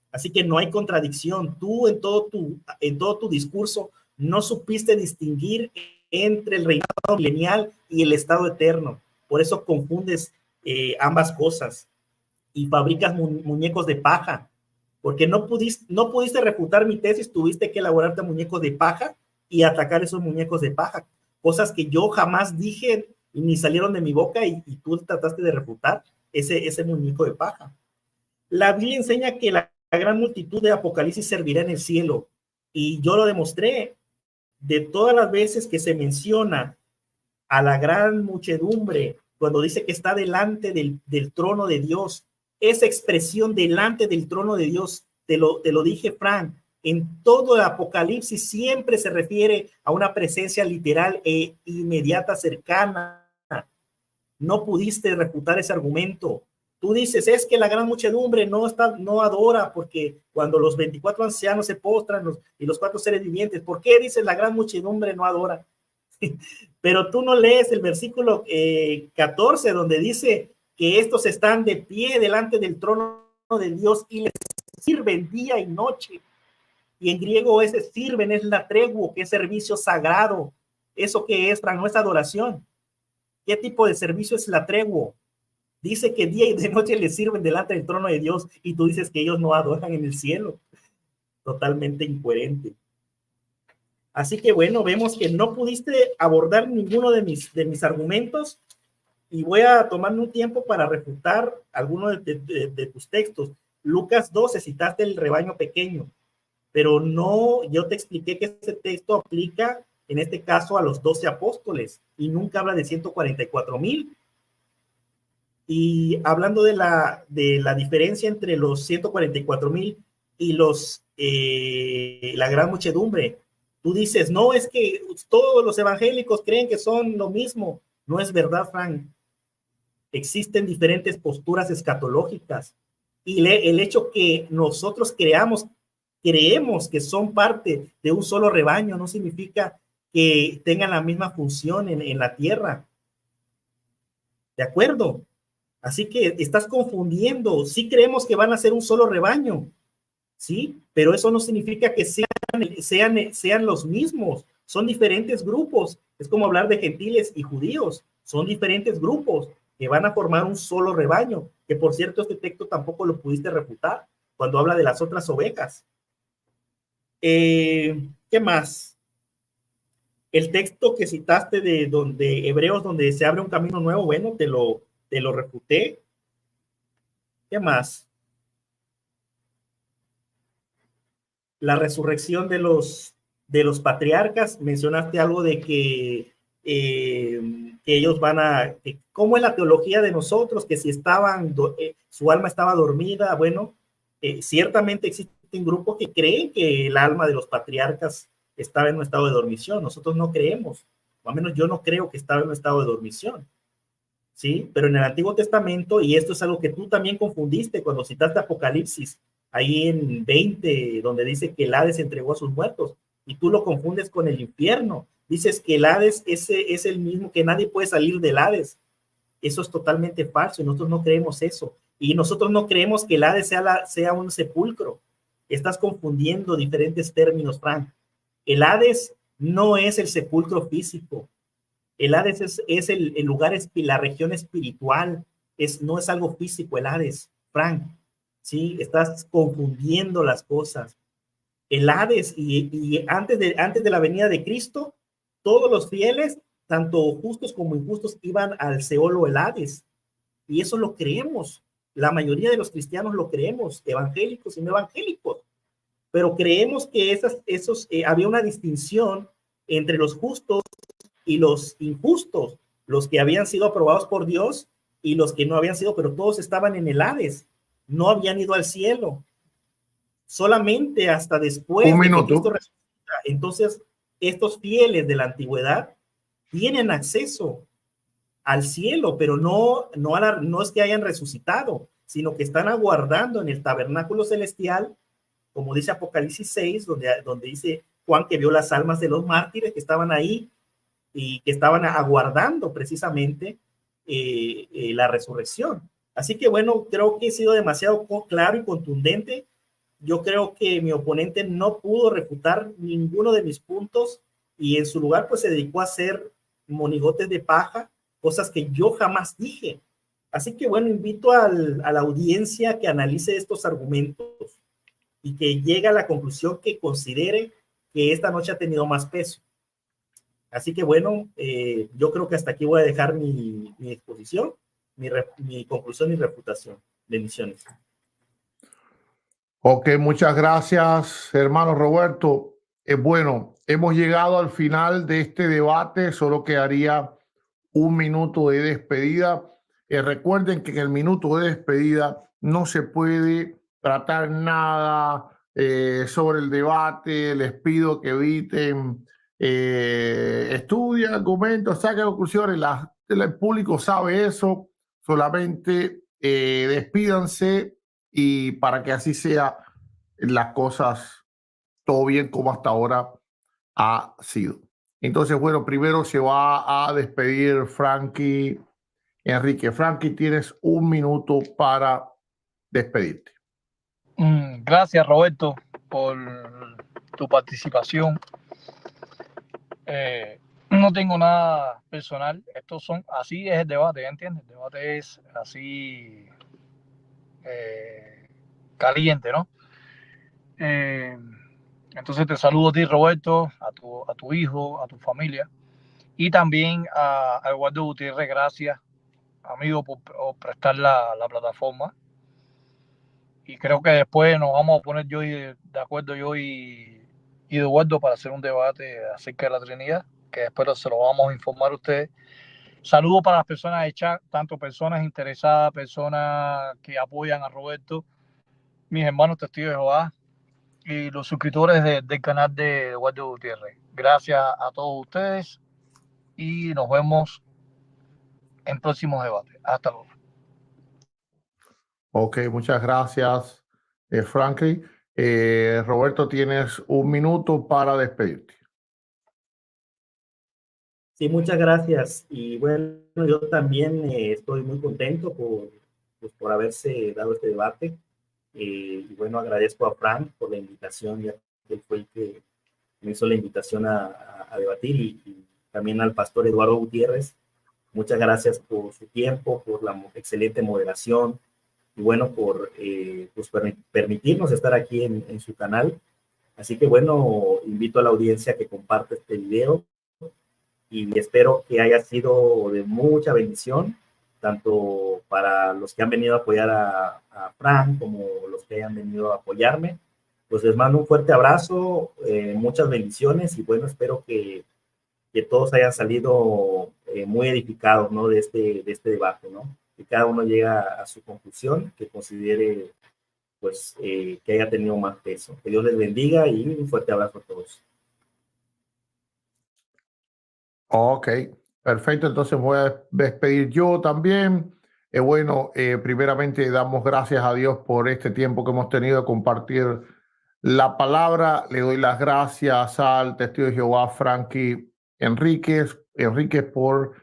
Así que no hay contradicción. Tú en todo tu discurso no supiste distinguir entre el reinado milenial y el estado eterno. Por eso confundes ambas cosas y fabricas muñecos de paja, porque no pudiste refutar mi tesis, tuviste que elaborarte muñecos de paja y atacar esos muñecos de paja, cosas que yo jamás dije y ni salieron de mi boca y tú trataste de refutar ese muñeco de paja. La Biblia enseña que la gran multitud de Apocalipsis servirá en el cielo, y yo lo demostré. De todas las veces que se menciona a la gran muchedumbre, cuando dice que está delante del trono de Dios, esa expresión delante del trono de Dios, te lo dije, Frank, en todo el Apocalipsis siempre se refiere a una presencia literal e inmediata, cercana. No pudiste refutar ese argumento. Tú dices, es que la gran muchedumbre no adora, porque cuando los 24 ancianos se postran y los 4 seres vivientes, ¿por qué dices la gran muchedumbre no adora? Pero tú no lees el versículo 14, donde dice que estos están de pie delante del trono de Dios y les sirven día y noche. Y en griego ese sirven es la tregua, que es servicio sagrado. ¿Eso qué es, Fran? No es adoración. ¿Qué tipo de servicio es la tregua? Dice que día y de noche les sirven delante del trono de Dios y tú dices que ellos no adoran en el cielo. Totalmente incoherente. Así que bueno, vemos que no pudiste abordar ninguno de mis argumentos y voy a tomarme un tiempo para refutar algunos de tus textos. Lucas 12, citaste el rebaño pequeño, pero no, yo te expliqué que ese texto aplica en este caso a los 12 apóstoles y nunca habla de 144,000. Y hablando de la diferencia entre los 144,000 y la gran muchedumbre, tú dices, no, es que todos los evangélicos creen que son lo mismo. No es verdad, Frank. Existen diferentes posturas escatológicas y el hecho que nosotros creemos que son parte de un solo rebaño no significa que tengan la misma función en la tierra. ¿De acuerdo? Así que estás confundiendo. Sí creemos que van a ser un solo rebaño, ¿sí? Pero eso no significa que sean los mismos. Son diferentes grupos. Es como hablar de gentiles y judíos. Son diferentes grupos que van a formar un solo rebaño. Que por cierto, este texto tampoco lo pudiste refutar cuando habla de las otras ovejas. ¿Qué más? El texto que citaste de Hebreos, donde se abre un camino nuevo, bueno, te lo refuté. ¿Qué más? La resurrección de los patriarcas. Mencionaste algo de que ellos van a... ¿Cómo es la teología de nosotros? Que si su alma estaba dormida. Bueno, ciertamente existen grupos que creen que el alma de los patriarcas estaba en un estado de dormición. Nosotros no creemos. O al menos yo no creo que estaba en un estado de dormición. ¿Sí? Pero en el Antiguo Testamento, y esto es algo que tú también confundiste cuando citaste Apocalipsis, ahí en 20, donde dice que el Hades entregó a sus muertos, y tú lo confundes con el infierno. Dices que el Hades es el mismo, que nadie puede salir del Hades. Eso es totalmente falso, y nosotros no creemos eso. Y nosotros no creemos que el Hades sea un sepulcro. Estás confundiendo diferentes términos, Frank. El Hades no es el sepulcro físico. El Hades es el lugar, la región espiritual, no es algo físico el Hades, Frank, ¿sí? Estás confundiendo las cosas. El Hades, y antes de la venida de Cristo, todos los fieles, tanto justos como injustos, iban al Seol o el Hades, y eso lo creemos. La mayoría de los cristianos lo creemos, evangélicos y no evangélicos, pero creemos que había una distinción entre los justos y los injustos, los que habían sido aprobados por Dios y los que no habían sido, pero todos estaban en el Hades, no habían ido al cielo. Solamente hasta después de que Cristo resucita, entonces estos fieles de la antigüedad tienen acceso al cielo, pero no es que hayan resucitado, sino que están aguardando en el tabernáculo celestial, como dice Apocalipsis 6, donde dice Juan que vio las almas de los mártires que estaban ahí y que estaban aguardando precisamente la resurrección. Así que bueno, creo que he sido demasiado claro y contundente. Yo creo que mi oponente no pudo refutar ninguno de mis puntos y en su lugar pues se dedicó a hacer monigotes de paja, cosas que yo jamás dije. Así que bueno, invito a la audiencia que analice estos argumentos y que llegue a la conclusión que considere que esta noche ha tenido más peso. Así que bueno, yo creo que hasta aquí voy a dejar mi exposición, mi conclusión y refutación. Bendiciones. Ok, muchas gracias, hermano Roberto. Bueno, hemos llegado al final de este debate, solo quedaría un minuto de despedida. Recuerden que en el minuto de despedida no se puede tratar nada sobre el debate. Les pido que eviten estudien, argumentos, saquen conclusiones. El público sabe eso. Solamente despídanse y para que así sea las cosas todo bien como hasta ahora ha sido. Entonces, bueno, primero se va a despedir Frankie Enrique. Frankie, tienes un minuto para despedirte. Gracias, Roberto, por tu participación. No tengo nada personal. Así es el debate, ¿entiendes? El debate es así caliente, ¿no? Entonces te saludo a ti, Roberto, a tu hijo, a tu familia y también a Eduardo Gutiérrez. Gracias, amigo, por prestar la plataforma. Y creo que después nos vamos a poner de acuerdo yo y Eduardo para hacer un debate acerca de la Trinidad, que después se lo vamos a informar a ustedes. Saludos para las personas de chat, tanto personas interesadas, personas que apoyan a Roberto, mis hermanos testigos de Jehová y los suscriptores del canal de Eduardo Gutiérrez. Gracias a todos ustedes y nos vemos en próximos debates. Hasta luego. Ok, muchas gracias, Frankie. Roberto, tienes un minuto para despedirte. Sí, muchas gracias. Y bueno, yo también estoy muy contento por haberse dado este debate. Y bueno, agradezco a Frank por la invitación, ya que él fue el que me hizo la invitación a debatir, y también al pastor Eduardo Gutiérrez. Muchas gracias por su tiempo, por la excelente moderación y bueno, por pues permitirnos estar aquí en su canal. Así que bueno, invito a la audiencia a que comparte este video y espero que haya sido de mucha bendición, tanto para los que han venido a apoyar a Frank como los que hayan venido a apoyarme. Pues les mando un fuerte abrazo, muchas bendiciones y bueno, espero que todos hayan salido muy edificados, ¿no? de este debate, ¿no? Que cada uno llega a su conclusión, que considere pues que haya tenido más peso. Que Dios les bendiga y un fuerte abrazo a todos. Ok, perfecto. Entonces voy a despedir yo también. Bueno, primeramente damos gracias a Dios por este tiempo que hemos tenido de compartir la palabra. Le doy las gracias al testigo de Jehová, Frankie Enríquez por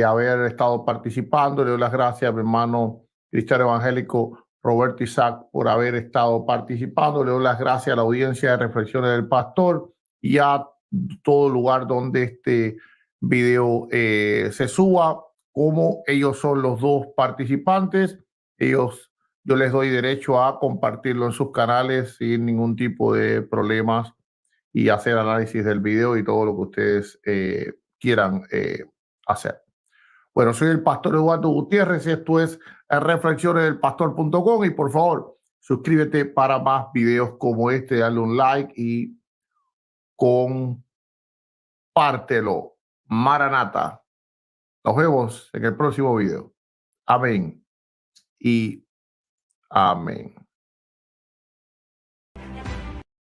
haber estado participando. Le doy las gracias a mi hermano cristiano evangélico Roberto Isaac por haber estado participando. Le doy las gracias a la audiencia de Reflexiones del Pastor y a todo lugar donde este video se suba. Como ellos son los dos participantes, yo les doy derecho a compartirlo en sus canales sin ningún tipo de problemas y hacer análisis del video y todo lo que ustedes quieran hacer. Bueno, soy el pastor Eduardo Gutiérrez, esto es reflexionesdelpastor.com y por favor, suscríbete para más videos como este, dale un like y compártelo. Maranata. Nos vemos en el próximo video. Amén y amén.